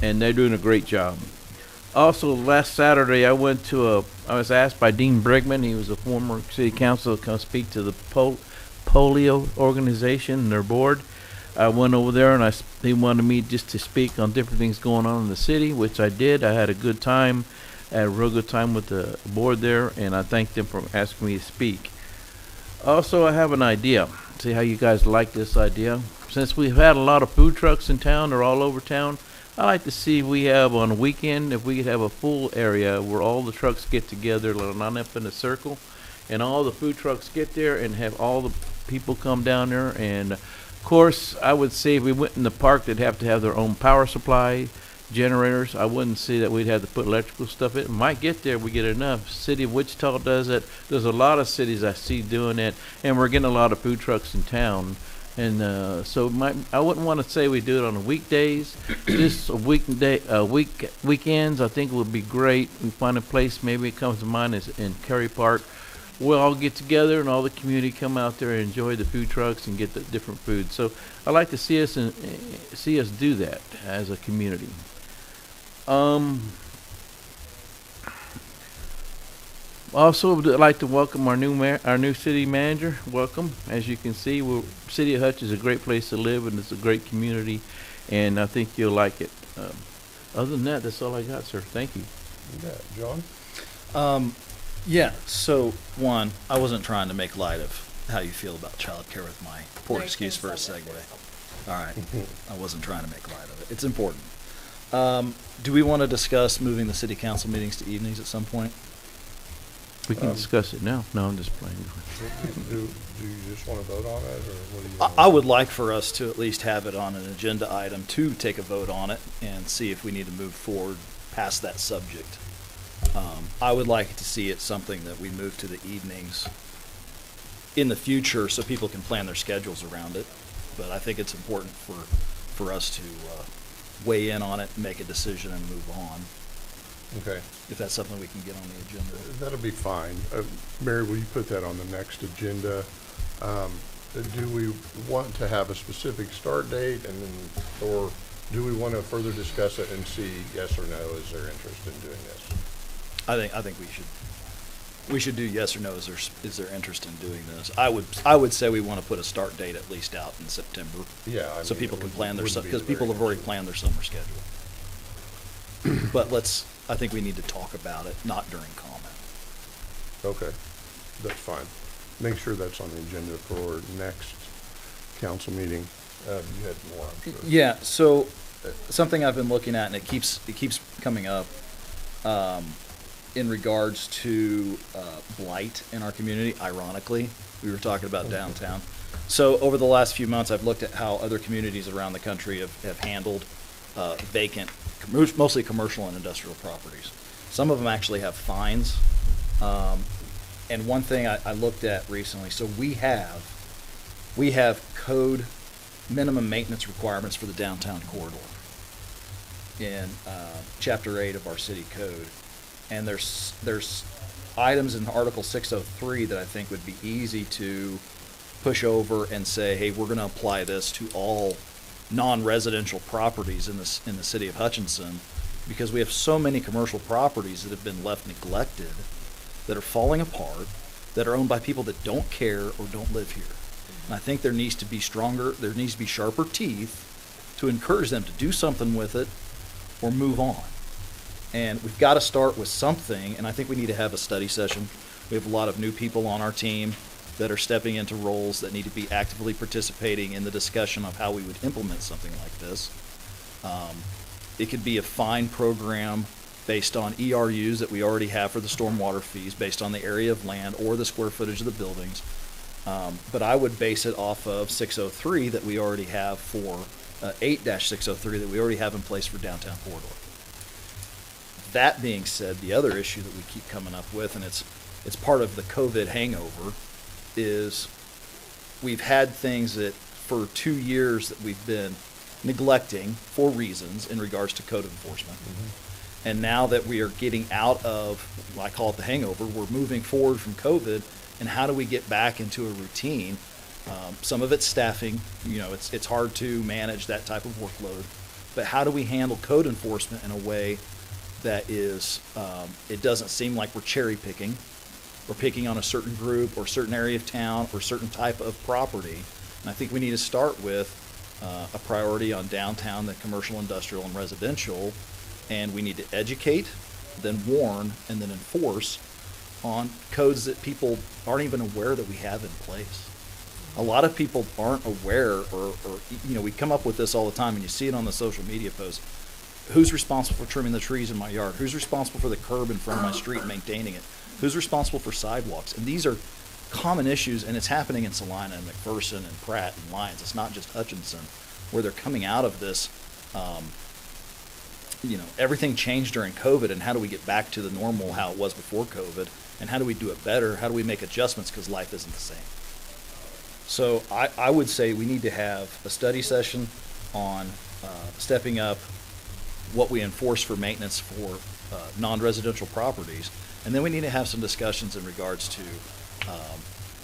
[SPEAKER 23] and they're doing a great job. Also, last Saturday, I was asked by Dean Brigman, he was a former city council, to come speak to the polio organization and their board. I went over there, and he wanted me just to speak on different things going on in the city, which I did. I had a good time. I had a real good time with the board there, and I thanked them for asking me to speak. Also, I have an idea. See how you guys like this idea. Since we've had a lot of food trucks in town, they're all over town, I like to see we have on a weekend, if we could have a full area where all the trucks get together, line up in a circle, and all the food trucks get there and have all the people come down there. And of course, I would say if we went in the park, they'd have to have their own power supply generators. I wouldn't say that we'd have to put electrical stuff in. Might get there if we get enough. City of Wichita does it. There's a lot of cities I see doing it, and we're getting a lot of food trucks in town. And I wouldn't want to say we do it on the weekdays. Just a weekends, I think would be great. We find a place, maybe it comes to mind is in Cary Park. We'll all get together and all the community come out there and enjoy the food trucks and get the different food. So I like to see us do that as a community. Also, would like to welcome our new city manager. Welcome. As you can see, City of Hutch is a great place to live, and it's a great community, and I think you'll like it. Other than that, that's all I got, sir. Thank you.
[SPEAKER 4] Yeah, John?
[SPEAKER 9] Yeah, so one, I wasn't trying to make light of how you feel about childcare with my poor excuse for a segue. All right, I wasn't trying to make light of it. It's important. Do we want to discuss moving the city council meetings to evenings at some point?
[SPEAKER 23] We can discuss it now. No, I'm just playing.
[SPEAKER 4] Do you just want to vote on it, or what do you?
[SPEAKER 9] I would like for us to at least have it on an agenda item to take a vote on it and see if we need to move forward past that subject. I would like to see it something that we move to the evenings in the future so people can plan their schedules around it. But I think it's important for us to weigh in on it, make a decision, and move on.
[SPEAKER 4] Okay.
[SPEAKER 9] If that's something we can get on the agenda.
[SPEAKER 4] That'll be fine. Mary, will you put that on the next agenda? Do we want to have a specific start date, and then, or do we want to further discuss it and see yes or no? Is there interest in doing this?
[SPEAKER 9] I think we should do yes or no. Is there interest in doing this? I would say we want to put a start date at least out in September.
[SPEAKER 4] Yeah.
[SPEAKER 9] So people can plan their because people have already planned their summer schedule. But I think we need to talk about it, not during comment.
[SPEAKER 4] Okay, that's fine. Make sure that's on the agenda for next council meeting. You had more, I'm sure.
[SPEAKER 9] Yeah, so something I've been looking at, and it keeps coming up, in regards to blight in our community. Ironically, we were talking about downtown. So over the last few months, I've looked at how other communities around the country have handled vacant, mostly commercial and industrial properties. Some of them actually have fines. And one thing I looked at recently, so we have code minimum maintenance requirements for the downtown corridor in Chapter 8 of our city code. And there's items in Article 603 that I think would be easy to push over and say, hey, we're going to apply this to all non-residential properties in the city of Hutchinson, because we have so many commercial properties that have been left neglected, that are falling apart, that are owned by people that don't care or don't live here. And I think there needs to be sharper teeth to encourage them to do something with it or move on. And we've got to start with something, and I think we need to have a study session. We have a lot of new people on our team that are stepping into roles that need to be actively participating in the discussion of how we would implement something like this. It could be a fine program based on ERUs that we already have for the stormwater fees, based on the area of land or the square footage of the buildings. But I would base it off of 603 that we already have for 8-603 that we already have in place for downtown corridor. That being said, the other issue that we keep coming up with, and it's part of the COVID hangover, is we've had things that for 2 years that we've been neglecting for reasons in regards to code enforcement. Mm-hmm. And now that we are getting out of, I call it the hangover, we're moving forward from COVID, and how do we get back into a routine Some of it's staffing. You know, it's hard to manage that type of workload. But how do we handle code enforcement in a way that is, it doesn't seem like we're cherry picking. We're picking on a certain group or certain area of town or certain type of property. And I think we need to start with a priority on downtown, the commercial, industrial, and residential. And we need to educate, then warn, and then enforce on codes that people aren't even aware that we have in place. A lot of people aren't aware, or you know, we come up with this all the time, and you see it on the social media posts. Who's responsible for trimming the trees in my yard? Who's responsible for the curb in front of my street and maintaining it? Who's responsible for sidewalks? And these are common issues, and it's happening in Salina and McPherson and Pratt and Lyons. It's not just Hutchinson, where they're coming out of this. You know, everything changed during COVID, and how do we get back to the normal how it was before COVID? And how do we do it better? How do we make adjustments, because life isn't the same? So I would say we need to have a study session on stepping up what we enforce for maintenance for non-residential properties. And then we need to have some discussions in regards to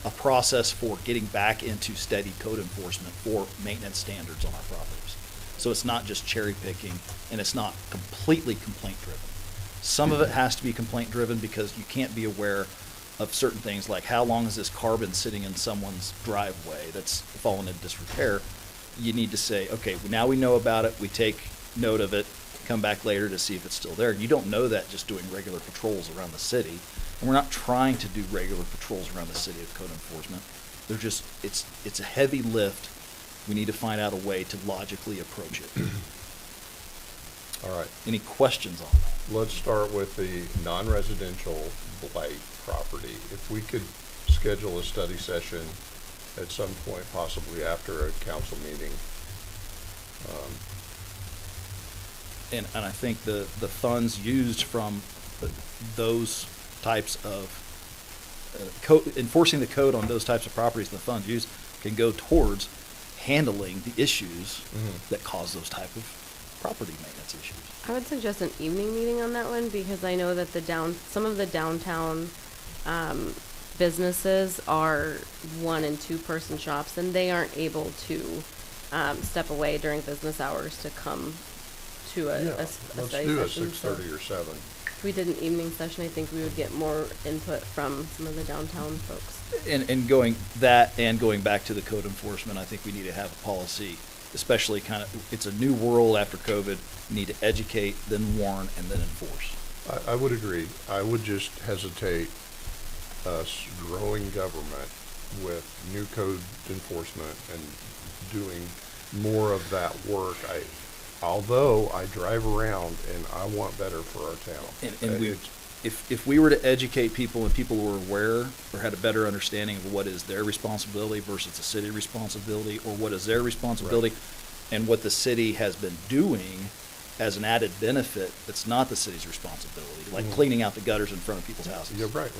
[SPEAKER 9] a process for getting back into steady code enforcement for maintenance standards on our properties. So it's not just cherry picking, and it's not completely complaint driven. Some of it has to be complaint driven because you can't be aware of certain things, like how long is this car been sitting in someone's driveway that's fallen into disrepair. You need to say, okay, now we know about it, we take note of it, come back later to see if it's still there. You don't know that just doing regular patrols around the city. And we're not trying to do regular patrols around the city of code enforcement. They're just, it's a heavy lift. We need to find out a way to logically approach it.
[SPEAKER 4] All right.
[SPEAKER 9] Any questions on that?
[SPEAKER 4] Let's start with the non-residential blight property. If we could schedule a study session at some point, possibly after a council meeting.
[SPEAKER 9] And I think the funds used from those types of enforcing the code on those types of properties, the funds used can go towards handling the issues that cause those type of property maintenance issues.
[SPEAKER 17] I would suggest an evening meeting on that one, because I know that some of the downtown businesses are 1 and 2 person shops, and they aren't able to step away during business hours to come to a
[SPEAKER 4] Let's
[SPEAKER 17] study
[SPEAKER 4] do a
[SPEAKER 17] session.
[SPEAKER 4] 6:30 or 7.
[SPEAKER 17] If we did an evening session, I think we would get more input from some of the downtown folks.
[SPEAKER 9] And going back to the code enforcement, I think we need to have a policy, especially it's a new world after COVID. We need to educate, then warn, and then enforce.
[SPEAKER 4] I would agree. I would just hesitate us growing government with new code enforcement and doing more of that work. Although I drive around and I want better for our town.
[SPEAKER 9] And if we were to educate people and people were aware or had a better understanding of what is their responsibility versus the city responsibility, or what is their responsibility and what the city has been doing as an added benefit that's not the city's responsibility, like cleaning out the gutters in front of people's houses.
[SPEAKER 4] Yeah, right.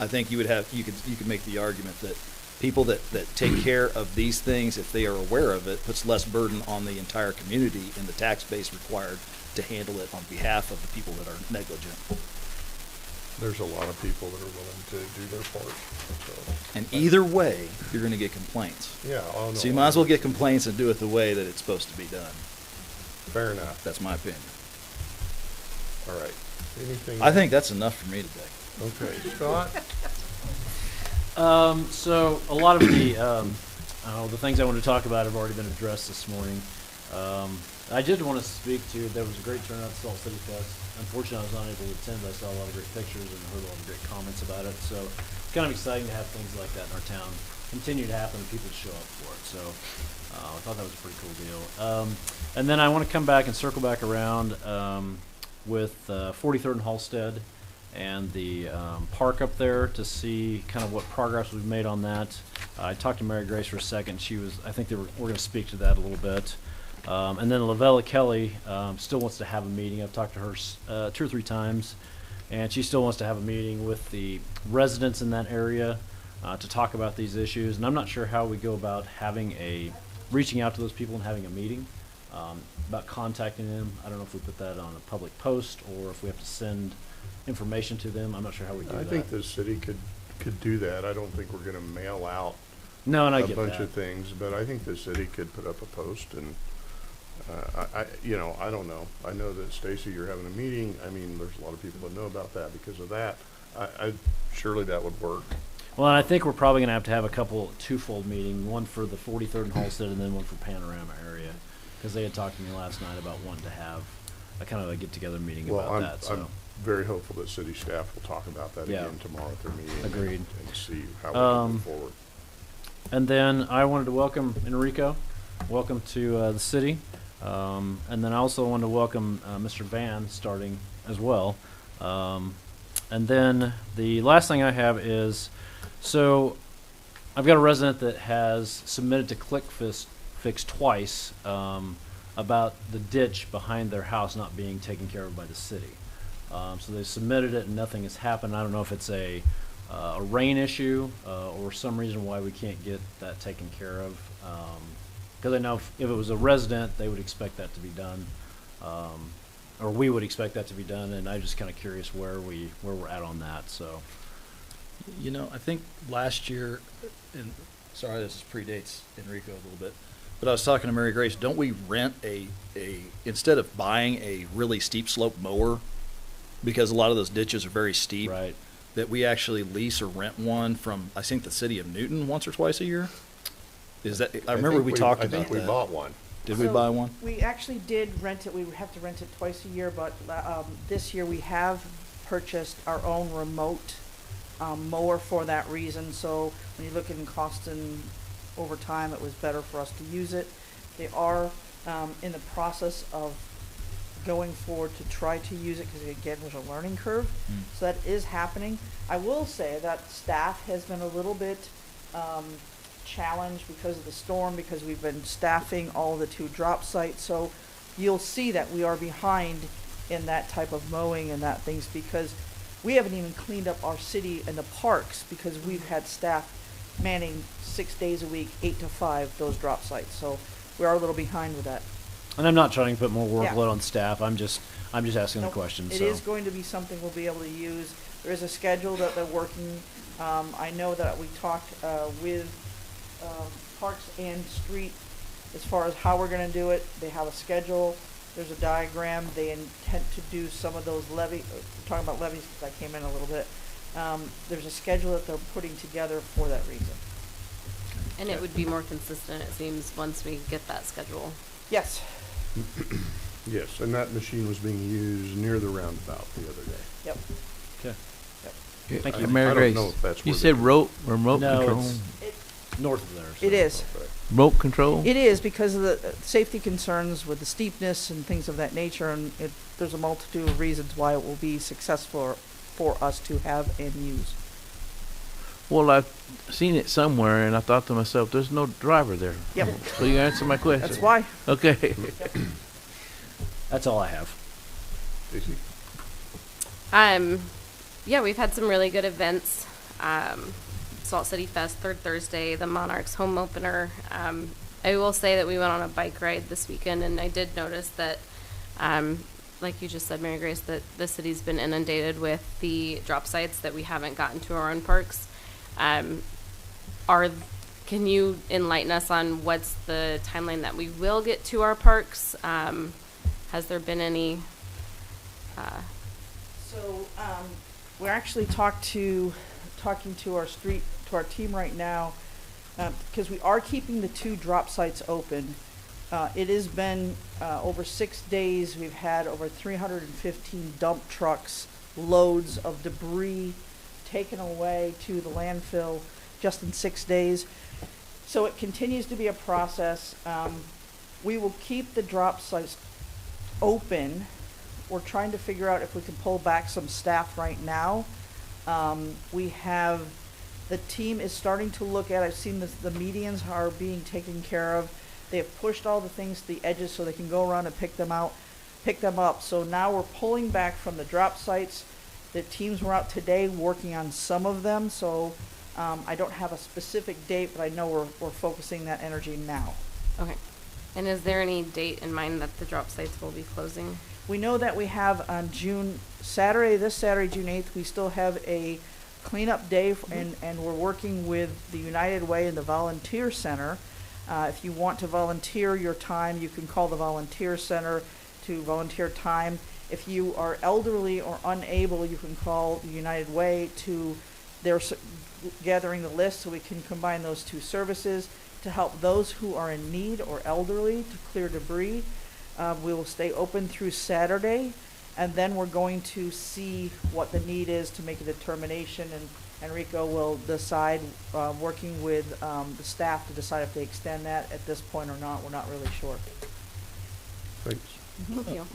[SPEAKER 9] I think you could make the argument that people that take care of these things, if they are aware of it, puts less burden on the entire community and the tax base required to handle it on behalf of the people that are negligent.
[SPEAKER 4] There's a lot of people that are willing to do their part. So.
[SPEAKER 9] And either way, you're going to get complaints.
[SPEAKER 4] Yeah. Oh, no,
[SPEAKER 9] so you might as well get complaints and do it the way that it's supposed to be done.
[SPEAKER 4] Fair enough.
[SPEAKER 9] That's my opinion.
[SPEAKER 4] All right. Anything?
[SPEAKER 9] I think that's enough for me today.
[SPEAKER 4] Okay. Scott?
[SPEAKER 16] So a lot of the things I want to talk about have already been addressed this morning. I did want to speak to, there was a great turnout at Salt City Fest. Unfortunately, I was not able to attend, but I saw a lot of great pictures and heard a lot of great comments about it. So it's kind of exciting to have things like that in our town continue to happen and people show up for it. So I thought that was a pretty cool deal. And then I want to come back and circle back around with 43rd and Halstead and the park up there to see kind of what progress we've made on that. I talked to Mary Grace for a second. I think we're going to speak to that a little bit. And then Lavella Kelly still wants to have a meeting. I've talked to her 2 or 3 times, and she still wants to have a meeting with the residents in that area to talk about these issues. And I'm not sure how we go about reaching out to those people and having a meeting, about contacting them. I don't know if we put that on a public post or if we have to send information to them. I'm not sure how we do that.
[SPEAKER 4] I think the city could do that. I don't think we're going to mail out
[SPEAKER 16] No, and I
[SPEAKER 4] a
[SPEAKER 16] get
[SPEAKER 4] bunch
[SPEAKER 16] that.
[SPEAKER 4] of things, but I think the city could put up a post and, you know, I don't know. I know that Stacy, you're having a meeting. I mean, there's a lot of people that know about that because of that. Surely that would work.
[SPEAKER 16] Well, and I think we're probably going to have a couple twofold meeting, one for the 43rd and Halstead, and then one for Panorama area, because they had talked to me last night about wanting to have a kind of a get-together meeting about that. So
[SPEAKER 4] I'm very hopeful that city staff will talk about that
[SPEAKER 16] Yeah.
[SPEAKER 4] again tomorrow at their meeting.
[SPEAKER 16] Agreed.
[SPEAKER 4] And see how we can move forward.
[SPEAKER 16] And then I wanted to welcome Enrico. Welcome to the city. And then I also wanted to welcome Mr. Van starting as well. And then the last thing I have is, so I've got a resident that has submitted to ClickFix twice about the ditch behind their house not being taken care of by the city. So they submitted it and nothing has happened. I don't know if it's a rain issue or some reason why we can't get that taken care of. Because I know if it was a resident, they would expect that to be done, or we would expect that to be done. And I'm just kind of curious where we're at on that. So,
[SPEAKER 9] You know, I think last year, and sorry, this predates Enrico a little bit, but I was talking to Mary Grace. Don't we rent a instead of buying a really steep slope mower, because a lot of those ditches are very steep,
[SPEAKER 16] right?
[SPEAKER 9] That we actually lease or rent one from, I think, the city of Newton once or twice a year. Is that? I remember we talked about that.
[SPEAKER 4] I think we bought one.
[SPEAKER 9] Did we buy one?
[SPEAKER 6] We actually did rent it. We would have to rent it twice a year, but this year we have purchased our own remote mower for that reason. So when you look at in costing over time, it was better for us to use it. They are in the process of going forward to try to use it because, again, there's a learning curve. So that is happening. I will say that staff has been a little bit challenged because of the storm, because we've been staffing all the 2 drop sites. So you'll see that we are behind in that type of mowing and that things, because we haven't even cleaned up our city and the parks because we've had staff manning 6 days a week, 8 to 5, those drop sites. So we are a little behind with that.
[SPEAKER 16] And I'm not trying to put more workload
[SPEAKER 6] Yeah.
[SPEAKER 16] on staff. I'm just asking the
[SPEAKER 6] Nope.
[SPEAKER 16] question.
[SPEAKER 6] It
[SPEAKER 16] So
[SPEAKER 6] is going to be something we'll be able to use. There is a schedule that they're working. I know that we talked with Parks and Street as far as how we're going to do it. They have a schedule. There's a diagram. They intend to do some of those we're talking about levies because I came in a little bit. There's a schedule that they're putting together for that reason.
[SPEAKER 17] And it would be more consistent, it seems, once we get that schedule.
[SPEAKER 6] Yes.
[SPEAKER 4] Yes, and that machine was being used near the roundabout the other day.
[SPEAKER 6] Yep.
[SPEAKER 16] Okay.
[SPEAKER 6] Yep.
[SPEAKER 16] Thank you.
[SPEAKER 4] I
[SPEAKER 5] Mary
[SPEAKER 4] don't
[SPEAKER 5] Grace,
[SPEAKER 4] know if that's
[SPEAKER 5] you
[SPEAKER 4] where
[SPEAKER 5] said
[SPEAKER 4] they-
[SPEAKER 5] remote
[SPEAKER 16] No,
[SPEAKER 5] control?
[SPEAKER 16] it's north of there. So.
[SPEAKER 6] It is.
[SPEAKER 5] Remote control?
[SPEAKER 6] It is because of the safety concerns with the steepness and things of that nature, and there's a multitude of reasons why it will be successful for us to have and use.
[SPEAKER 5] Well, I've seen it somewhere, and I thought to myself, there's no driver there.
[SPEAKER 6] Yep.
[SPEAKER 5] So you answered my question.
[SPEAKER 6] That's why.
[SPEAKER 5] Okay.
[SPEAKER 16] That's all I have.
[SPEAKER 4] Stacy?
[SPEAKER 17] Yeah, we've had some really good events. Salt City Fest, 3rd Thursday, the Monarchs home opener. I will say that we went on a bike ride this weekend, and I did notice that, like you just said, Mary Grace, that the city's been inundated with the drop sites that we haven't gotten to our own parks. Can you enlighten us on what's the timeline that we will get to our parks? Has there been any?
[SPEAKER 6] So we're actually talking to our team right now, because we are keeping the 2 drop sites open. It has been over 6 days. We've had over 315 dump trucks, loads of debris taken away to the landfill just in 6 days. So it continues to be a process. We will keep the drop sites open. We're trying to figure out if we can pull back some staff right now. The team is starting to look at, I've seen the medians are being taken care of. They have pushed all the things to the edges so they can go around and pick them up. So now we're pulling back from the drop sites. The teams were out today working on some of them, so I don't have a specific date, but I know we're focusing that energy now.
[SPEAKER 17] Okay. And is there any date in mind that the drop sites will be closing?
[SPEAKER 6] We know that we have on this Saturday, June 8th, we still have a cleanup day, and we're working with the United Way and the Volunteer Center. If you want to volunteer your time, you can call the Volunteer Center to volunteer time. If you are elderly or unable, you can call the United Way to, they're gathering the list so we can combine those two services to help those who are in need or elderly to clear debris. We will stay open through Saturday, and then we're going to see what the need is to make a determination, and Enrico will decide, working with the staff to decide if they extend that at this point or not. We're not really sure.
[SPEAKER 4] Thanks.
[SPEAKER 17] Thank you.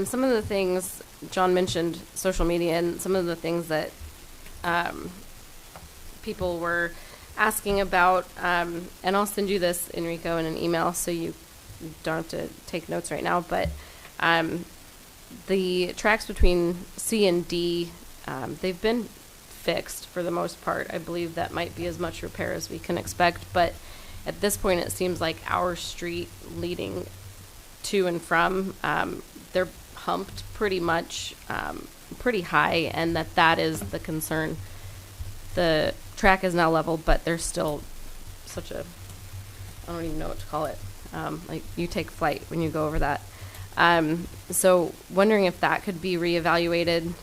[SPEAKER 17] Some of the things John mentioned, social media, and some of the things that people were asking about, and I'll send you this, Enrico, in an email so you don't have to take notes right now, but the tracks between C and D, they've been fixed for the most part. I believe that might be as much repair as we can expect, but at this point it seems like our street leading to and from, they're humped pretty much, pretty high, and that is the concern. The track is now level, but there's still such a, I don't even know what to call it, like you take flight when you go over that. So wondering if that could be reevaluated,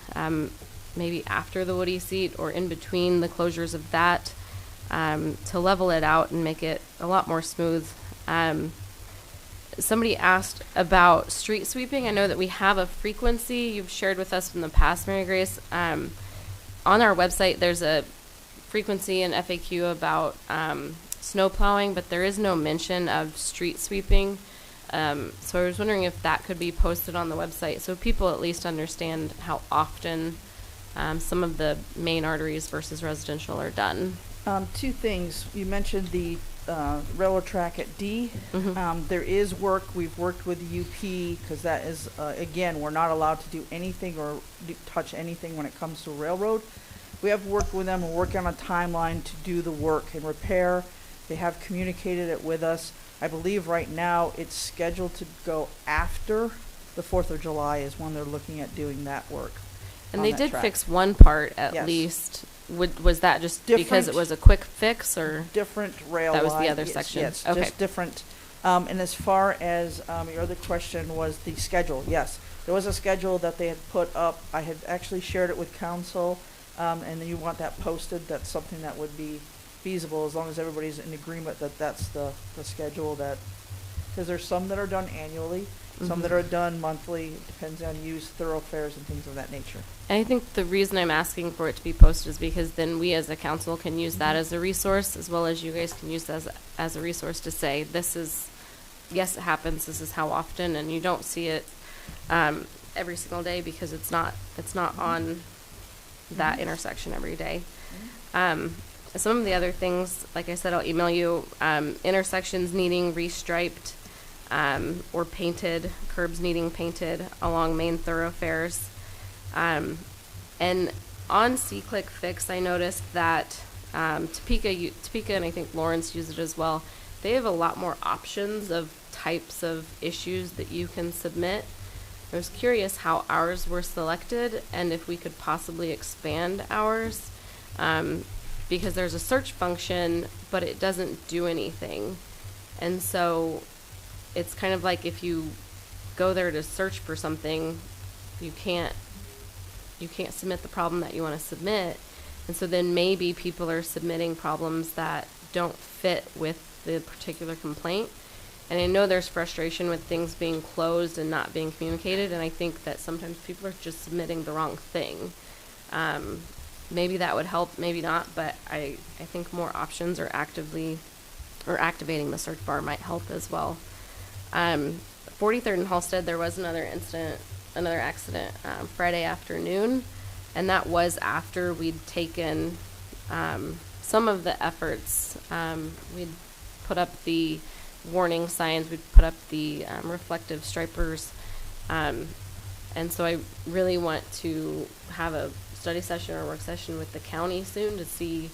[SPEAKER 17] maybe after the Woody seat or in between the closures of that, to level it out and make it a lot more smooth. Somebody asked about street sweeping. I know that we have a frequency you've shared with us in the past, Mary Grace. On our website, there's a frequency and FAQ about snow plowing, but there is no mention of street sweeping. So I was wondering if that could be posted on the website so people at least understand how often some of the main arteries versus residential are done.
[SPEAKER 6] Two things. You mentioned the railroad track at D.
[SPEAKER 17] Mm-hmm.
[SPEAKER 6] There is work. We've worked with UP because that is, again, we're not allowed to do anything or touch anything when it comes to railroad. We have worked with them and working on a timeline to do the work and repair. They have communicated it with us. I believe right now it's scheduled to go after the 4th of July is when they're looking at doing that work.
[SPEAKER 17] And
[SPEAKER 6] on
[SPEAKER 17] they
[SPEAKER 6] that
[SPEAKER 17] did
[SPEAKER 6] track.
[SPEAKER 17] fix one part at
[SPEAKER 6] Yes.
[SPEAKER 17] least. Was that just because
[SPEAKER 6] Different-
[SPEAKER 17] it was a quick fix, or
[SPEAKER 6] different rail
[SPEAKER 17] that was the
[SPEAKER 6] line.
[SPEAKER 17] other
[SPEAKER 6] Yes,
[SPEAKER 17] section?
[SPEAKER 6] Yes,
[SPEAKER 17] Okay.
[SPEAKER 6] just different. And as far as your other question was the schedule, yes. There was a schedule that they had put up. I had actually shared it with council, and then you want that posted. That's something that would be feasible as long as everybody's in agreement that that's the schedule that, because there's some that are done annually, some that are done monthly. It depends on use, thoroughfares, and things of that nature.
[SPEAKER 17] And I think the reason I'm asking for it to be posted is because then we as a council can use that as a resource, as well as you guys can use that as a resource to say, this is, yes, it happens, this is how often, and you don't see it every single day because it's not on that intersection every day. Some of the other things, like I said, I'll email you, intersections needing restriped or painted, curbs needing painted along main thoroughfares. And on C-Click Fix, I noticed that Topeka and I think Lawrence use it as well. They have a lot more options of types of issues that you can submit. I was curious how ours were selected and if we could possibly expand ours, because there's a search function, but it doesn't do anything. And so it's kind of like if you go there to search for something, you can't submit the problem that you want to submit. And so then maybe people are submitting problems that don't fit with the particular complaint. And I know there's frustration with things being closed and not being communicated, and I think that sometimes people are just submitting the wrong thing. Maybe that would help, maybe not, but I think more options are activating the search bar might help as well. 43rd and Halsted, there was another accident Friday afternoon, and that was after we'd taken some of the efforts. We'd put up the warning signs, we'd put up the reflective stripers, and so I really want to have a study session or work session with the county soon to see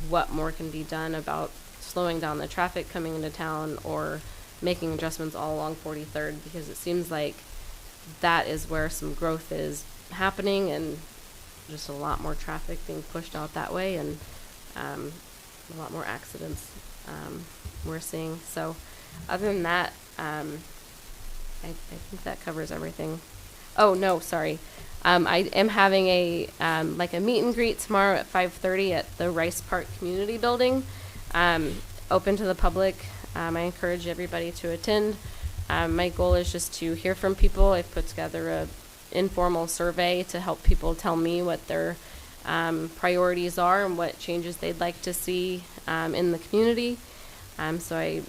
[SPEAKER 17] what more can be done about slowing down the traffic coming into town or making adjustments all along 43rd, because it seems like that is where some growth is happening, and just a lot more traffic being pushed out that way, and a lot more accidents we're seeing. So other than that, I think that covers everything. Oh, no, sorry. I am having a like a meet and greet tomorrow at 5:30 at the Rice Park Community Building, open to the public. I encourage everybody to attend. My goal is just to hear from people. I've put together a informal survey to help people tell me what their priorities are and what changes they'd like to see in the community. So I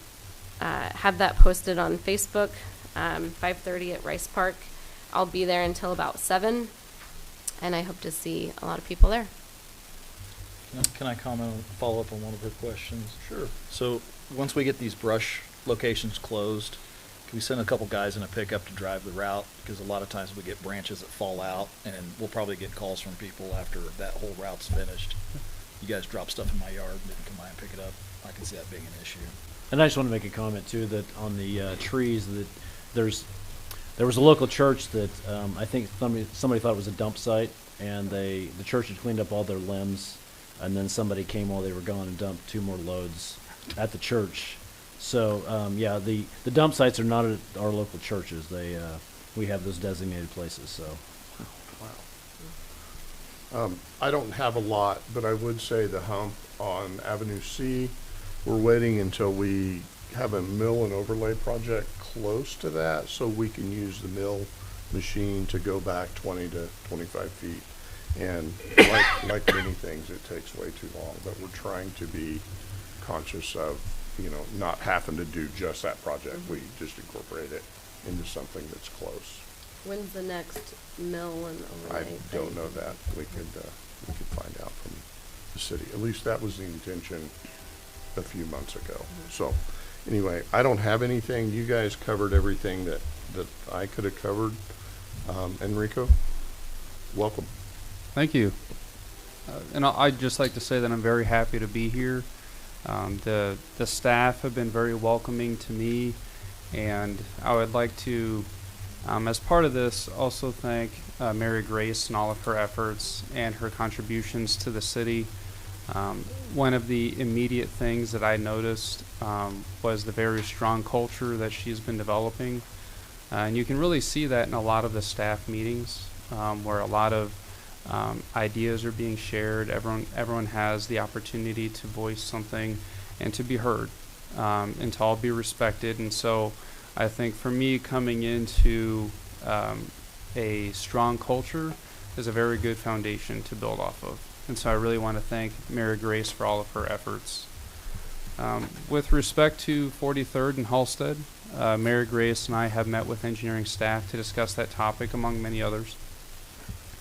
[SPEAKER 17] have that posted on Facebook, 5:30 at Rice Park. I'll be there until about 7, and I hope to see a lot of people there.
[SPEAKER 9] Can I comment, follow up on one of her questions?
[SPEAKER 4] Sure.
[SPEAKER 9] So once we get these brush locations closed, can we send a couple guys in a pickup to drive the route? Because a lot of times we get branches that fall out, and we'll probably get calls from people after that whole route's finished. You guys drop stuff in my yard and didn't come by and pick it up. I can see that being an issue.
[SPEAKER 16] And I just want to make a comment too that on the trees that there was a local church that I think somebody thought it was a dump site, and the church had cleaned up all their limbs, and then somebody came while they were gone and dumped 2 more loads at the church. So yeah, the dump sites are not at our local churches. We have those designated places. So.
[SPEAKER 4] Wow. I don't have a lot, but I would say the hump on Avenue C, we're waiting until we have a mill and overlay project close to that so we can use the mill machine to go back 20 to 25 feet. And like many things, it takes way too long, but we're trying to be conscious of, not having to do just that project. We just incorporate it into something that's close.
[SPEAKER 17] When's the next mill and overlay
[SPEAKER 4] I don't know that. We could find out from the city. At least that was the intention a few months ago. So anyway, I don't have anything. You guys covered everything that I could have covered. Enrico, welcome.
[SPEAKER 10] Thank you. And I'd just like to say that I'm very happy to be here. The staff have been very welcoming to me, and I would like to, as part of this, also thank Mary Grace and all of her efforts and her contributions to the city. One of the immediate things that I noticed was the very strong culture that she's been developing. And you can really see that in a lot of the staff meetings, where a lot of ideas are being shared. Everyone has the opportunity to voice something and to be heard, and to all be respected. And so I think for me, coming into a strong culture is a very good foundation to build off of. And so I really want to thank Mary Grace for all of her efforts. With respect to 43rd and Halstead, Mary Grace and I have met with engineering staff to discuss that topic, among many others.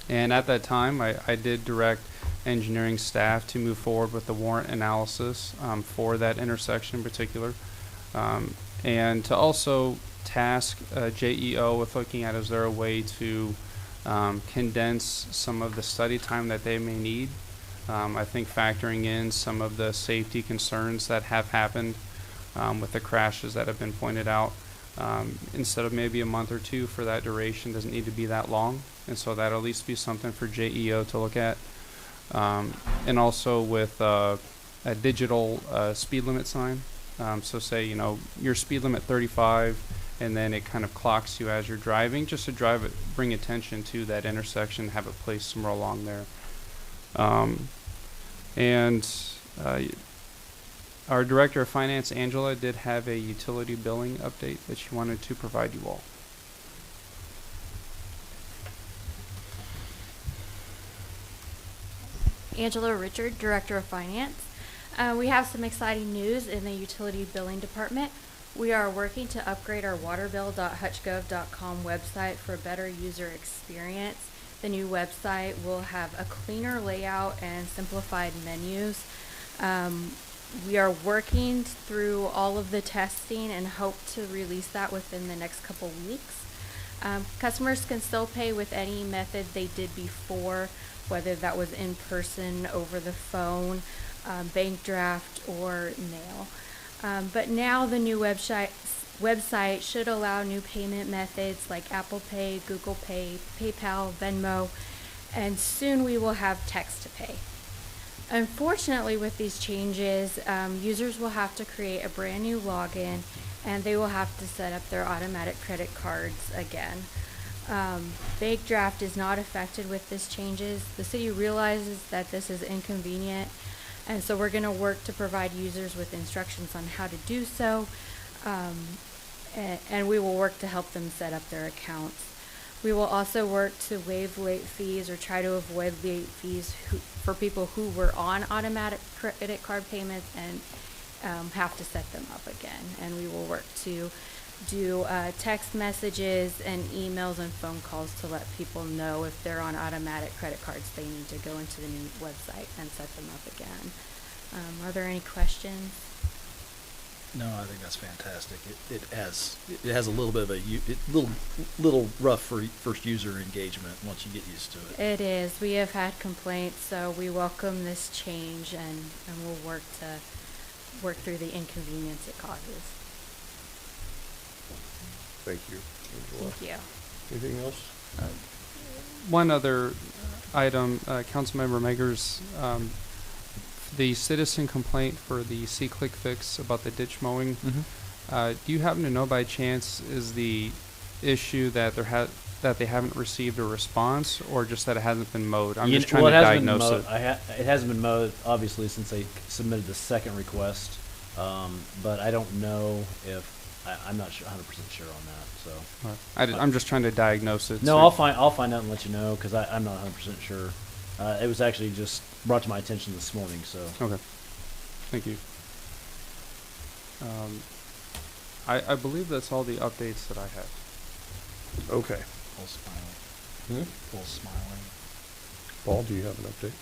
[SPEAKER 10] And at that time, I did direct engineering staff to move forward with the warrant analysis for that intersection in particular, and to also task JEO with looking at is there a way to condense some of the study time that they may need. I think factoring in some of the safety concerns that have happened with the crashes that have been pointed out. Instead of maybe a month or 2 for that duration, doesn't need to be that long. And so that'll at least be something for JEO to look at. And also with a digital speed limit sign. So say, your speed limit 35, and then it kind of clocks you as you're driving, just to bring attention to that intersection, have it placed somewhere along there. Our Director of Finance, Angela, did have a utility billing update that she wanted to provide you all.
[SPEAKER 11] Angela Richard, Director of Finance. We have some exciting news in the utility billing department. We are working to upgrade our waterbill.hutchgov.com website for a better user experience. The new website will have a cleaner layout and simplified menus. We are working through all of the testing and hope to release that within the next couple weeks. Customers can still pay with any method they did before, whether that was in person, over the phone, bank draft, or mail. But now the new website should allow new payment methods like Apple Pay, Google Pay, PayPal, Venmo, and soon we will have text to pay. Unfortunately, with these changes, users will have to create a brand new login, and they will have to set up their automatic credit cards again. Bank draft is not affected with these changes. The city realizes that this is inconvenient, and so we're going to work to provide users with instructions on how to do so, and we will work to help them set up their accounts. We will also work to waive late fees or try to avoid late fees for people who were on automatic credit card payments and have to set them up again. And we will work to do text messages and emails and phone calls to let people know if they're on automatic credit cards, they need to go into the new website and set them up again. Are there any questions?
[SPEAKER 9] No, I think that's fantastic. It has a little bit of a little rough for first user engagement once you get used to it.
[SPEAKER 11] It is. We have had complaints, so we welcome this change, and we'll work through the inconvenience it causes.
[SPEAKER 4] Thank you, Angela.
[SPEAKER 11] Thank you.
[SPEAKER 4] Anything else?
[SPEAKER 10] One other item, Councilmember Megers, the citizen complaint for the C-Click fix about the ditch mowing. Do you happen to know by chance is the issue that that they haven't received a response, or just that it hasn't been mowed? I'm just trying to diagnose it.
[SPEAKER 16] It hasn't been mowed, obviously, since they submitted the second request. But I don't know if I'm not 100% sure on that. So
[SPEAKER 10] I'm just trying to diagnose it.
[SPEAKER 16] No, I'll find out and let you know, because I'm not 100% sure. It was actually just brought to my attention this morning. So
[SPEAKER 10] okay, thank you. I believe that's all the updates that I have.
[SPEAKER 4] Okay.
[SPEAKER 9] Paul's smiling. Paul's smiling.
[SPEAKER 4] Paul, do you have an update?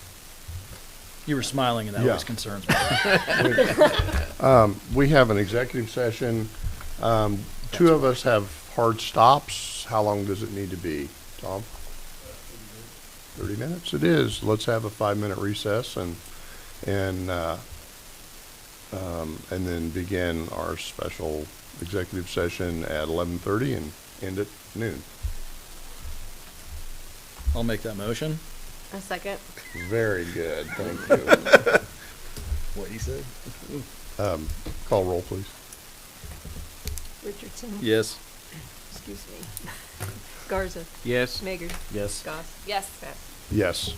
[SPEAKER 9] You were smiling, and that always concerns me.
[SPEAKER 4] We have an executive session. Two of us have hard stops. How long does it need to be, Tom? 30 minutes it is. Let's have a 5-minute recess and then begin our special executive session at 11:30 and end at noon.
[SPEAKER 9] I'll make that motion.
[SPEAKER 17] A second.
[SPEAKER 4] Very good. Thank you.
[SPEAKER 9] What he said.
[SPEAKER 4] Call roll, please.
[SPEAKER 1] Richardson?
[SPEAKER 9] Yes.
[SPEAKER 1] Excuse me. Garza?
[SPEAKER 23] Yes.
[SPEAKER 1] Megers?
[SPEAKER 16] Yes.
[SPEAKER 1] Goss?
[SPEAKER 17] Yes.
[SPEAKER 1] Bass?
[SPEAKER 4] Yes.